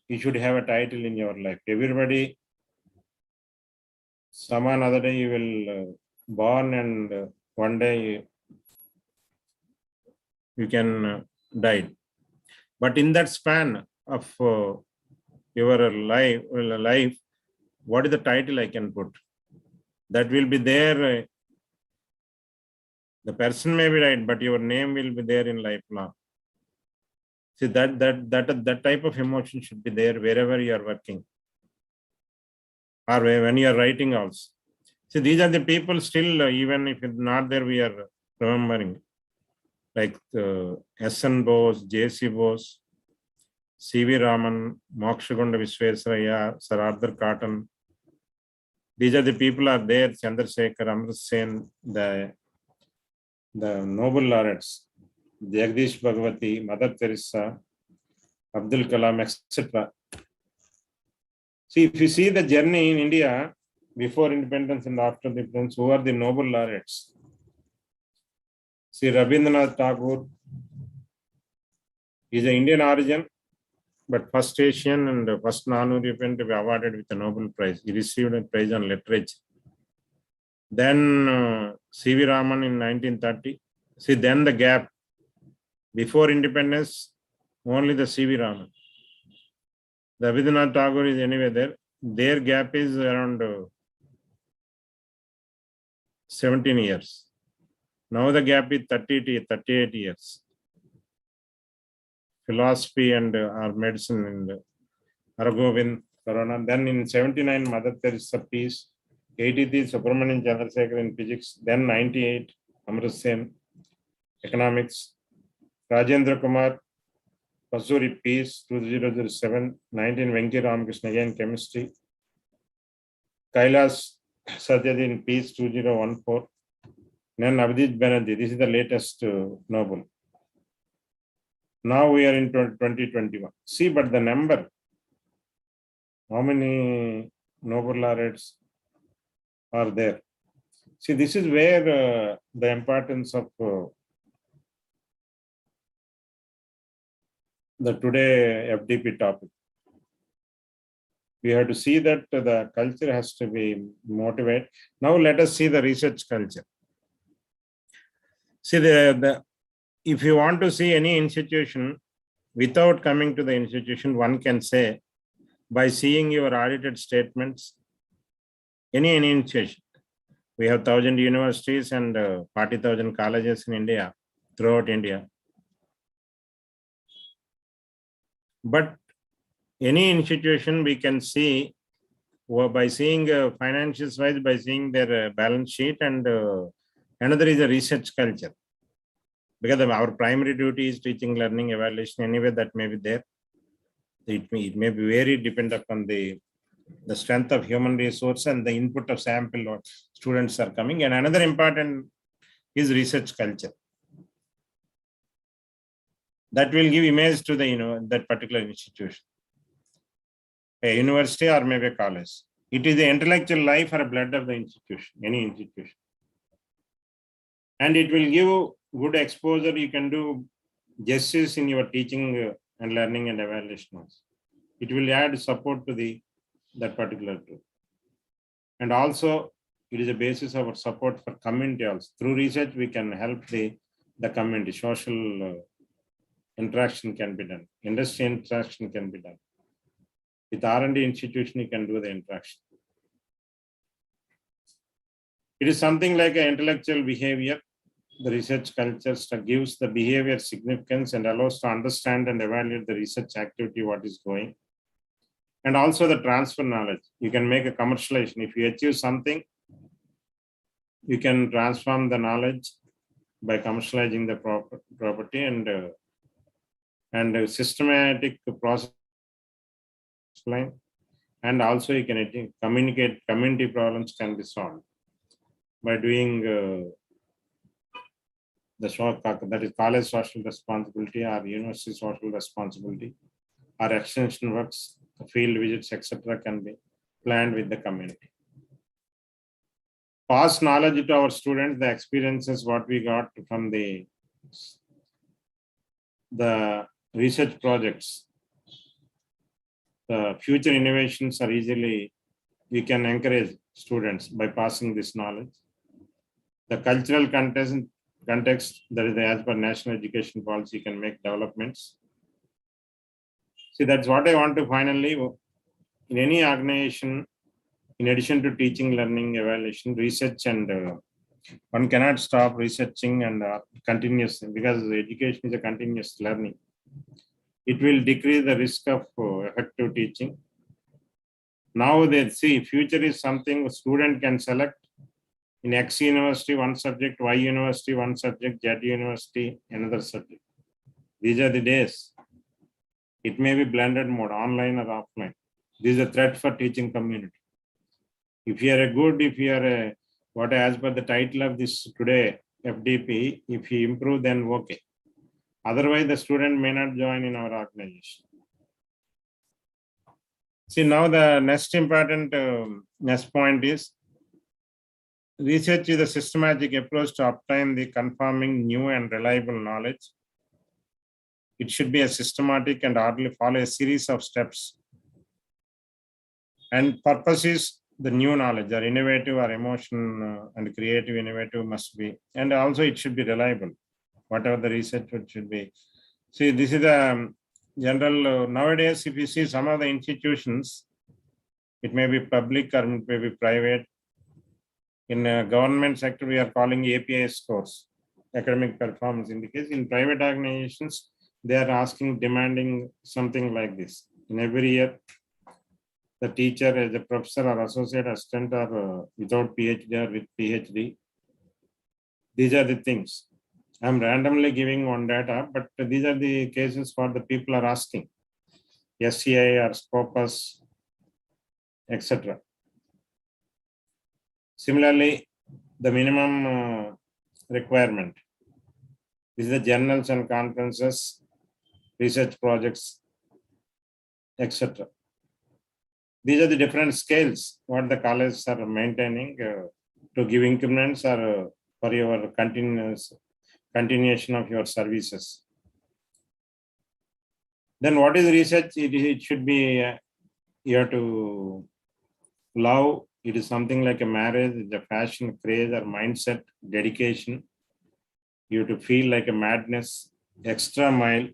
you should have a title in your life. Everybody, some another day you will born, and one day you can die. But in that span of your life, what is the title I can put? That will be there. The person may be right, but your name will be there in lifelong. See, that type of emotion should be there wherever you are working, or when you are writing also. See, these are the people still, even if it's not there, we are remembering, like S.N. Bose, J.C. Bose, C.V. Raman, Mokshagunda Visvesvaraya, Sir Arthur Cotton. These are the people are there. Chandrasekhar, Amrit Sen, the Nobel laureates. Jagdish Bhagwati, Mother Teresa, Abdul Kalam, etc. See, if you see the journey in India before independence and after independence, who are the Nobel laureates? See, Rabindranath Tagore is an Indian origin, but first Asian and first non-European to be awarded with a Nobel Prize. He received a prize on literature. Then C.V. Raman in 1930. See, then the gap. Before independence, only the C.V. Raman. The Rabindranath Tagore is anyway there. Their gap is around 17 years. Now the gap is 38 years. Philosophy and or medicine and Aragovind, Corona. Then in 79, Mother Teresa Peace. 83, Subramanian Chandrasekhar in physics. Then 98, Amrit Sen, economics. Rajendra Kumar, Pasuri Peace, 2007. 19, Venki Ramakrishna again, chemistry. Kailas Satyajit in peace, 2014. Then Abhijit Banerjee, this is the latest Nobel. Now we are in 2021. See, but the number, how many Nobel laureates are there? See, this is where the importance of the today FDP topic. We have to see that the culture has to be motivated. Now let us see the research culture. See, if you want to see any institution, without coming to the institution, one can say, by seeing your audited statements, any institution. We have 1,000 universities and 40,000 colleges in India, throughout India. But any institution we can see by seeing financials wise, by seeing their balance sheet, and another is a research culture. Because our primary duty is teaching, learning, evaluation, anyway that may be there. It may be very dependent upon the strength of human resource and the input of sample or students are coming. And another important is research culture. That will give image to the that particular institution. A university or maybe a college. It is the intellectual life or blood of the institution, any institution. And it will give good exposure. You can do justice in your teaching and learning and evaluation. It will add support to that particular group. And also, it is a basis of our support for community also. Through research, we can help the community. Social interaction can be done. Industry interaction can be done. With R&D institution, you can do the interaction. It is something like an intellectual behavior. The research culture gives the behavior significance and allows to understand and evaluate the research activity, what is going. And also the transfer knowledge. You can make a commercialization. If you achieve something, you can transform the knowledge by commercializing the property and systematic process line. And also you can communicate, community problems can be solved by doing that is college social responsibility or university social responsibility or extension works, field visits, etc. can be planned with the community. Pass knowledge to our students, the experiences what we got from the research projects. The future innovations are easily, we can encourage students by passing this knowledge. The cultural context, that is as per national education policy, can make developments. See, that's what I want to finally, in any organization, in addition to teaching, learning, evaluation, research, and one cannot stop researching and continuous, because education is a continuous learning. It will decrease the risk of effective teaching. Now they see future is something a student can select in X university, one subject, Y university, one subject, Z university, another subject. These are the days. It may be blended mode, online or offline. This is a threat for teaching community. If you are what as per the title of this today, FDP, if you improve, then okay. Otherwise, the student may not join in our organization. See, now the next important next point is research is a systematic approach to obtain the confirming new and reliable knowledge. It should be a systematic and orderly follow a series of steps. And purpose is the new knowledge or innovative or emotion and creative innovative must be. And also it should be reliable. Whatever the research should be. See, this is a general, nowadays, if you see some of the institutions, it may be public or it may be private. In government sector, we are calling API scores, academic performance indicators. In private organizations, they are asking, demanding something like this. In every year, the teacher as a professor or associate assistant or without PhD or with PhD, these are the things. I'm randomly giving one data, but these are the cases what the people are asking. SCI or Scopus, etc. Similarly, the minimum requirement. This is the journals and conferences, research projects, etc. These are the different scales what the colleges are maintaining to give increments or for your continuation of your services. Then what is research? It should be, you have to love. It is something like a marriage, it's a passion, craze or mindset, dedication. You have to feel like a madness, extra mile,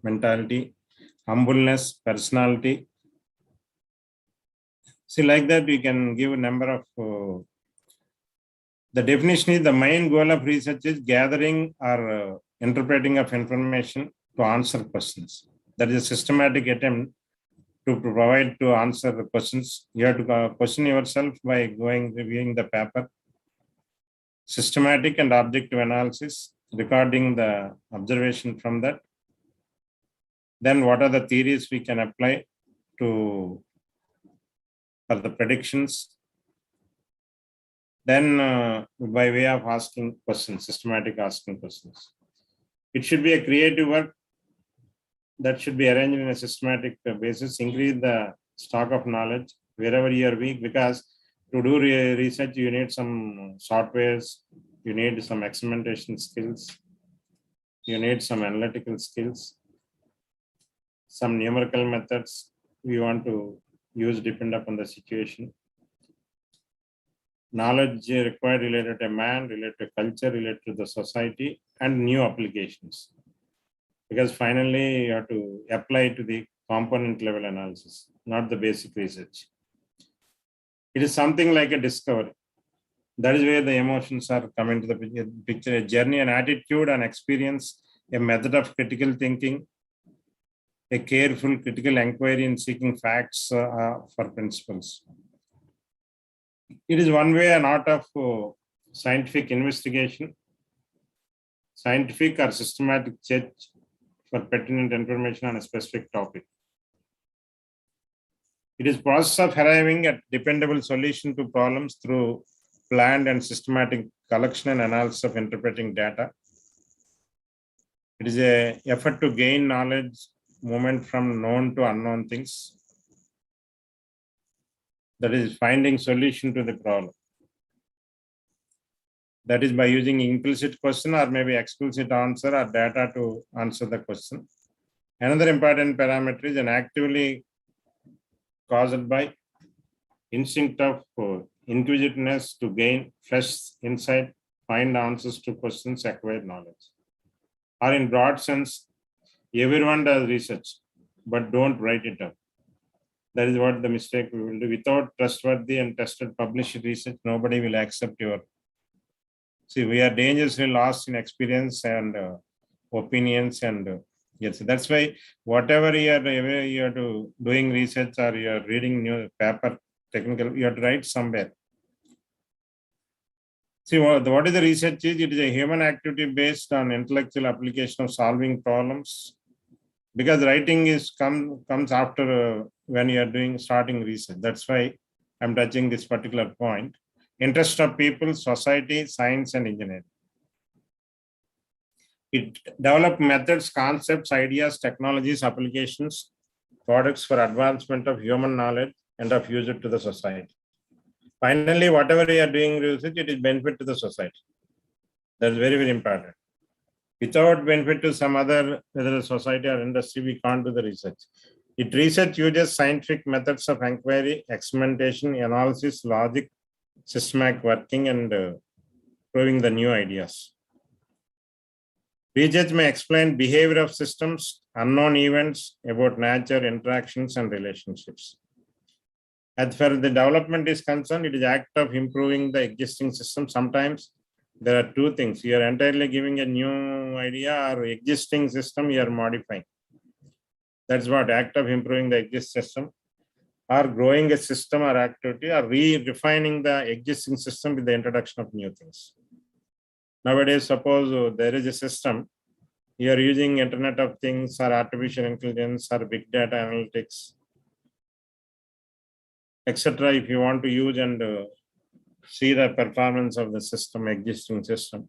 mentality, humbleness, personality. See, like that, we can give a number of, the definition is the main goal of research is gathering or interpreting of information to answer questions. That is a systematic attempt to provide to answer the questions. You have to question yourself by reviewing the paper. Systematic and objective analysis, recording the observation from that. Then what are the theories we can apply for the predictions? Then by way of asking questions, systematic asking questions. It should be a creative work that should be arranged in a systematic basis, increase the stock of knowledge wherever you are weak, because to do research, you need some softwares, you need some experimentation skills, you need some analytical skills, some numerical methods we want to use depend upon the situation. Knowledge required related to man, related to culture, related to the society, and new applications. Because finally, you have to apply to the component level analysis, not the basic research. It is something like a discovery. That is where the emotions are coming to the picture, a journey, an attitude, an experience, a method of critical thinking, a careful critical inquiry in seeking facts for principles. It is one way an art of scientific investigation, scientific or systematic search for pertinent information on a specific topic. It is process of arriving at dependable solution to problems through planned and systematic collection and analysis of interpreting data. It is an effort to gain knowledge, movement from known to unknown things. That is finding solution to the problem. That is by using implicit question or maybe explicit answer or data to answer the question. Another important parameter is an actively caused by instinct of inquisitiveness to gain fresh insight, find answers to questions, acquire knowledge. Or in broad sense, everyone does research, but don't write it up. That is what the mistake we will do. Without trustworthy and tested published research, nobody will accept your. See, we are dangerously lost in experience and opinions, and yes, that's why whatever you are doing research or you are reading new paper, technical, you have to write somewhere. See, what is the research is? It is a human activity based on intellectual application of solving problems. Because writing is comes after when you are starting research. That's why I'm touching this particular point. Interest of people, society, science, and engineering. It develop methods, concepts, ideas, technologies, applications, products for advancement of human knowledge and of use it to the society. Finally, whatever you are doing research, it is benefit to the society. That is very, very important. Without benefit to some other, whether society or industry, we can't do the research. Research uses scientific methods of inquiry, experimentation, analysis, logic, systematic working, and proving the new ideas. Research may explain behavior of systems, unknown events about nature, interactions, and relationships. As far as the development is concerned, it is act of improving the existing system. Sometimes there are two things. You are entirely giving a new idea, or existing system you are modifying. That's what act of improving the existing system, or growing a system or activity, or refining the existing system with the introduction of new things. Nowadays, suppose there is a system, you are using Internet of Things or artificial intelligence or big data analytics, etc. If you want to use and see the performance of the system, existing system,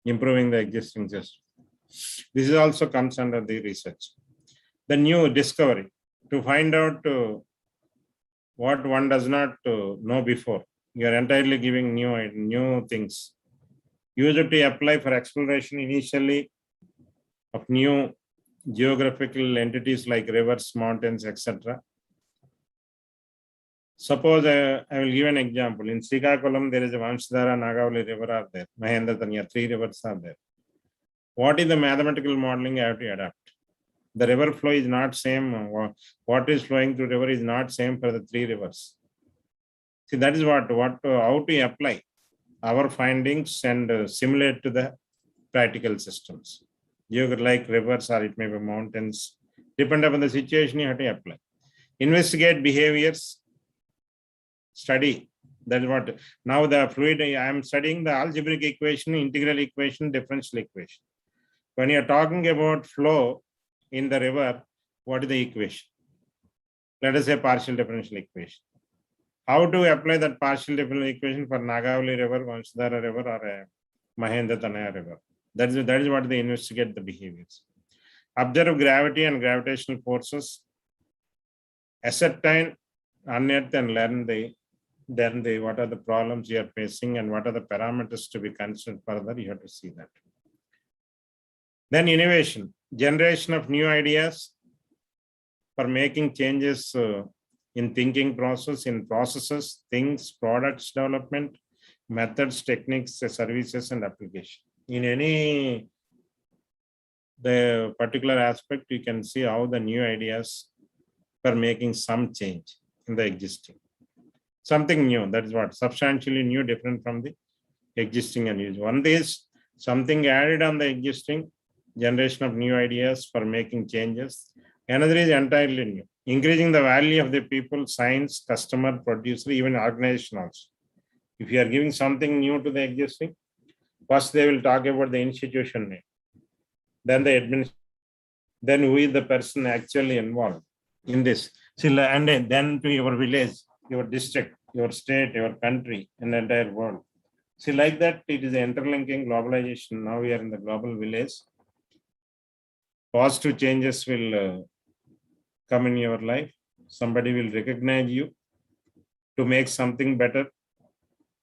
improving the existing system. This is also comes under the research. The new discovery, to find out what one does not know before. You are entirely giving new things. Used to apply for exploration initially of new geographical entities like rivers, mountains, etc. Suppose I will give an example. In Visakhapatnam, there is a Vamshadhara, Nagavali river are there. Mahendratanya, 3 rivers are there. What is the mathematical modeling I have to adapt? The river flow is not same. What is flowing through river is not same for the 3 rivers. See, that is how to apply our findings and simulate to the practical systems. You like rivers or it may be mountains. Depend upon the situation, you have to apply. Investigate behaviors. Study. That is what. Now the fluid, I am studying the algebraic equation, integral equation, differential equation. When you are talking about flow in the river, what is the equation? Let us say partial differential equation. How to apply that partial differential equation for Nagavali river, Vamshadhara river, or Mahendratanya river? That is what they investigate the behaviors. Observe gravity and gravitational forces. Ascertain, unearth, and learn what are the problems you are facing and what are the parameters to be considered further. You have to see that. Then innovation, generation of new ideas for making changes in thinking process, in processes, things, products development, methods, techniques, services, and application. In the particular aspect, you can see how the new ideas for making some change in the existing. Something new, that is what, substantially new, different from the existing and used. One is something added on the existing, generation of new ideas for making changes. Another is entirely new, increasing the value of the people, science, customer, producer, even organization also. If you are giving something new to the existing, first they will talk about the institution name, then the administration, then who is the person actually involved in this. And then to your village, your district, your state, your country, and the entire world. See, like that, it is interlinking globalization. Now we are in the global village. Positive changes will come in your life. Somebody will recognize you to make something better.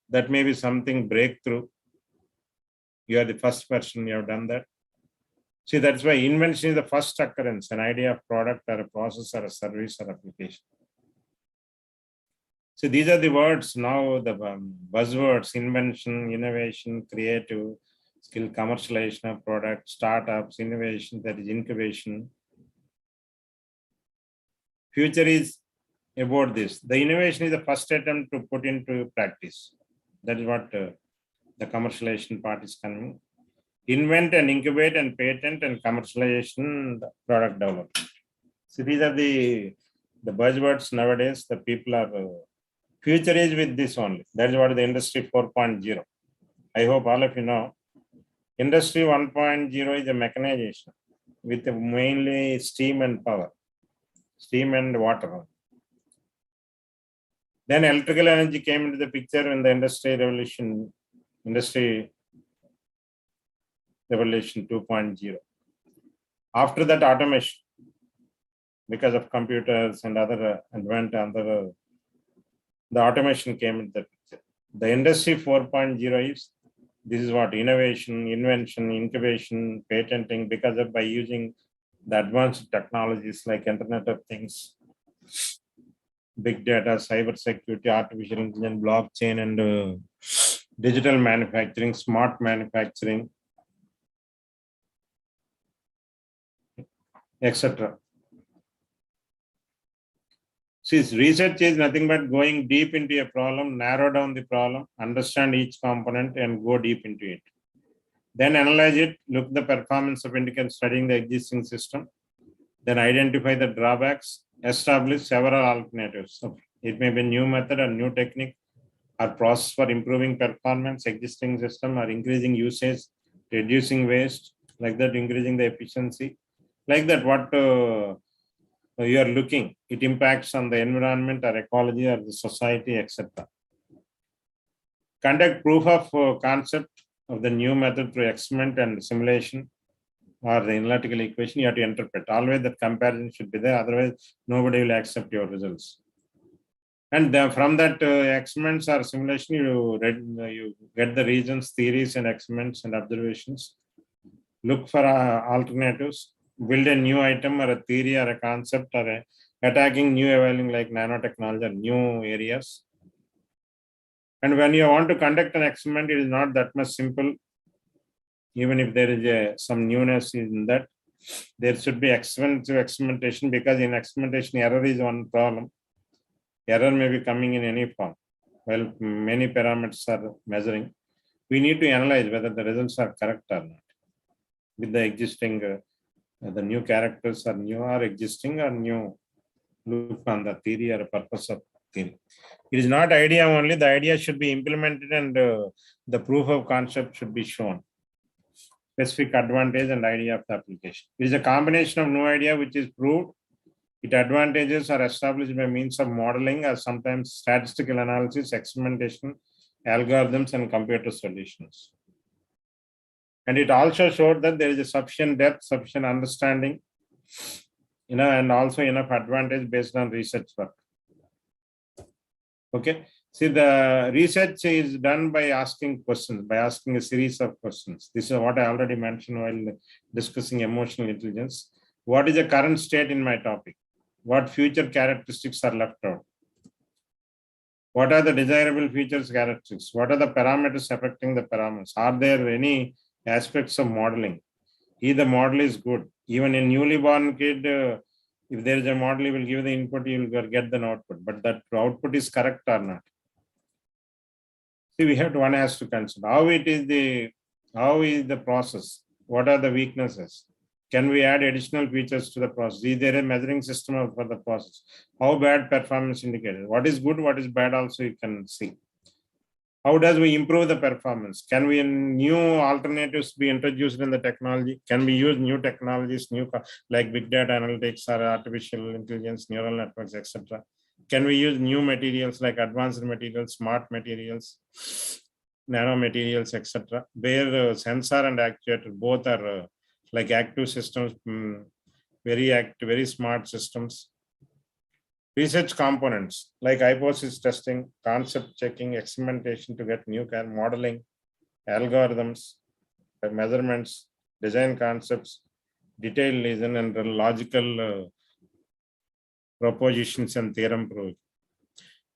That may be something breakthrough. You are the first person, you have done that. See, that's why invention is the first occurrence, an idea of product or a process or a service or application. So these are the words now, the buzzwords: invention, innovation, creative, skill, commercialization of product, startups, innovation, that is incubation. Future is about this. The innovation is the first attempt to put into practice. That is what the commercialization part is coming. Invent and incubate and patent and commercialization, the product development. So these are the buzzwords nowadays. The people are, future is with this only. That is what the industry 4.0. I hope all of you know. Industry 1.0 is a mechanization with mainly steam and power, steam and water. Then electrical energy came into the picture when the industry revolution, industry revolution 2.0. After that, automation, because of computers and other the automation came in the picture. The industry 4.0 is, this is what innovation, invention, incubation, patenting, because of by using the advanced technologies like Internet of Things, big data, cyber security, artificial intelligence, blockchain, and digital manufacturing, smart manufacturing, etc. Since research is nothing but going deep into a problem, narrow down the problem, understand each component, and go deep into it. Then analyze it, look the performance of indicators, studying the existing system, then identify the drawbacks, establish several alternatives. So it may be new method or new technique or process for improving performance, existing system, or increasing usage, reducing waste, like that, increasing the efficiency. Like that, what you are looking, it impacts on the environment or ecology or the society, etc. Conduct proof of concept of the new method through experiment and simulation or the analytical equation. You have to interpret. Always that comparison should be there, otherwise nobody will accept your results. And then from that experiments or simulation, you get the reasons, theories, and experiments and observations. Look for alternatives. Build a new item or a theory or a concept or attacking new evaluating like nanotechnology or new areas. And when you want to conduct an experiment, it is not that much simple. Even if there is some newness in that, there should be expensive experimentation, because in experimentation, error is one problem. Error may be coming in any form. Well, many parameters are measuring. We need to analyze whether the results are correct or not. With the existing, the new characters are new or existing or new. Look on the theory or purpose of theory. It is not idea only. The idea should be implemented and the proof of concept should be shown. Specific advantage and idea of the application. It is a combination of new idea which is proved. Its advantages are established by means of modeling or sometimes statistical analysis, experimentation, algorithms, and computer solutions. And it also showed that there is a sufficient depth, sufficient understanding, and also enough advantage based on research work. Okay. See, the research is done by asking questions, by asking a series of questions. This is what I already mentioned while discussing emotional intelligence. What is the current state in my topic? What future characteristics are left out? What are the desirable features, characteristics? What are the parameters affecting the parameters? Are there any aspects of modeling? If the model is good, even a newly born kid, if there is a model, you will give the input, you will get the output, but that output is correct or not. See, one has to consider how is the process? What are the weaknesses? Can we add additional features to the process? Is there a measuring system for the process? How bad performance indicator? What is good, what is bad also you can see. How does we improve the performance? Can we new alternatives be introduced in the technology? Can we use new technologies, like big data analytics or artificial intelligence, neural networks, etc.? Can we use new materials like advanced materials, smart materials, nanomaterials, etc.? Where sensor and actuator both are like active systems, very smart systems. Research components like hypothesis testing, concept checking, experimentation to get new modeling, algorithms, measurements, design concepts, detailed reason, and logical propositions and theorem proving.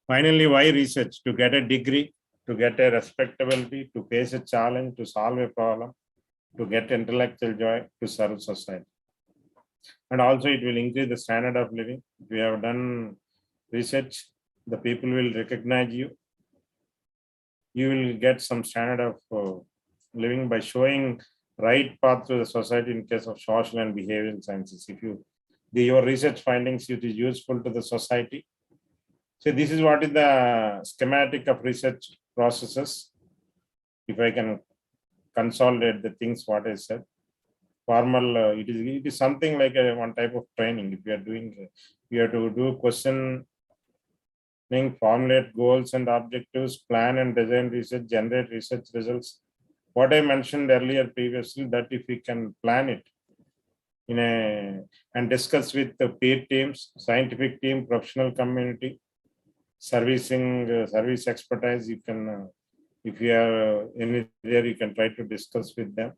Finally, why research? To get a degree, to get a respectability, to face a challenge, to solve a problem, to get intellectual joy, to serve society. And also it will increase the standard of living. If you have done research, the people will recognize you. You will get some standard of living by showing right path to the society in case of social and behavioral sciences. If your research findings, it is useful to the society. So this is what is the schematic of research processes. If I can consolidate the things what I said. Formal, it is something like one type of training. If you are doing, you have to do questioning, formulate goals and objectives, plan and design research, generate research results, what I mentioned earlier previously, that if we can plan it and discuss with the peer teams, scientific team, professional community, service expertise, you can, if you are any there, you can try to discuss with them.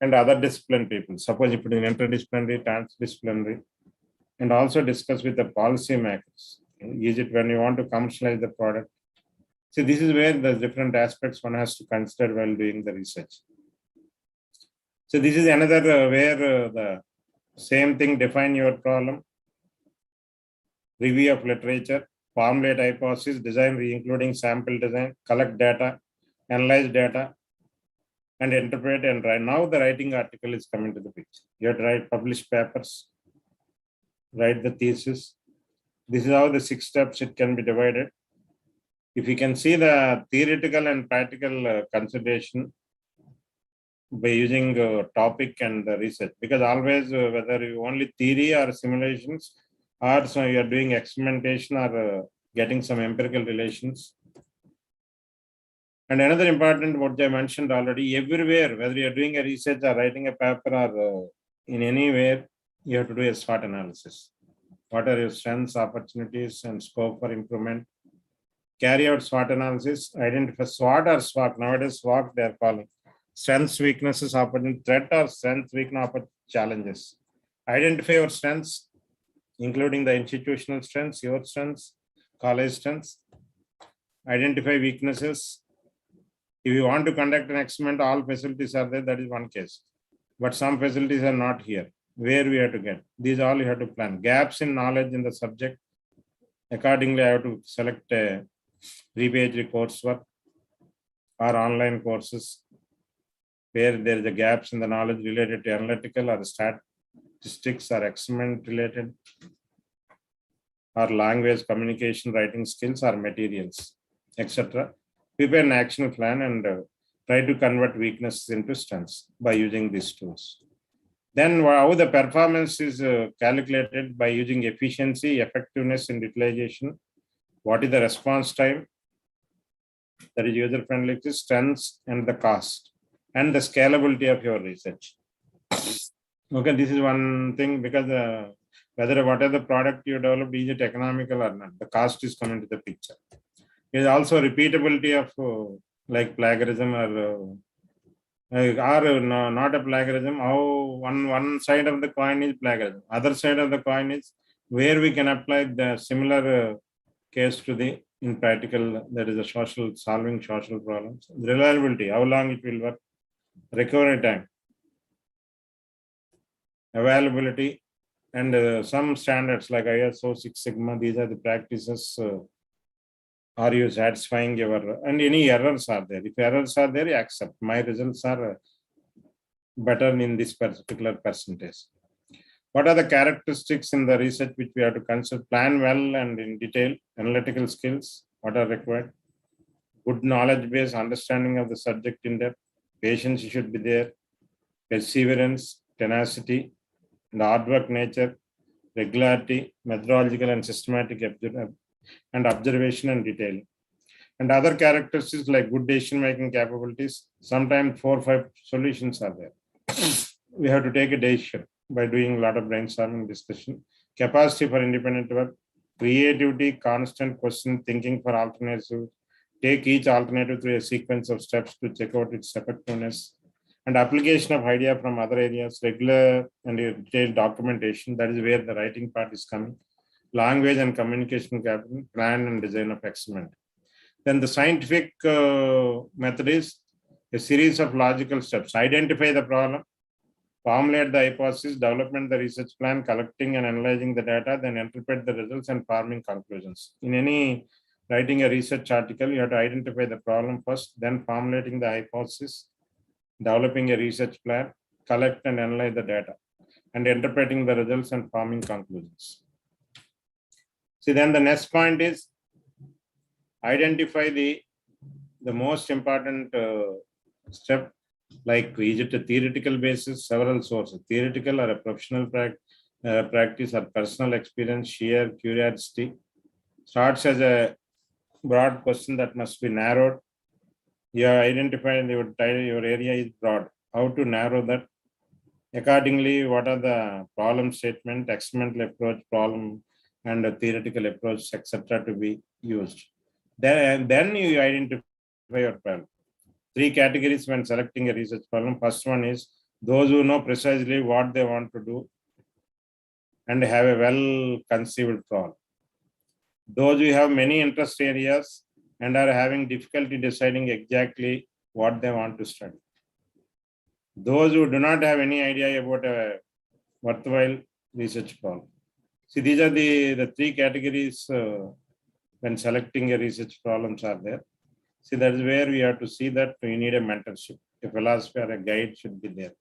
And other discipline people, suppose you put in interdisciplinary, transdisciplinary, and also discuss with the policy makers. Is it when you want to commercialize the product? See, this is where the different aspects one has to consider while doing the research. So this is another where the same thing, define your problem, review of literature, formulate hypothesis, design including sample design, collect data, analyze data, and interpret and write. Now the writing article is coming to the picture. You have to write published papers, write the thesis. This is how the 6 steps it can be divided. If you can see the theoretical and practical consideration by using topic and the research, because always whether you only theory or simulations, or so you are doing experimentation or getting some empirical relations. And another important, what I mentioned already, everywhere, whether you are doing a research or writing a paper or in anywhere, you have to do a SWOT analysis. What are your strengths, opportunities, and scope for improvement? Carry out SWOT analysis, identify SWOT or SWOT. Nowadays, SWOT they are calling. Strengths, weaknesses, opportunity, threat or strength, weakness, challenges. Identify your strengths, including the institutional strengths, your strengths, college strengths. Identify weaknesses. If you want to conduct an experiment, all facilities are there, that is one case. But some facilities are not here. Where we have to get? These all you have to plan. Gaps in knowledge in the subject. Accordingly, I have to select a pre-page coursework or online courses where there is a gaps in the knowledge related to analytical or statistics or experiment related or language, communication, writing skills or materials, etc. Prepare an action plan and try to convert weaknesses into strengths by using these tools. Then how the performance is calculated by using efficiency, effectiveness and utilization. What is the response time? That is user-friendly, strengths and the cost and the scalability of your research. Okay, this is one thing, because whatever the product you develop, is it economical or not, the cost is coming to the picture. There is also repeatability of like plagiarism or not a plagiarism. How one side of the coin is plagiarism, other side of the coin is where we can apply the similar case to the in practical, that is a solving social problems. Reliability, how long it will work, recovery time, availability, and some standards like ISO 6 Sigma. These are the practices. Are you satisfying your, and any errors are there? If errors are there, you accept. My results are better in this particular percentage. What are the characteristics in the research which we have to consider? Plan well and in detail. Analytical skills, what are required? Good knowledge base, understanding of the subject in depth. Patience should be there. Perseverance, tenacity, and hard work nature, regularity, methodological and systematic and observation and detailing. And other characteristics like good decision-making capabilities. Sometimes 4 or 5 solutions are there. We have to take a decision by doing a lot of brainstorming discussion. Capacity for independent work, creativity, constant question thinking for alternatives. Take each alternative through a sequence of steps to check out its effectiveness. And application of idea from other areas, regular and detailed documentation. That is where the writing part is coming. Language and communication capital, plan and design of experiment. Then the scientific method is a series of logical steps. Identify the problem, formulate the hypothesis, development the research plan, collecting and analyzing the data, then interpret the results and forming conclusions. In any writing a research article, you have to identify the problem first, then formulating the hypothesis, developing a research plan, collect and analyze the data, and interpreting the results and forming conclusions. See, then the next point is identify the most important step, like is it a theoretical basis, several sources, theoretical or a professional practice or personal experience, sheer curiosity. Starts as a broad question that must be narrowed, You have identified your area is broad. How to narrow that? Accordingly, what are the problem statement, experimental approach, problem, and a theoretical approach, etc. to be used? Then you identify your problem. 3 categories when selecting a research problem. First one is those who know precisely what they want to do and have a well-conceived problem. Those who have many interest areas and are having difficulty deciding exactly what they want to study. Those who do not have any idea about a worthwhile research problem. See, these are the 3 categories when selecting a research problems are there. See, that is where we have to see that we need a mentorship. A philosophy or a guide should be there.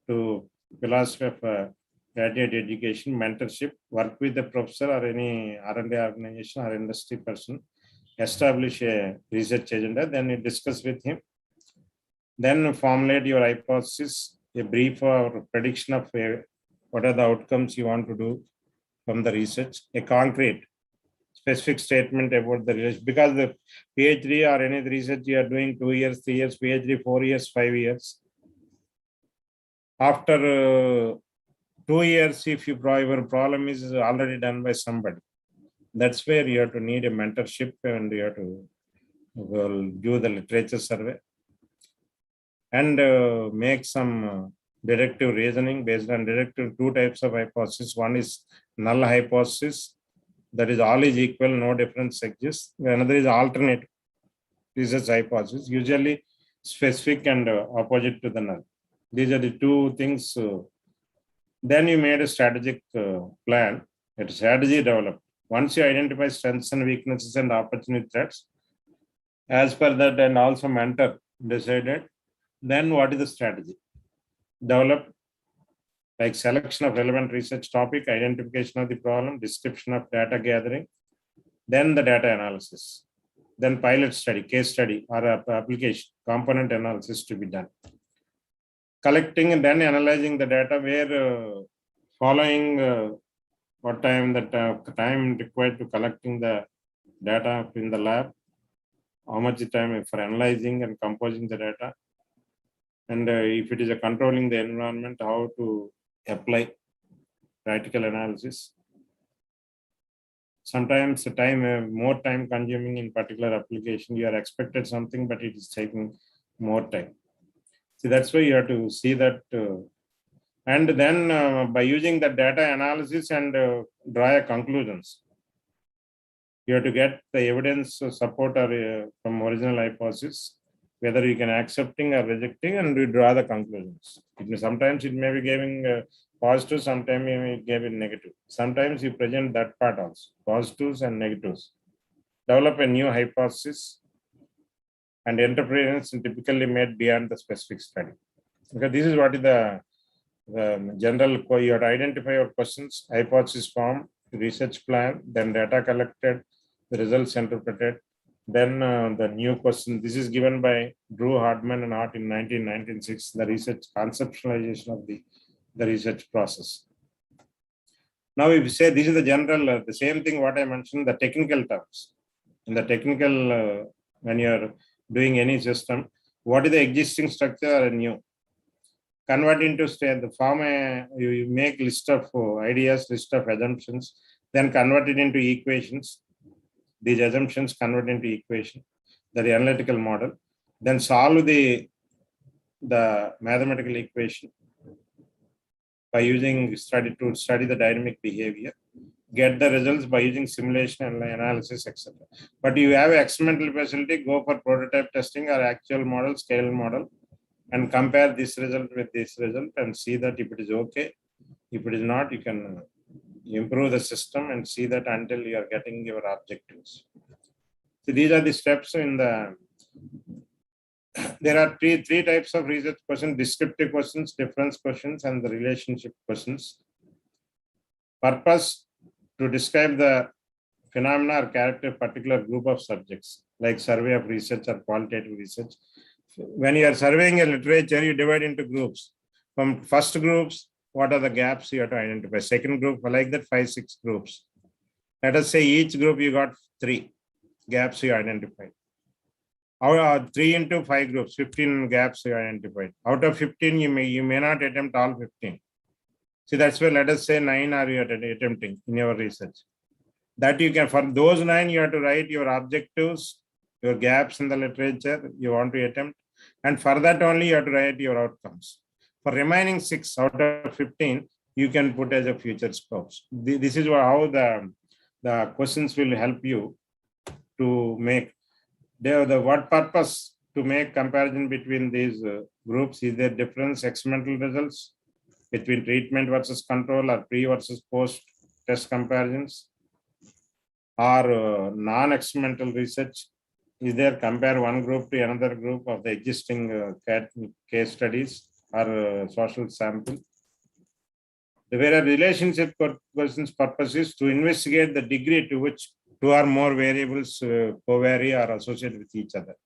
To philosophy of graduate education, mentorship, work with the professor or any R&D organization or industry person, establish a research agenda, then you discuss with him. Then formulate your hypothesis, a brief or prediction of what are the outcomes you want to do from the research, a concrete, specific statement about the research. Because the PhD or any research you are doing 2 years, 3 years, PhD 4 years, 5 years. After 2 years, if your problem is already done by somebody, that's where you have to need a mentorship and you have to do the literature survey and make some deductive reasoning based on deductive 2 types of hypothesis. One is null hypothesis, that is all is equal, no difference exists. Another is alternate research hypothesis, usually specific and opposite to the null. These are the 2 things. Then you made a strategic plan, a strategy developed. Once you identify strengths and weaknesses and opportunity threats, as per that, and also mentor decided, then what is the strategy? Develop like selection of relevant research topic, identification of the problem, description of data gathering, then the data analysis, then pilot study, case study, or application, component analysis to be done. Collecting and then analyzing the data where following what time time required to collecting the data in the lab, how much time for analyzing and composing the data, and if it is a controlling the environment, how to apply practical analysis. Sometimes the time more time consuming in particular application, you are expected something, but it is taking more time. See, that's why you have to see that. And then by using the data analysis and draw conclusions, you have to get the evidence support or from original hypothesis, whether you can accepting or rejecting, and we draw the conclusions. Sometimes it may be giving positive, sometimes it may be giving negative. Sometimes you present that part also, positives and negatives. Develop a new hypothesis, and interpretations typically made beyond the specific study. Okay, this is what is the general. You have to identify your questions, hypothesis form, research plan, then data collected, the results interpreted, then the new question. This is given by Drew Hartman and Hart in 1996, the research conceptualization of the research process. Now, if you say this is the general, the same thing what I mentioned, the technical terms. In the technical, when you are doing any system, what is the existing structure or new? Convert into the form, you make list of ideas, list of assumptions, then convert it into equations. These assumptions convert into equation, the analytical model, then solve the mathematical equation by using study the dynamic behavior, get the results by using simulation and analysis, etc. But you have experimental facility, go for prototype testing or actual model, scale model, and compare this result with this result and see that if it is okay. If it is not, you can improve the system and see that until you are getting your objectives. So these are the steps in the. There are three types of research questions: descriptive questions, difference questions, and the relationship questions. Purpose: to describe the phenomena or character of a particular group of subjects, like survey of research or qualitative research. When you are surveying a literature, you divide into groups. From first groups, what are the gaps you have to identify? Second group, like that, 5-6 groups. Let us say each group you got 3 gaps you identified. 3 into 5 groups, 15 gaps you identified. Out of 15, you may not attempt all 15. See, that's why let us say 9 are you attempting in your research. That you can, for those 9, you have to write your objectives, your gaps in the literature you want to attempt. And for that only you have to write your outcomes. For remaining 6 out of 15, you can put as a future scopes. This is how the questions will help you to make the what purpose to make comparison between these groups. Is there difference experimental results between treatment versus control or pre versus post test comparisons, or non-experimental research? Is there compare one group to another group of the existing case studies or social sample? Where a relationship questions purpose is to investigate the degree to which 2 or more variables co-vary or associate with each other.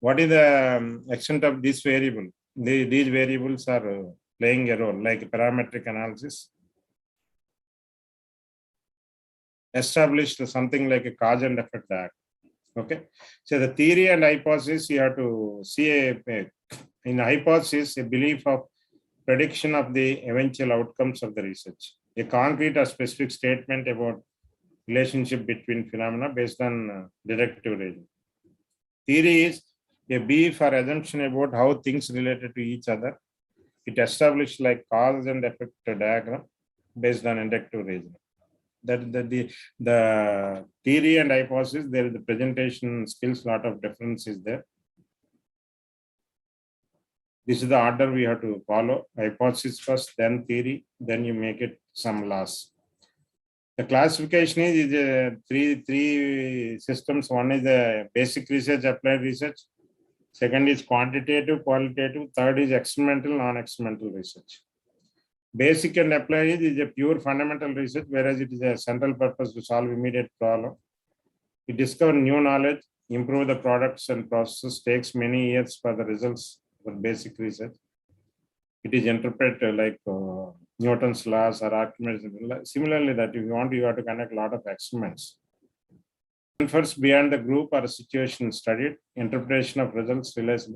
What is the extent of this variable? These variables are playing a role, like parametric analysis. Established something like a cause and effect diagram. Okay, so the theory and hypothesis, you have to see in hypothesis a belief of prediction of the eventual outcomes of the research, a concrete or specific statement about relationship between phenomena based on deductive reasoning. Theory is a belief or assumption about how things related to each other. It established like cause and effect diagram based on inductive reasoning. That the theory and hypothesis, there is the presentation skills, lot of difference is there. This is the order we have to follow. Hypothesis first, then theory, then you make it some loss. The classification is three systems. One is the basic research, applied research. Second is quantitative, qualitative. Third is experimental, non-experimental research. Basic and applied is a pure fundamental research, whereas it is a central purpose to solve immediate problem. It discover new knowledge, improve the products and processes, takes many years for the results for basic research. It is interpreted like Newton's laws or Archimedes. Similarly, that if you want, you have to conduct a lot of experiments. First, beyond the group or situation studied, interpretation of results relies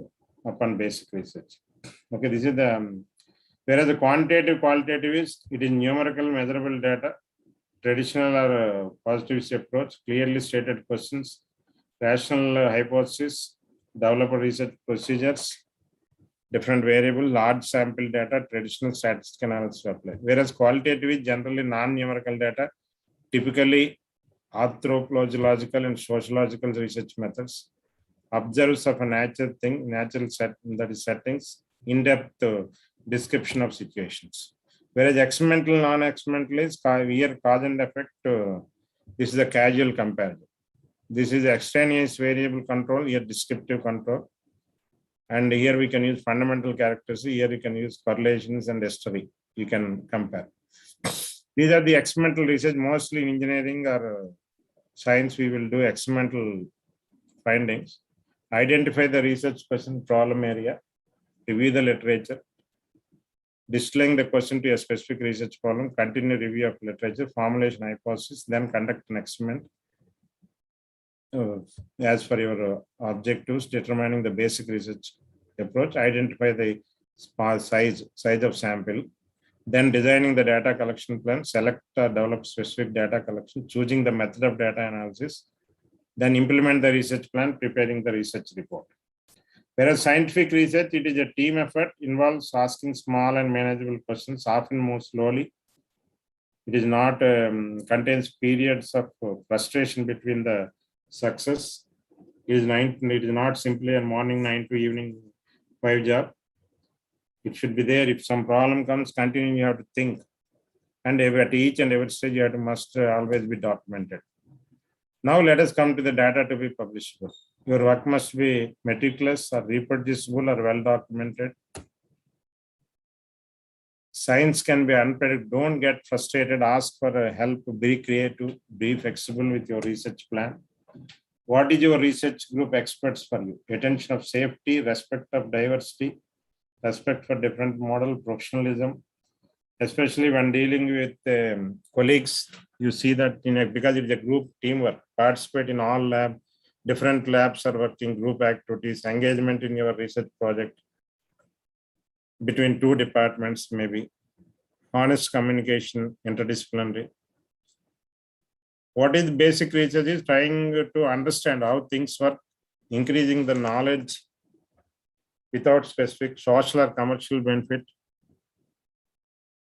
upon basic research. Okay, this is the whereas the quantitative, qualitative is it is numerical, measurable data, traditional or positivist approach, clearly stated questions, rational hypothesis, developer research procedures, different variable, large sample data, traditional statistical analysis apply. Whereas qualitative is generally non-numerical data, typically anthropological and sociological research methods, observes of a natural thing, natural set, that is settings, in-depth description of situations. Whereas experimental, non-experimental is here cause and effect. This is a casual comparison. This is extraneous variable control, here descriptive control. And here we can use fundamental characteristics. Here you can use correlations and history. You can compare. These are the experimental research. Mostly in engineering or science, we will do experimental findings. Identify the research question problem area. Review the literature. Distilling the question to a specific research problem. Continue review of literature. Formulation hypothesis. Then conduct an experiment. As for your objectives, determining the basic research approach, identify the size of sample, then designing the data collection plan, select or develop specific data collection, choosing the method of data analysis, then implement the research plan, preparing the research report. Whereas scientific research, it is a team effort, involves asking small and manageable questions, often move slowly. It is not contains periods of frustration between the success. It is not simply a morning 9 to evening 5 job. It should be there. If some problem comes, continue, you have to think. And at each and every stage, you have to must always be documented. Now let us come to the data to be publishable. Your work must be meticulous or reproducible or well documented. Science can be unpredictable. Don't get frustrated. Ask for help. Be creative. Be flexible with your research plan. What is your research group experts for you? Attention of safety, respect of diversity, respect for different model, professionalism, especially when dealing with colleagues. You see that because it is a group teamwork. Participate in all lab different labs are working, group activities, engagement in your research project between two departments, maybe honest communication, interdisciplinary. What is basic research is trying to understand how things work, increasing the knowledge without specific social or commercial benefit.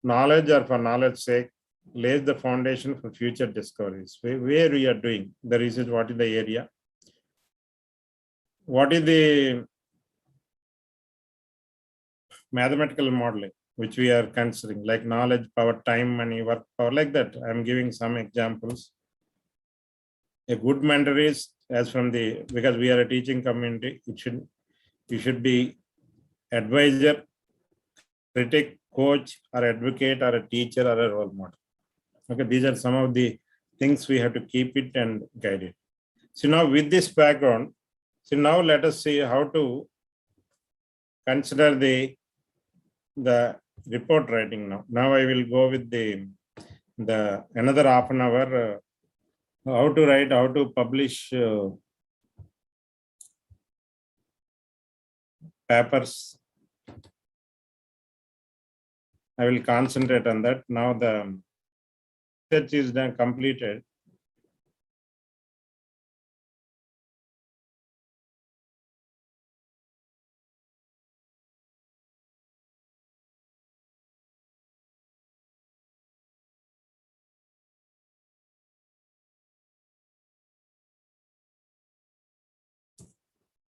Knowledge or for knowledge sake lays the foundation for future discoveries. Where we are doing the research, what is the area, what is the mathematical modeling which we are considering, like knowledge, power, time, money, work power, like that. I'm giving some examples. A good mentor is, as from the, because we are a teaching community, you should be advisor, critic, coach, or advocate, or a teacher, or a role model. Okay, these are some of the things we have to keep it and guide it. So now with this background, so now let us see how to consider the report writing now. Now I will go with the another half an hour, how to write, how to publish papers. I will concentrate on that. Now the research is done, completed.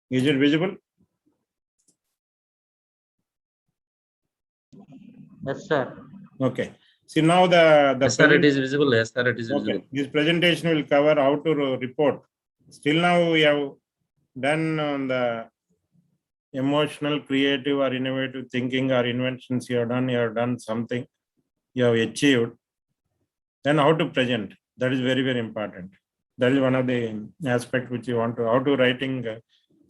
Is it visible? Yes, sir. Okay. See now the Yes, sir, it is visible. Yes, sir, it is visible. Okay. This presentation will cover how to report. Still now we have done on the emotional, creative, or innovative thinking or inventions you have done something, you have achieved. Then how to present, that is very, very important. That is one of the aspects which you want to, how to writing,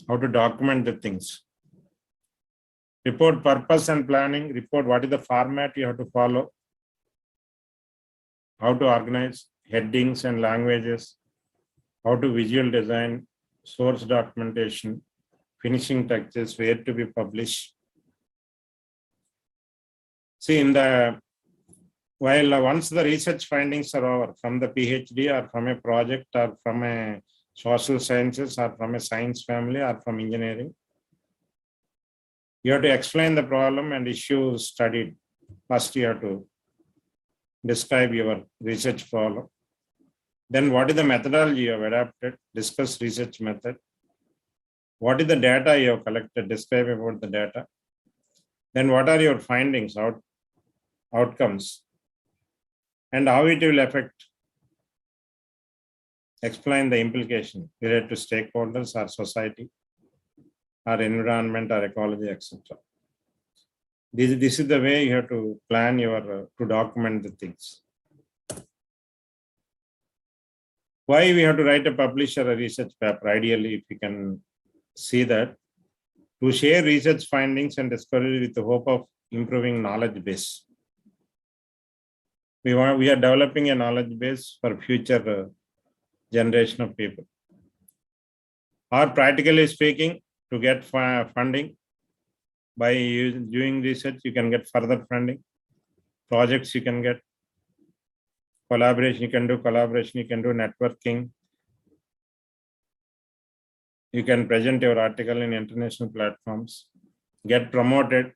how to document the things. Report purpose and planning, report what is the format you have to follow, how to organize headings and languages, how to visual design, source documentation, finishing texts, where to be published. See, in the while once the research findings are over from the PhD or from a project or from a social sciences or from a science family or from engineering, you have to explain the problem and issues studied. First, you have to describe your research problem. Then what is the methodology you have adapted? Discuss research method. What is the data you have collected? Describe about the data. Then what are your findings, outcomes, and how it will affect? Explain the implication related to stakeholders or society or environment or ecology, etc. This is the way you have to plan your, to document the things. Why we have to write a publish or a research paper? Ideally, if you can see that, to share research findings and discovery with the hope of improving knowledge base. We are developing a knowledge base for future generation of people. Or practically speaking, to get funding, by doing research, you can get further funding. Projects you can get, collaboration, you can do networking. You can present your article in international platforms, get promoted,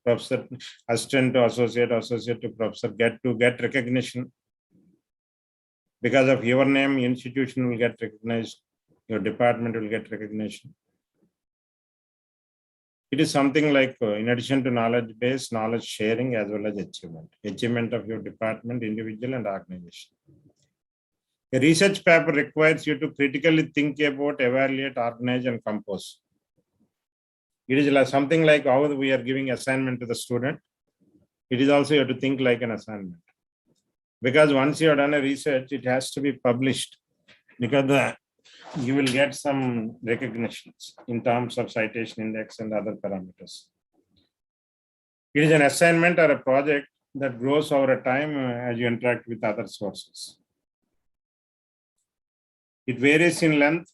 professor, assistant to associate, associate to professor, get recognition. Because of your name, institution will get recognized, your department will get recognition. It is something like, in addition to knowledge base, knowledge sharing as well as achievement of your department, individual and organization. A research paper requires you to critically think about, evaluate, organize, and compose. It is like something like how we are giving assignment to the student. It is also you have to think like an assignment. Because once you have done a research, it has to be published, because you will get some recognitions in terms of citation index and other parameters. It is an assignment or a project that grows over a time as you interact with other sources. It varies in length,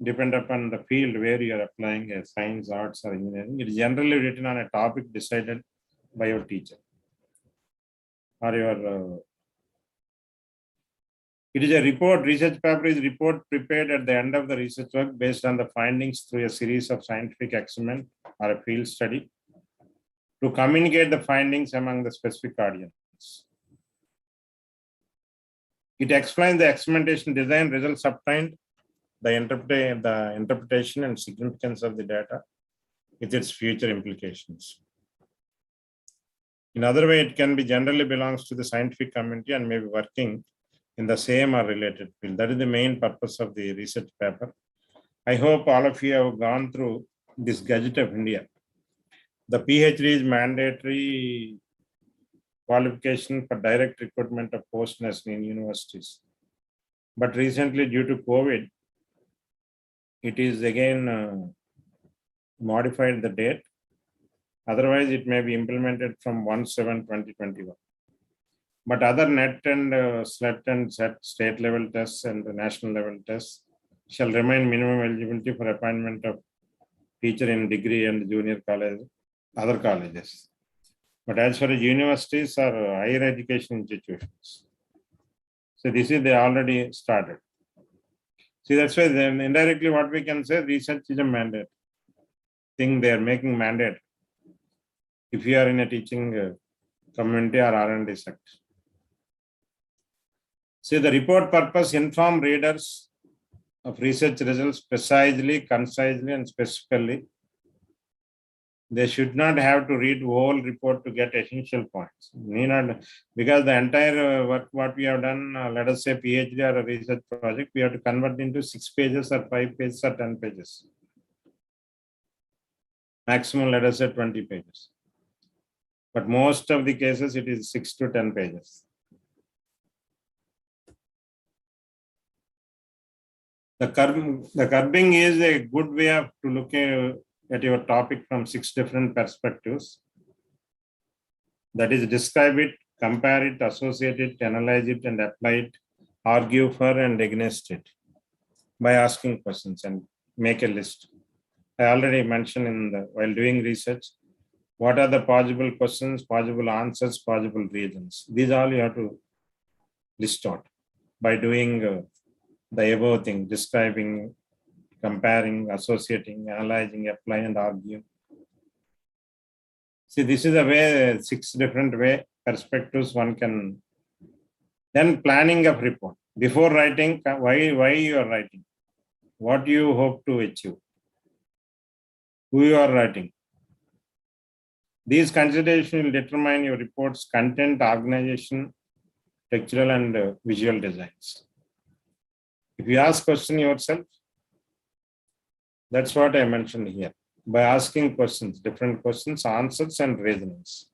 depend upon the field where you are applying science, arts, or engineering. It is generally written on a topic decided by your teacher or your. It is a report. Research paper is a report prepared at the end of the research work based on the findings through a series of scientific experiment or a field study to communicate the findings among the specific audience. It explains the experimentation design, results obtained, the interpretation and significance of the data with its future implications. In other way, it can be generally belongs to the scientific community and may be working in the same or related field. That is the main purpose of the research paper. I hope all of you have gone through this G.I.T.A of India. The PhD is mandatory qualification for direct recruitment of post-nursing in universities. But recently, due to COVID, it is again modified the date. Otherwise, it may be implemented from 1/7/2021. But other NET and SLET and SET state level tests and the national level tests shall remain minimum eligibility for appointment of teacher in degree and junior college, other colleges. But as far as universities or higher education institutions, so this is they already started. See, that's why then indirectly what we can say, research is a mandate thing they are making mandate if you are in a teaching community or R&D sector. See, the report purpose inform readers of research results precisely, concisely, and specifically. They should not have to read whole report to get essential points. Need not, because the entire work what we have done, let us say PhD or a research project, we have to convert into 6 pages or 5 pages or 10 pages. Maximum, let us say 20 pages. But most of the cases, it is 6 to 10 pages. The curbing is a good way of to look at your topic from 6 different perspectives. That is, describe it, compare it, associate it, analyze it, and apply it, argue for and against it by asking questions and make a list. I already mentioned while doing research, what are the possible questions, possible answers, possible reasons. These all you have to list out by doing the above thing, describing, comparing, associating, analyzing, applying, and arguing. See, this is a way, 6 different perspectives one can. Then planning of report. Before writing, why you are writing? What you hope to achieve? Who you are writing? These considerations will determine your report's content, organization, textual, and visual designs. If you ask question yourself, that's what I mentioned here. By asking questions, different questions, answers, and reasons.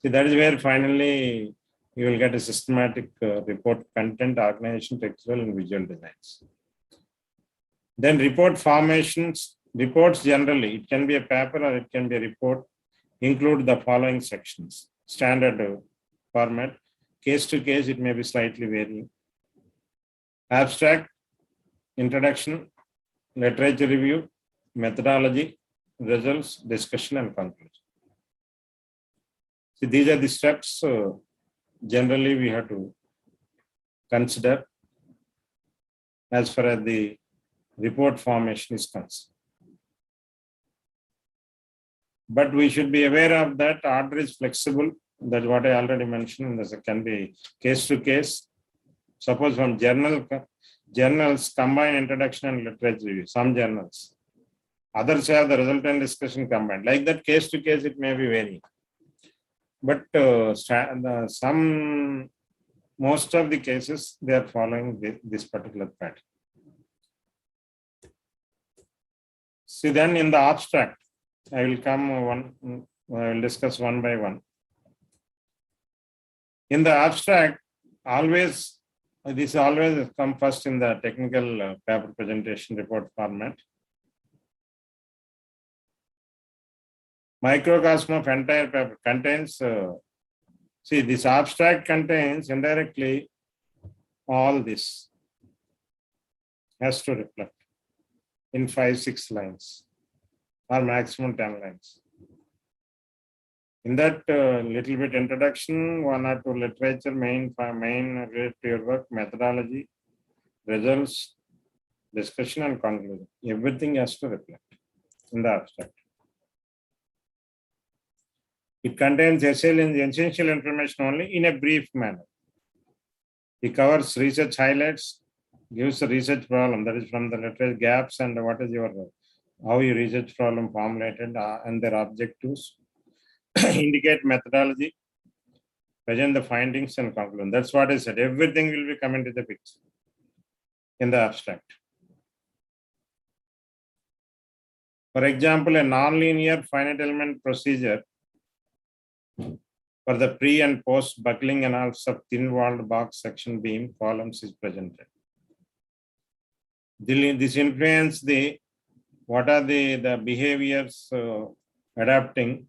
See, that is where finally you will get a systematic report content, organization, textual, and visual designs. Then report formations. Reports generally, it can be a paper or it can be a report, include the following sections. Standard format. Case to case, it may be slightly varying. Abstract, introduction, literature review, methodology, results, discussion, and conclusion. See, these are the steps generally we have to consider as far as the report formation is concerned. But we should be aware of that order is flexible. That's what I already mentioned. This can be case to case. Suppose from journals combine introduction and literature review, some journals. Others have the result and discussion combined. Like that, case to case, it may be varying. But most of the cases, they are following this particular pattern. See, then in the abstract, I will discuss one by one. In the abstract, this always come first in the technical paper presentation report format. Microcosm of entire paper contains, see, this abstract contains indirectly all this has to reflect. in 5-6 lines or maximum 10 lines. In that little bit introduction, 1 or 2 literature, main related to your work, methodology, results, discussion and conclusion. Everything has to reflect in the abstract. It contains essential information only in a brief manner. It covers research highlights, gives the research problem, that is from the literature gaps and what is your, how your research problem formulated and their objectives, indicate methodology, present the findings and conclusion. That's what I said. Everything will be coming to the picture in the abstract. For example, a nonlinear finite element procedure for the pre and post buckling analysis of thin-walled box section beam columns is presented. This influence the what are the behaviors adapting,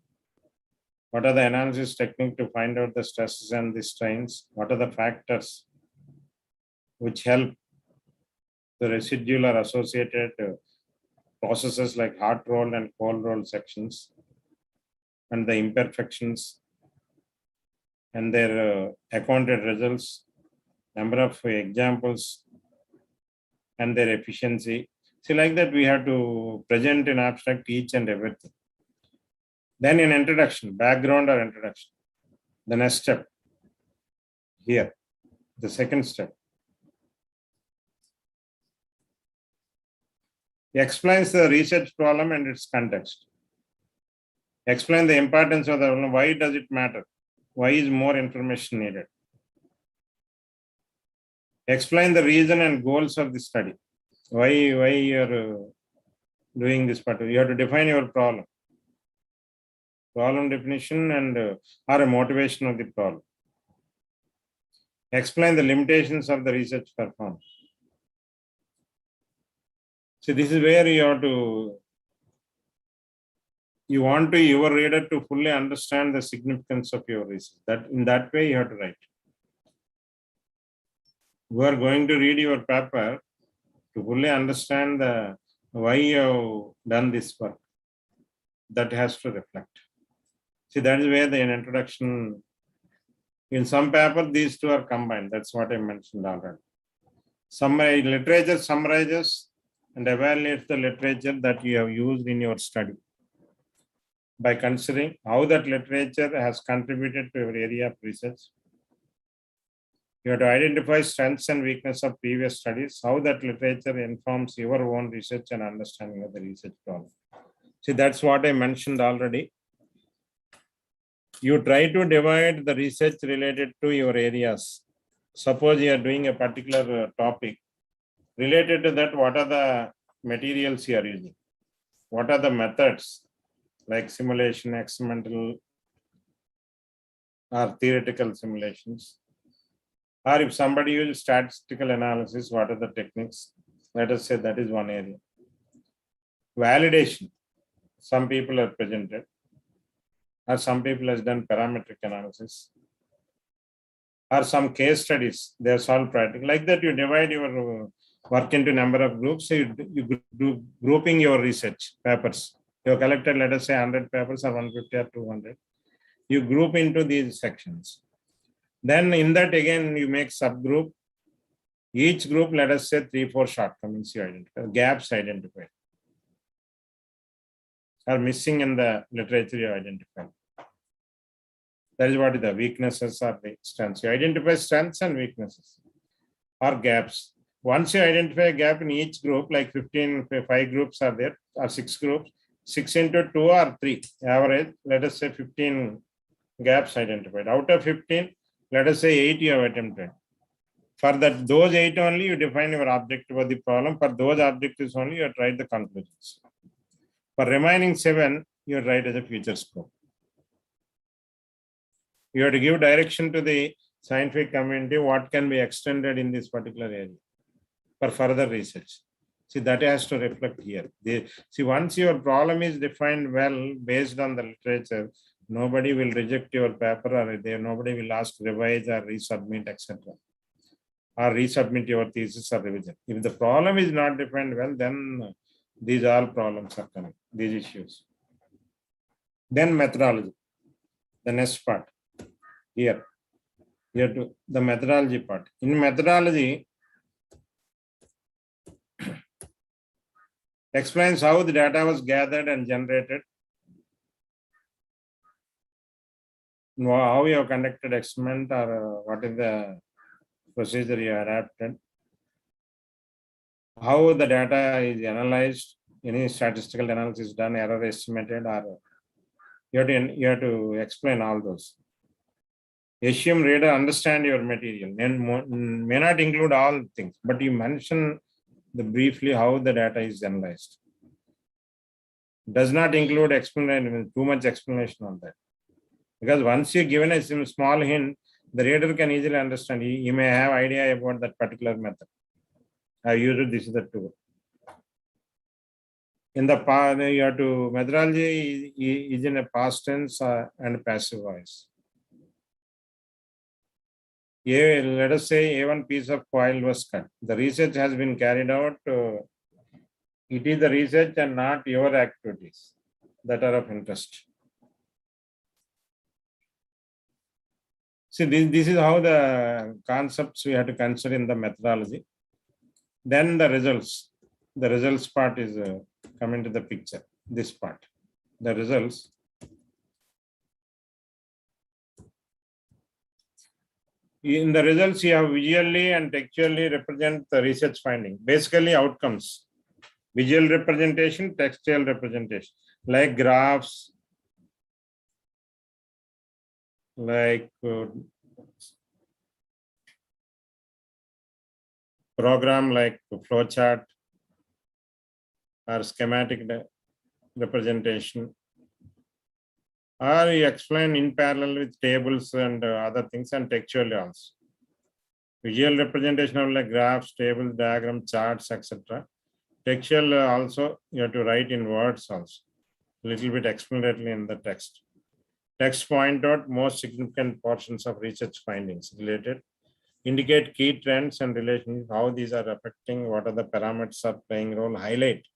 what are the analysis technique to find out the stresses and the strains, what are the factors which help the residual or associated processes like hot roll and cold roll sections, and the imperfections and their accounted results, number of examples and their efficiency. See, like that we have to present in abstract each and everything. Then in introduction, background or introduction, the next step here, the second step. Explains the research problem and its context. Explain the importance of the problem. Why does it matter? Why is more information needed? Explain the reason and goals of the study. Why you're doing this part. You have to define your problem. Problem definition and or a motivation of the problem. Explain the limitations of the research performed. So this is where you have to, you want to your reader to fully understand the significance of your research. That in that way you have to write. You are going to read your paper to fully understand the why you have done this work. That has to reflect. See, that is where the introduction, in some paper, these two are combined. That's what I mentioned already. Summary, literature summarizes and evaluates the literature that you have used in your study by considering how that literature has contributed to your area of research. You have to identify strengths and weaknesses of previous studies, how that literature informs your own research and understanding of the research problem. See, that's what I mentioned already. You try to divide the research related to your areas. Suppose you are doing a particular topic. Related to that, what are the materials you are using? What are the methods like simulation, experimental or theoretical simulations? Or if somebody uses statistical analysis, what are the techniques? Let us say that is one area. Validation. Some people are presented. Or some people has done parametric analysis. Or some case studies, they are solved practically. Like that, you divide your work into number of groups. So you do grouping your research papers. You have collected, let us say, 100 papers or 150 or 200. You group into these sections. Then in that, again, you make subgroup. Each group, let us say, 3-4 shortcomings you identify, gaps identified, are missing in the literature you identify. That is what the weaknesses or the strengths. You identify strengths and weaknesses or gaps. Once you identify a gap in each group, like 5 groups are there, or 6 groups, 6 into 2 or 3, average, let us say 15 gaps identified. Out of 15, let us say 8 you have attempted. For that, those 8 only, you define your objective of the problem. For those objectives only, you have tried the conclusions. For remaining 7, you write as a future scope. You have to give direction to the scientific community what can be extended in this particular area for further research. See, that has to reflect here. See, once your problem is defined well based on the literature, nobody will reject your paper or nobody will ask to revise or resubmit, etc. Or resubmit your thesis or revision. If the problem is not defined well, then These all problems are coming, these issues. Then methodology, the next part here. Here to the methodology part. In methodology, explains how the data was gathered and generated, how you have conducted experiment, or what is the procedure you adapted, how the data is analyzed, any statistical analysis done, error estimated, or you have to explain all those. Assume reader understand your material and may not include all things, but you mention briefly how the data is analyzed. Does not include explanation, too much explanation on that. Because once you given a small hint, the reader can easily understand. He may have idea about that particular method. I used this is the tool. In the past, you have to methodology is in a past tense and passive voice. Let us say A1 piece of coil was cut. The research has been carried out. It is the research and not your activities that are of interest. See, this is how the concepts we have to consider in the methodology. Then the results. The results part is coming to the picture. This part, the results. In the results, you have visually and textually represent the research finding. Basically, outcomes. Visual representation, textual representation, like graphs, like program like flowchart or schematic representation, or you explain in parallel with tables and other things, and textually also. Visual representation of like graphs, tables, diagrams, charts, etc. Textual also you have to write in words also, little bit explanatory in the text. Text point out most significant portions of research findings related, indicate key trends and relations, how these are affecting, what are the parameters are playing role, highlight.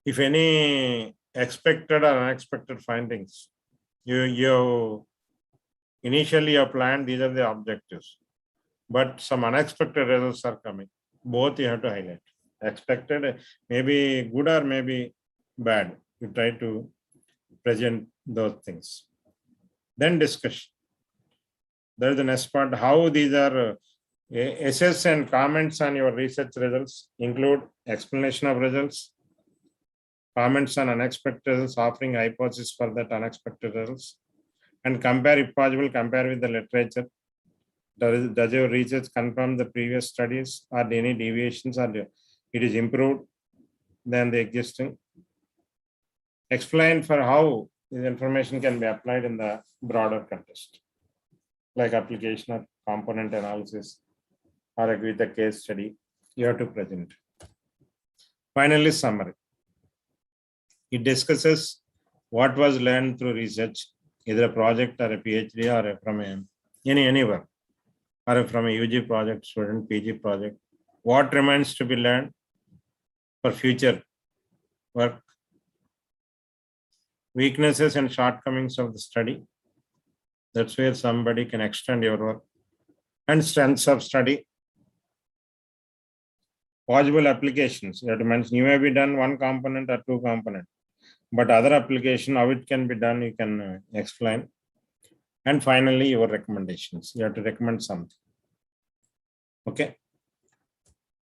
If any expected or unexpected findings, you initially you planned, these are the objectives, but some unexpected results are coming. Both you have to highlight. Expected, maybe good or maybe bad. You try to present those things. Then discussion. There is the next part, how these are assess and comments on your research results, include explanation of results, comments on unexpected results, offering hypothesis for that unexpected results, and compare, if possible, compare with the literature. Does your research confirm the previous studies, or any deviations, or it is improved than the existing? Explain for how this information can be applied in the broader context, like application of component analysis or agree with the case study. You have to present. Finally, summary. It discusses what was learned through research, either a project or a PhD or from anywhere, or from a UG project, student PG project. What remains to be learned for future work, weaknesses and shortcomings of the study. That's where somebody can extend your work. And strengths of study. Possible applications. You have to mention, you may be done one component or two component, but other application, how it can be done, you can explain. And finally, your recommendations. You have to recommend something. Okay.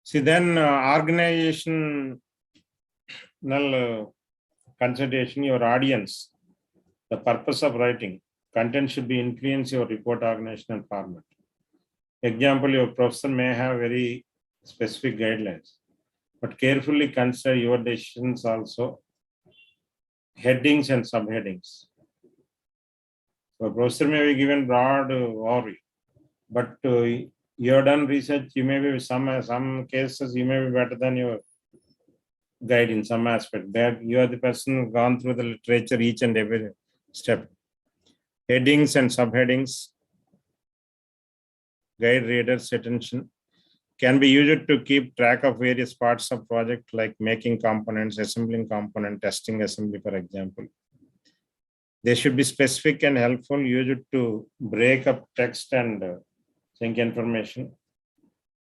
See, then organizational consideration, your audience, the purpose of writing, content should be influence your report organization and format. Example, your professor may have very specific guidelines, but carefully consider your decisions also, headings and subheadings. So professor may be given broad overview, but you have done research, you may be some cases you may be better than your guide in some aspect. That you are the person who gone through the literature each and every step. Headings and subheadings guide readers' attention. can be used to keep track of various parts of project like making components, assembling component, testing assembly, for example. They should be specific and helpful, used to break up text and sync information,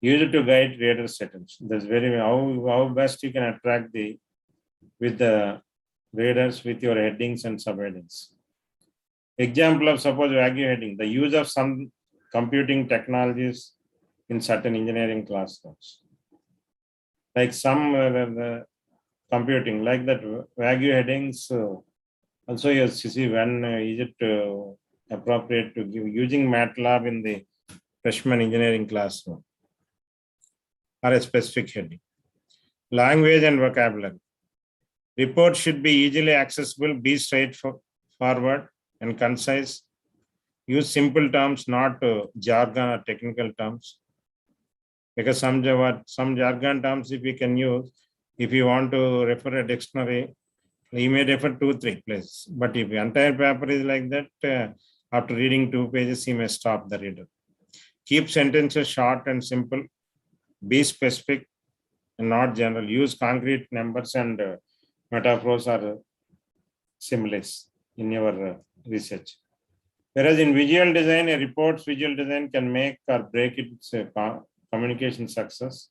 used to guide readers' attention. That's very how best you can attract the readers with your headings and subheadings. Example of suppose vague heading, the use of some computing technologies in certain engineering classrooms. Like some computing, like that vague headings. Also, you see when is it appropriate to give using MATLAB in the freshman engineering classroom or a specific heading. Language and vocabulary. Reports should be easily accessible, be straightforward and concise. Use simple terms, not jargon or technical terms. Because some jargon terms, if we can use, if you want to refer a dictionary, you may refer 2-3 places. But if the entire paper is like that, after reading 2 pages, he may stop the reader. Keep sentences short and simple. Be specific and not general. Use concrete numbers and metaphors or similes in your research. Whereas in visual design, a report's visual design can make or break its communication success.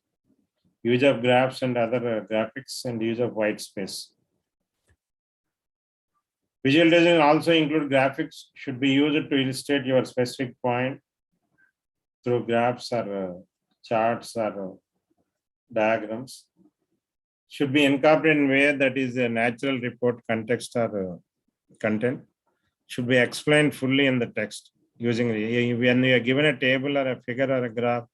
Use of graphs and other graphics and use of white space. Visual design also include graphics, should be used to illustrate your specific point through graphs or charts or diagrams. Should be incorporated in a way that is a natural report context or content. Should be explained fully in the text using when you are given a table or a figure or a graph,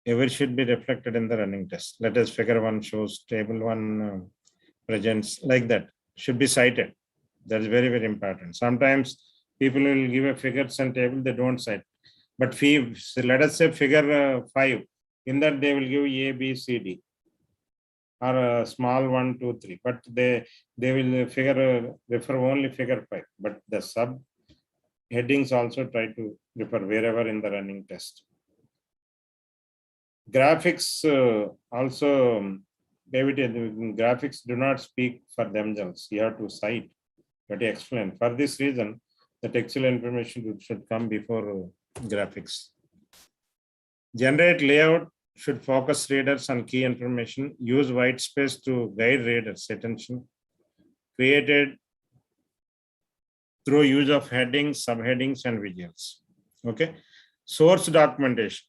every should be reflected in the running test. Let us figure 1 shows, table 1 presents, like that. Should be cited. That is very, very important. Sometimes people will give a figures and table, they don't cite. But let us say figure 5. In that they will give A, B, C, D. Or a small 1, 2, 3. But they will refer only figure 5. But the sub headings also try to refer wherever in the running test. Graphics also, graphics do not speak for themselves. You have to cite, you have to explain. For this reason, the textual information should come before graphics. Generate layout should focus readers on key information. Use white space to guide readers' attention. Created through use of headings, subheadings, and visuals. Okay. Source documentation.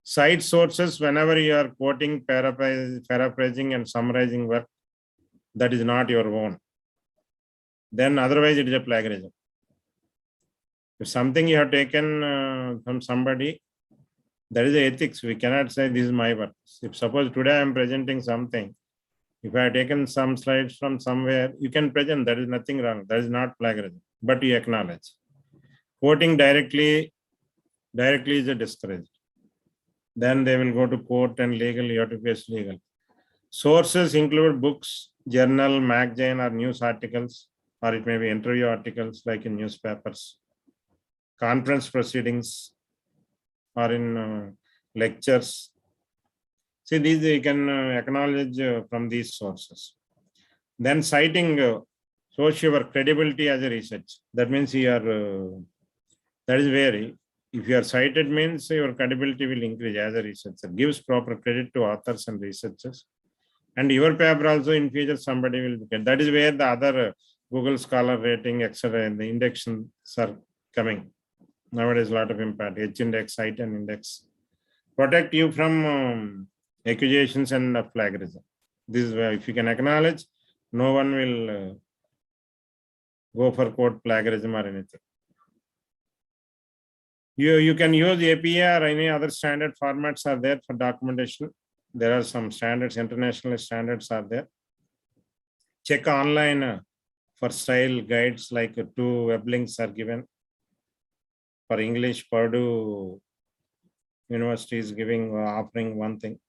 Cite sources whenever you are quoting, paraphrasing, and summarizing work that is not your own. Then otherwise it is a plagiarism. If something you have taken from somebody, that is the ethics. We cannot say this is my work. If suppose today I am presenting something, if I have taken some slides from somewhere, you can present, there is nothing wrong. That is not plagiarism, but you acknowledge. Quoting directly is a discouraged. Then they will go to court and legal, you have to face legal. Sources include books, journal, magazine, or news articles, or it may be interview articles like in newspapers, conference proceedings, or in lectures. See, these you can acknowledge from these sources. Then citing shows your credibility as a research. That means you are, that is where if you are cited means your credibility will increase as a researcher. Gives proper credit to authors and researchers. And your paper also in future somebody will get. That is where the other Google Scholar rating, etc. the indexes are coming. Nowadays, a lot of impact. H-index, CITE and index. Protect you from accusations and plagiarism. This is where if you can acknowledge, no one will go for quote plagiarism or anything. You can use APA or any other standard formats are there for documentation. There are some standards, international standards are there. Check online for style guides, like 2 web links are given. For English, Purdue University is offering one thing.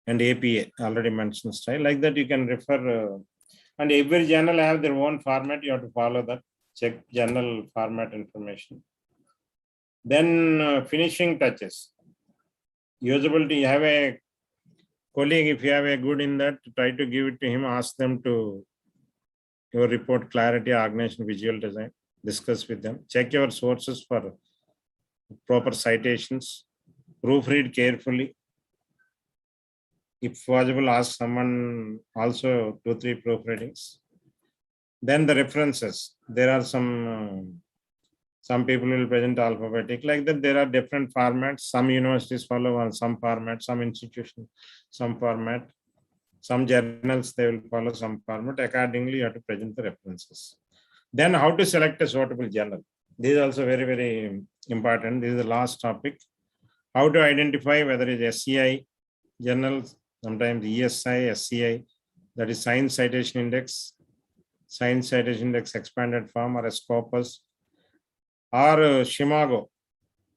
And APA, already mentioned style. Like that you can refer. And every journal have their own format. You have to follow that. Check journal format information. Then finishing touches. usability, you have a colleague, if you have a good in that, try to give it to him, ask them to your report clarity, organization, visual design, discuss with them, check your sources for proper citations, proofread carefully. If possible, ask someone also 2-3 proofreadings. Then the references, there are some people will present alphabetic, like that. There are different formats. Some universities follow on some format, some institutions, some format. Some journals, they will follow some format. Accordingly, you have to present the references. Then how to select a suitable journal. This is also very, very important. This is the last topic. How to identify whether it is SCI journals, sometimes ESI, SCI, that is Science Citation Index, Science Citation Index expanded form, or a Scopus, or Shimago.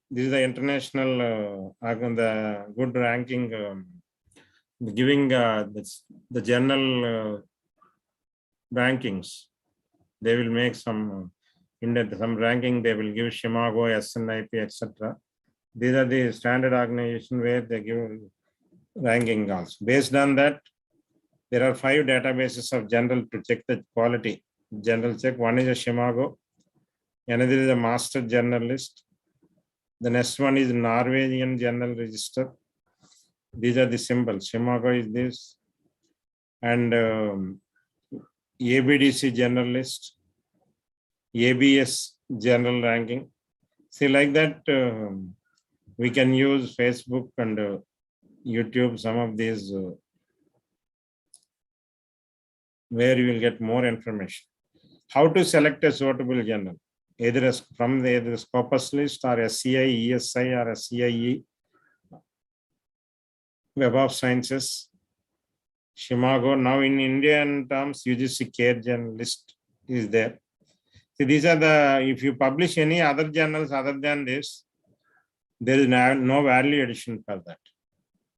This is the international, the good ranking, giving the journal rankings. They will make some ranking. They will give Shimago, SNIP, etc. These are the standard organization where they give ranking also. Based on that, there are 5 databases of journal to check the quality. Journal check. One is a Shimago. Another is a master journal list. The next one is Norwegian Journal Register. These are the symbols. Shimago is this. And ABDC journal list. ABS journal ranking. See, like that, we can use Facebook and YouTube, some of these where you will get more information. How to select a suitable journal, either from the Scopus list or SCI, ESI, or SCIE, Web of Sciences, Shimago. Now in Indian terms, UGC CARE journal list is there. See, these are the, if you publish any other journals other than this, there is no value addition for that.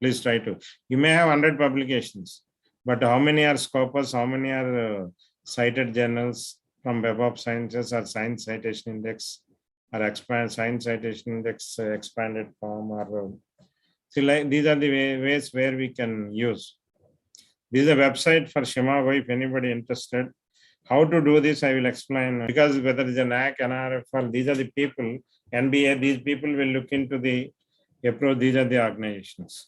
Please try to. You may have 100 publications, but how many are Scopus, how many are cited journals from Web of Sciences or Science Citation Index or Science Citation Index expanded form, or see, like these are the ways where we can use. This is a website for Shimago. If anybody interested, how to do this, I will explain. Because whether it's a NAC, NRFL, these are the people, NBA, these people will look into the approach. These are the organizations.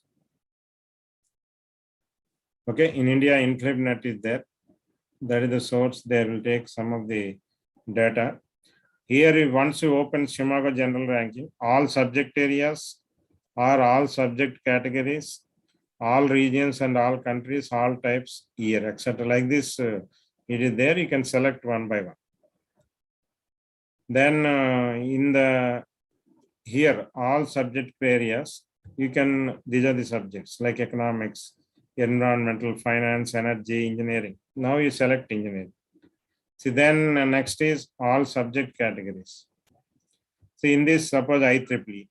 Okay, in India, InflibNet is there. That is the source. They will take some of the data. Here, once you open Shimago General Ranking, all subject areas or all subject categories, all regions and all countries, all types, year, etc. Like this, it is there. You can select one by one. Then in the here, all subject areas, you can, these are the subjects like economics, environmental, finance, energy, engineering. Now you select engineering. See, then next is all subject categories. See, in this, suppose IEEE.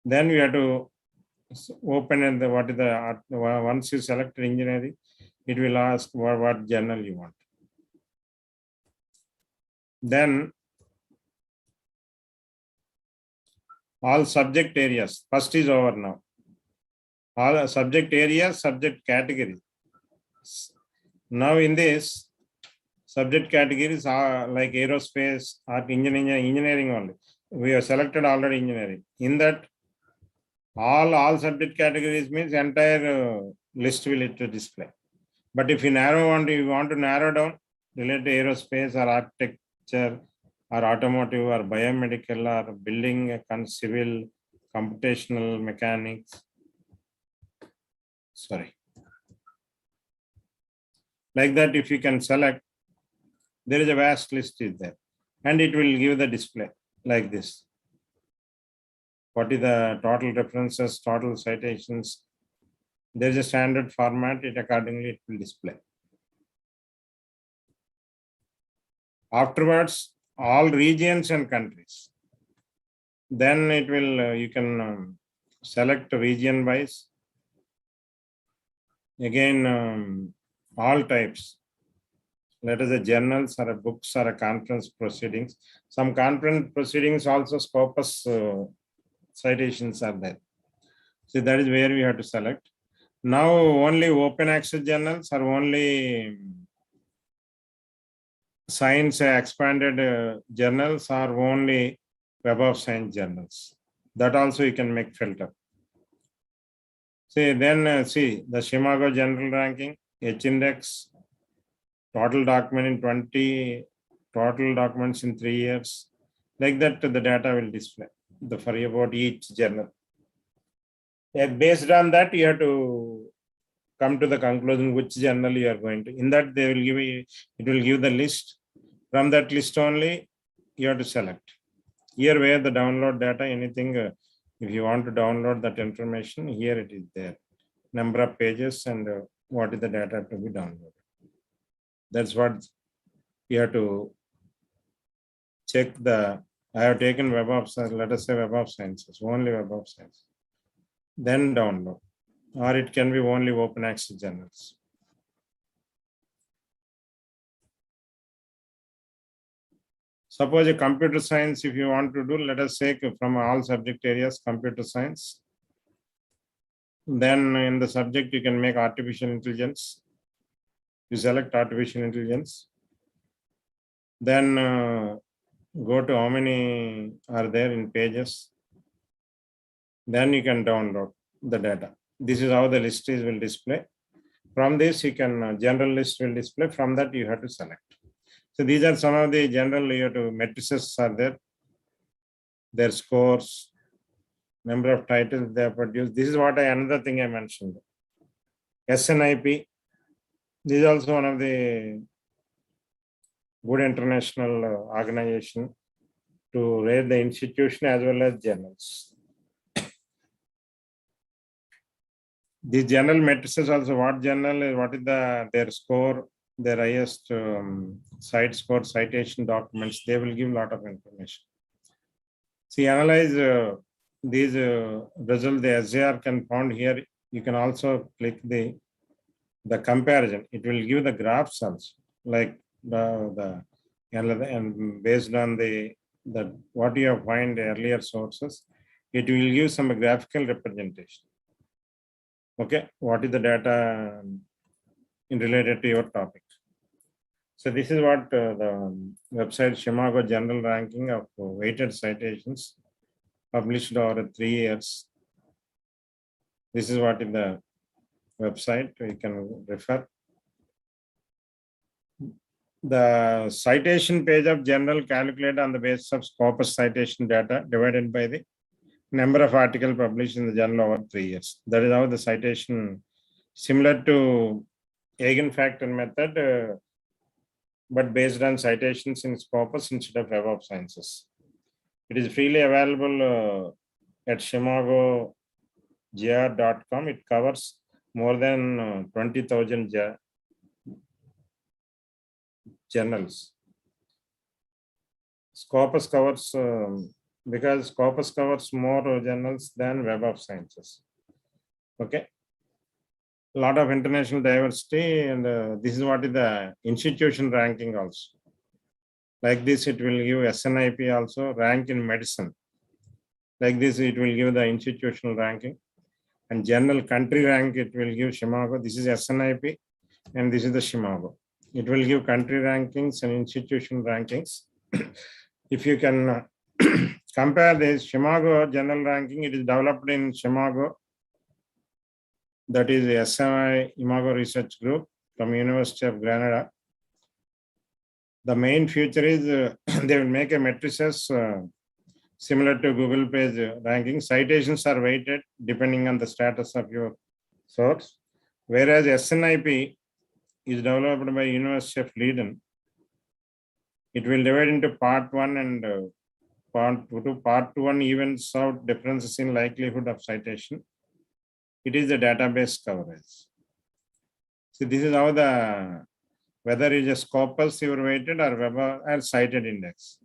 Then you have to open and what is the, once you select engineering, it will ask what journal you want. Then all subject areas, first is over now. All subject areas, subject categories. Now in this, subject categories are like aerospace, art, engineering only. We have selected already engineering. In that, all subject categories means entire list will it to display. But if you want to narrow down, related to aerospace or architecture or automotive or biomedical or building, civil, computational mechanics. Sorry. Like that, if you can select, there is a vast list is there, and it will give the display like this. What is the total references, total citations? There is a standard format, it accordingly it will display. Afterwards, all regions and countries. Then it will, you can select region wise. Again, all types. Let us say journals or books or conference proceedings. Some conference proceedings also Scopus citations are there. So that is where we have to select. Now only open access journals or only science expanded journals or only Web of Science journals. That also you can make filter. See, then see the Chicago general ranking, H-index, total document in 20, total documents in 3 years. Like that, the data will display for about each journal. Based on that, you have to come to the conclusion which journal you are going to. In that, they will give you, it will give the list. From that list only, you have to select. Here where the download data, anything, if you want to download that information, here it is there. Number of pages and what is the data to be downloaded. That's what you have to check the, I have taken Web of Science, let us say Web of Sciences, only Web of Science. Then download, or it can be only open access journals. Suppose a computer science, if you want to do, let us say from all subject areas, computer science. Then in the subject, you can make artificial intelligence. You select artificial intelligence. Then go to how many are there in pages. Then you can download the data. This is how the list is will display. From this, you can general list will display. From that, you have to select. So these are some of the general you have to matrices are there. Their scores, number of titles they have produced. This is what another thing I mentioned. SNIP. This is also one of the good international organization to rate the institution as well as journals. These journal matrices also, what journal is, what is their score, their highest site score, citation documents, they will give a lot of information. See, analyze these results, the SJR can found here. You can also click the comparison. It will give the graphs also, like and based on the what you have find earlier sources, it will give some graphical representation. Okay, what is the data in related to your topic? So this is what the website Chicago General Ranking of weighted citations published over 3 years. This is what in the website you can refer. The citation page of journal calculated on the basis of scopus citation data divided by the number of articles published in the journal over 3 years. That is how the citation, similar to eigenfactor method, but based on citations in Scopus instead of Web of Sciences. It is freely available at chimagogr.com. It covers more than 20,000 journals. Scopus covers, because Scopus covers more journals than Web of Sciences. Okay. A lot of international diversity, and this is what is the institution ranking also. Like this, it will give SNIP also rank in medicine. Like this, it will give the institutional ranking, and general country rank, it will give Chicago. This is SNIP, and this is the Chicago. It will give country rankings and institution rankings. If you can compare this Chicago general ranking, it is developed in Chicago. That is the SMI Imago Research Group from University of Granada. The main feature is they will make a matrices similar to Google page ranking. Citations are weighted depending on the status of your source, whereas SNIP is developed by University of Leiden. It will divide into part 1 and part 2. Part 1 evens out differences in likelihood of citation. It is the database coverage. So this is how whether it is a Scopus you are weighted or Web or cited index.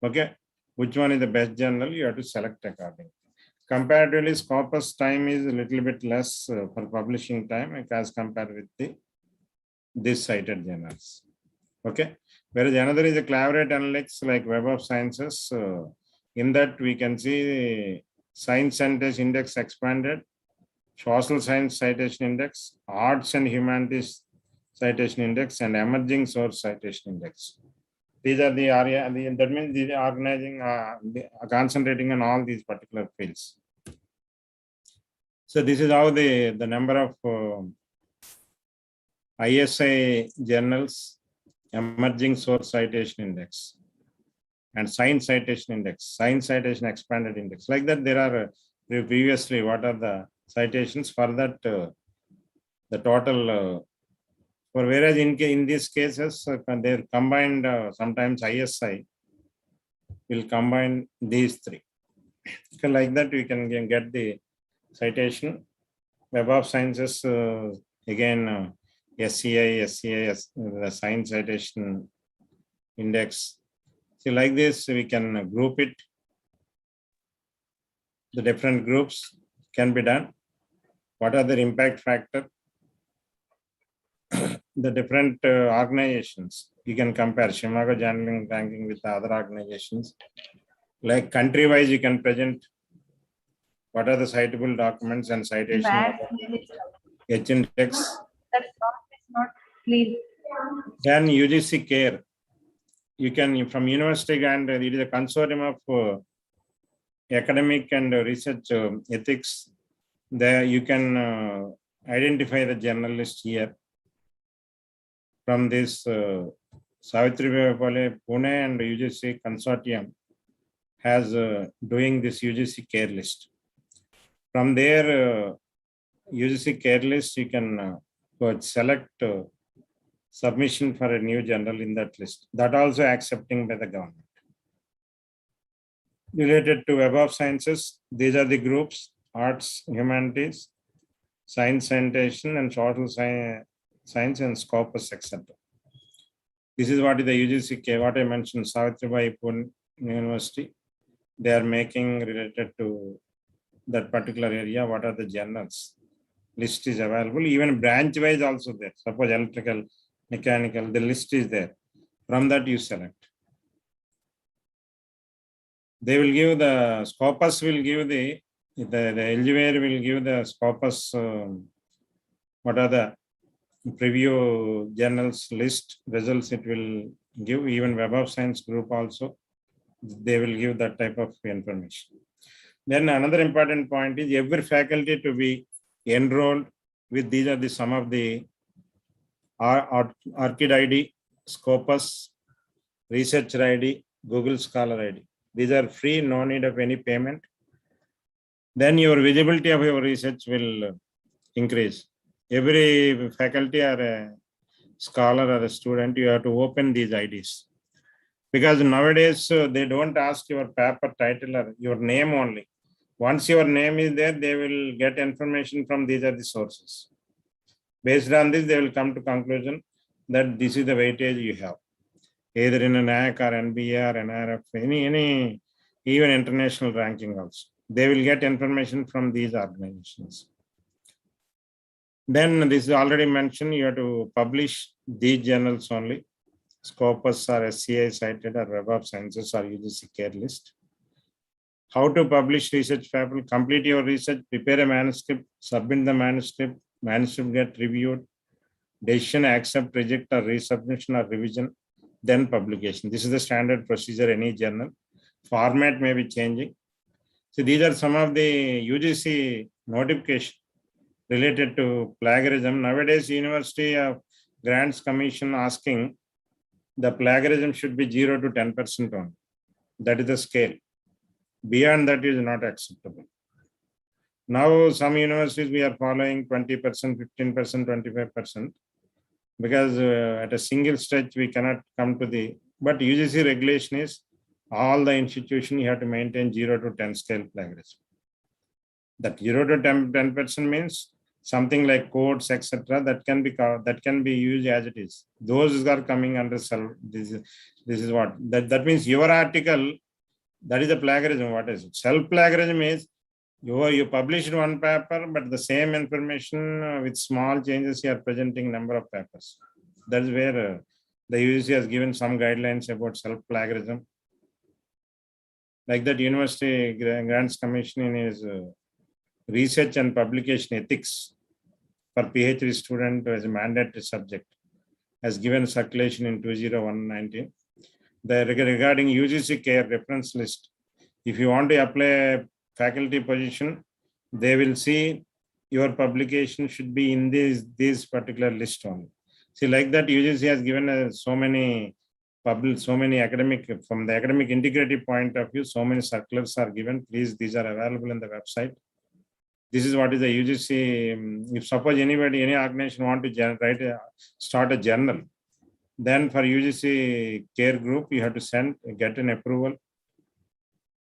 Okay, which one is the best journal? You have to select accordingly. Comparatively, Scopus time is a little bit less for publishing time as compared with these cited journals. Okay, whereas another is a Collaborate Analytics like Web of Sciences. In that we can see science citation index expanded, social science citation index, arts and humanities citation index, and emerging source citation index. These are the area, that means these are organizing, concentrating on all these particular fields. So this is how the number of ISI journals, emerging source citation index, and science citation index, science citation expanded index. Like that, there are previously what are the citations for that, the total. For whereas in these cases, they're combined, sometimes ISI will combine these three. So like that, we can get the citation. Web of Sciences, again, SCI, the Science Citation Index. So like this, we can group it. The different groups can be done. What are the impact factor? The different organizations, you can compare Shimaga journaling ranking with the other organizations. Like country-wise, you can present what are the citable documents and citation H-index. That sound is not clear. Then UGC CARE. You can, from university, and it is a consortium of academic and research ethics. There you can identify the journalist here. From this Savitribai Phule Pune and UGC consortium has doing this UGC CARE list. From there, UGC CARE list, you can select submission for a new journal in that list. That also accepting by the government. Related to Web of Sciences, these are the groups: arts, humanities, science citation, and social science and scopus, etc. This is what is the UGC, what I mentioned, Savitribai Phule University. They are making related to that particular area. What are the journals? List is available. Even branch wise also there. Suppose electrical, mechanical, the list is there. From that you select. They will give the scopus, will give the Elsevier will give the scopus. What are the preview journals list results? It will give. Even Web of Science group also, they will give that type of information. Then another important point is every faculty to be enrolled with, these are the some of the ORCID ID, Scopus, Researcher ID, Google Scholar ID. These are free, no need of any payment. Then your visibility of your research will increase. Every faculty or a scholar or a student, you have to open these IDs. Because nowadays they don't ask your paper title or your name only. Once your name is there, they will get information from these are the sources. Based on this, they will come to conclusion that this is the weightage you have. Either in an NAAC or NBA or NRF, any even international ranking also. They will get information from these organizations. Then this is already mentioned, you have to publish these journals only. Scopus or SCI cited or Web of Sciences or UGC CARE list. How to publish research paper? Complete your research, prepare a manuscript, submit the manuscript get reviewed, decision, accept, reject, or resubmission or revision, then publication. This is the standard procedure any journal. Format may be changing. So these are some of the UGC notification related to plagiarism. Nowadays, University of Grants Commission asking the plagiarism should be 0 to 10% on. That is the scale. Beyond that is not acceptable. Now, some universities we are following 20%, 15%, 25%, because at a single stretch we cannot come to the, but UGC regulation is all the institution you have to maintain 0 to 10 scale plagiarism. That 0 to 10% means something like codes, etc. That can be used as it is. Those are coming under self. This is what that means. Your article, that is a plagiarism. What is it? Self plagiarism is you published one paper, but the same information with small changes you are presenting number of papers. That is where the UGC has given some guidelines about self plagiarism. Like that, University Grants Commission in his research and publication ethics for PhD student as a mandatory subject has given circulation in 2019. Regarding UGC care reference list, if you want to apply a faculty position, they will see your publication should be in this particular list only. See, like that, UGC has given so many academic, from the academic integrity point of view, so many circulars are given. Please, these are available in the website. This is what is the UGC. If suppose any organization want to start a journal, then for UGC care group, you have to get an approval.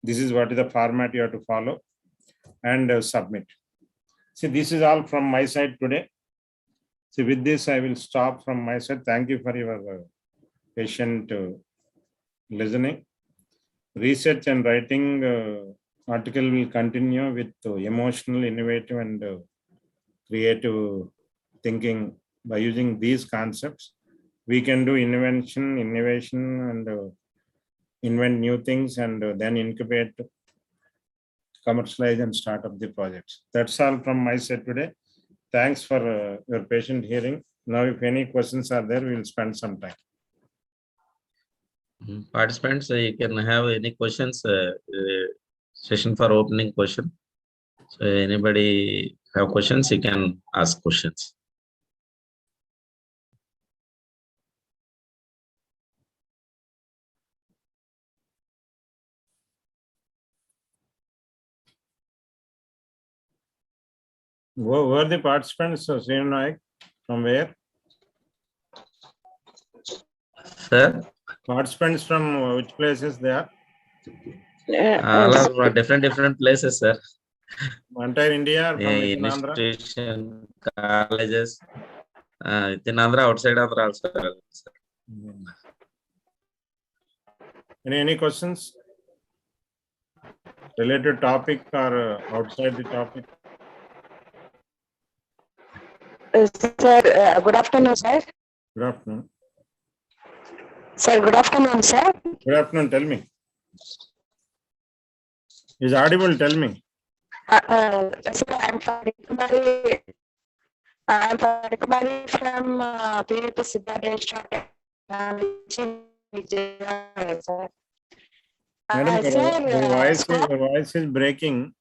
This is what is the format you have to follow and submit. See, this is all from my side today. So with this, I will stop from my side. Thank you for your patient listening. Research and writing article will continue with emotional, innovative, and creative thinking. By using these concepts, we can do innovation, and invent new things, and then incubate, commercialize, and start up the projects. That's all from my side today. Thanks for your patient hearing. Now, if any questions are there, we will spend some time. Participants, you can have any questions. Session for opening question. So anybody have questions, you can ask questions. Who are the participants? So, Naik, from where? Sir? Participants from which places they are? All are different places, sir. Entire India or from within Andhra? Institution, colleges, within Andhra, outside Andhra also. Sir. Any questions related topic or outside the topic? Sir, good afternoon, sir. Good afternoon. Sir, good afternoon, sir. Good afternoon. Tell me. Is audible? Tell me. Sir, I'm Kumari. I'm Kumari from PVP Siddhartha. Sir. Madam, your voice is breaking.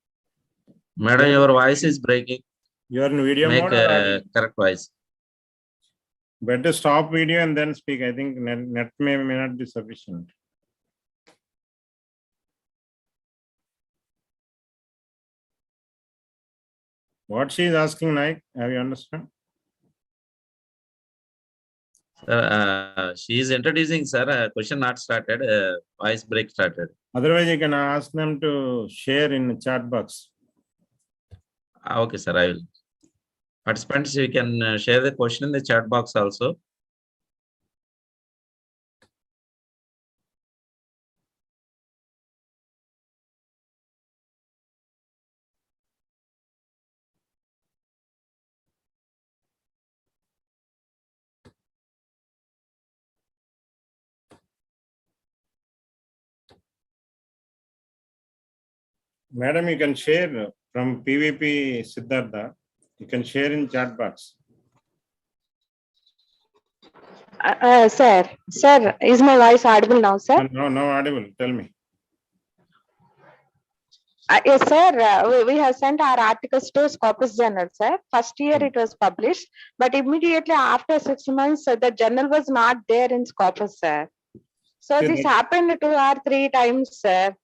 Madam, your voice is breaking. You are in video Make mode or correct voice. Better stop video and then speak. I think net may not be sufficient. What she is asking, Naik, have you understand? She is introducing, sir. Question not started. Voice break started. Otherwise, you can ask them to share in the chat box. Okay, sir. I will. Participants, you can share the question in the chat box also. Madam, you can share from PVP Siddhartha. You can share in chat box. Sir, is my voice audible now, sir? No audible. Tell me. Yes, sir. We have sent our articles to Scopus Journal, sir. First year it was published, but immediately after 6 months, the journal was not there in Scopus, sir. So this happened 2 or 3 times, sir.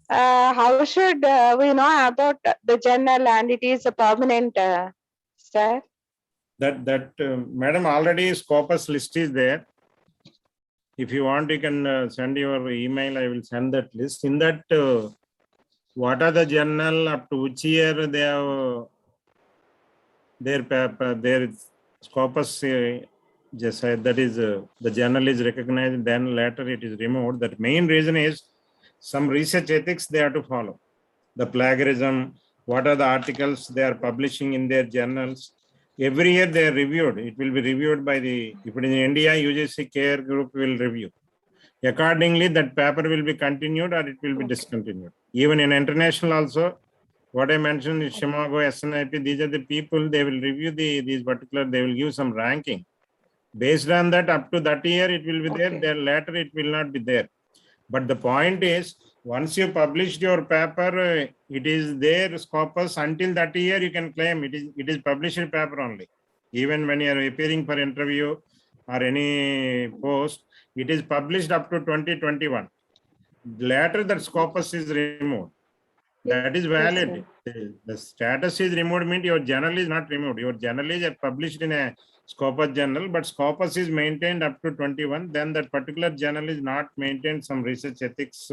How should we know about the journal and it is a permanent, sir? Madam, already Scopus list is there. If you want, you can send your email. I will send that list. In that, what are the journal up to which year they have their Scopus just said that is the journal is recognized, then later it is removed. That main reason is some research ethics they have to follow. The plagiarism, what are the articles they are publishing in their journals. Every year they are reviewed. It will be reviewed by if it is in India, UGC care group will review. accordingly that paper will be continued or it will be discontinued. Even in international also, what I mentioned is Shimago, SNIP, these are the people, they will review these particular, they will give some ranking. Based on that, up to that year, it will be there, then later it will not be there. But the point is, once you published your paper, it is there, scopus, until that year you can claim it is published paper only. Even when you are appearing for interview or any post, it is published up to 2021. Later that scopus is removed. That is valid. The status is removed means your journal is not removed. Your journal is published in a Scopus journal, but Scopus is maintained up to 21. Then that particular journal is not maintained some research ethics,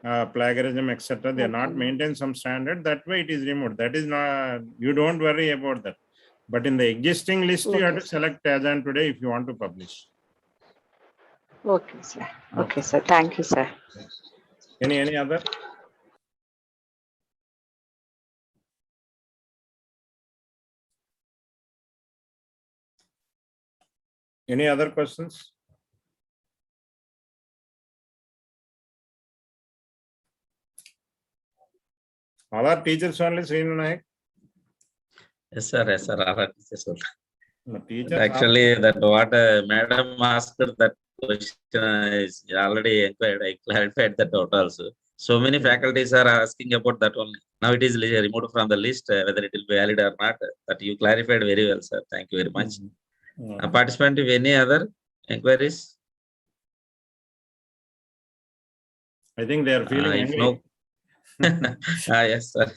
plagiarism, etc. They are not maintained some standard. That way it is removed. That is not, you don't worry about that. But in the existing list, you have to select as on today if you want to publish. Okay, sir. Okay, sir. Thank you, sir. Any other? Any other questions? All are teachers only, Srinu Nayak? Yes, sir. Yes, sir. All are teachers only. No, teachers Actually, that what madam asked that question is already inquired. I clarified that out also. So many faculties are asking about that only. Now it is removed from the list, whether it will be valid or not. That you clarified very well, sir. Thank you very much. Participant, if any other inquiries? I think they are feeling If angry. no, yes, sir.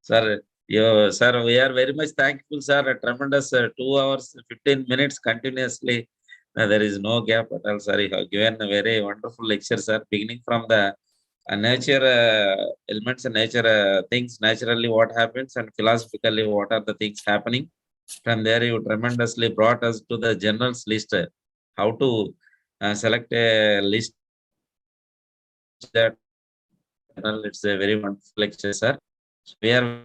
Sir, we are very much thankful, sir. A tremendous 2 hours, 15 minutes continuously. There is no gap at all, sir. You have given a very wonderful lecture, sir. Beginning from the nature elements and nature things, naturally what happens, and philosophically what are the things happening. From there, you tremendously brought us to the journals list. How to select a list that it's a very wonderful lecture, sir. So we are,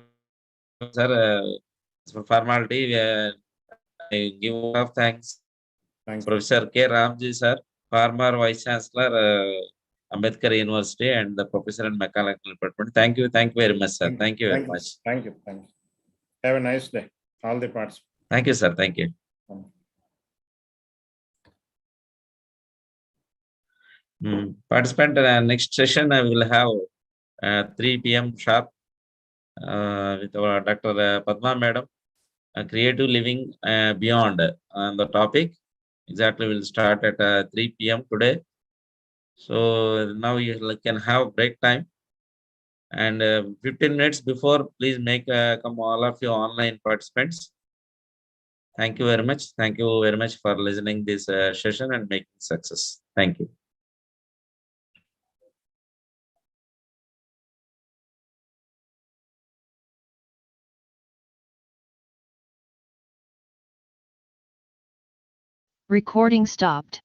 sir, for formality, I give a lot of thanks, Professor K. Ramji, sir, former Vice Chancellor, Ambedkar University, and the Professor in Mechanical Department. Thank you very much, sir. Thank you very much. Thank you. Have a nice day, all the participants. Thank you, sir. Thank you. Participant, next session I will have 3 p.m. sharp with our Dr. Padma Madam, Creative Living Beyond the topic. Exactly, we'll start at 3 p.m. today. So now you can have break time. And 15 minutes before, please make come all of you online participants. Thank you very much. Thank you very much for listening this session and making success. Thank you. Recording stopped.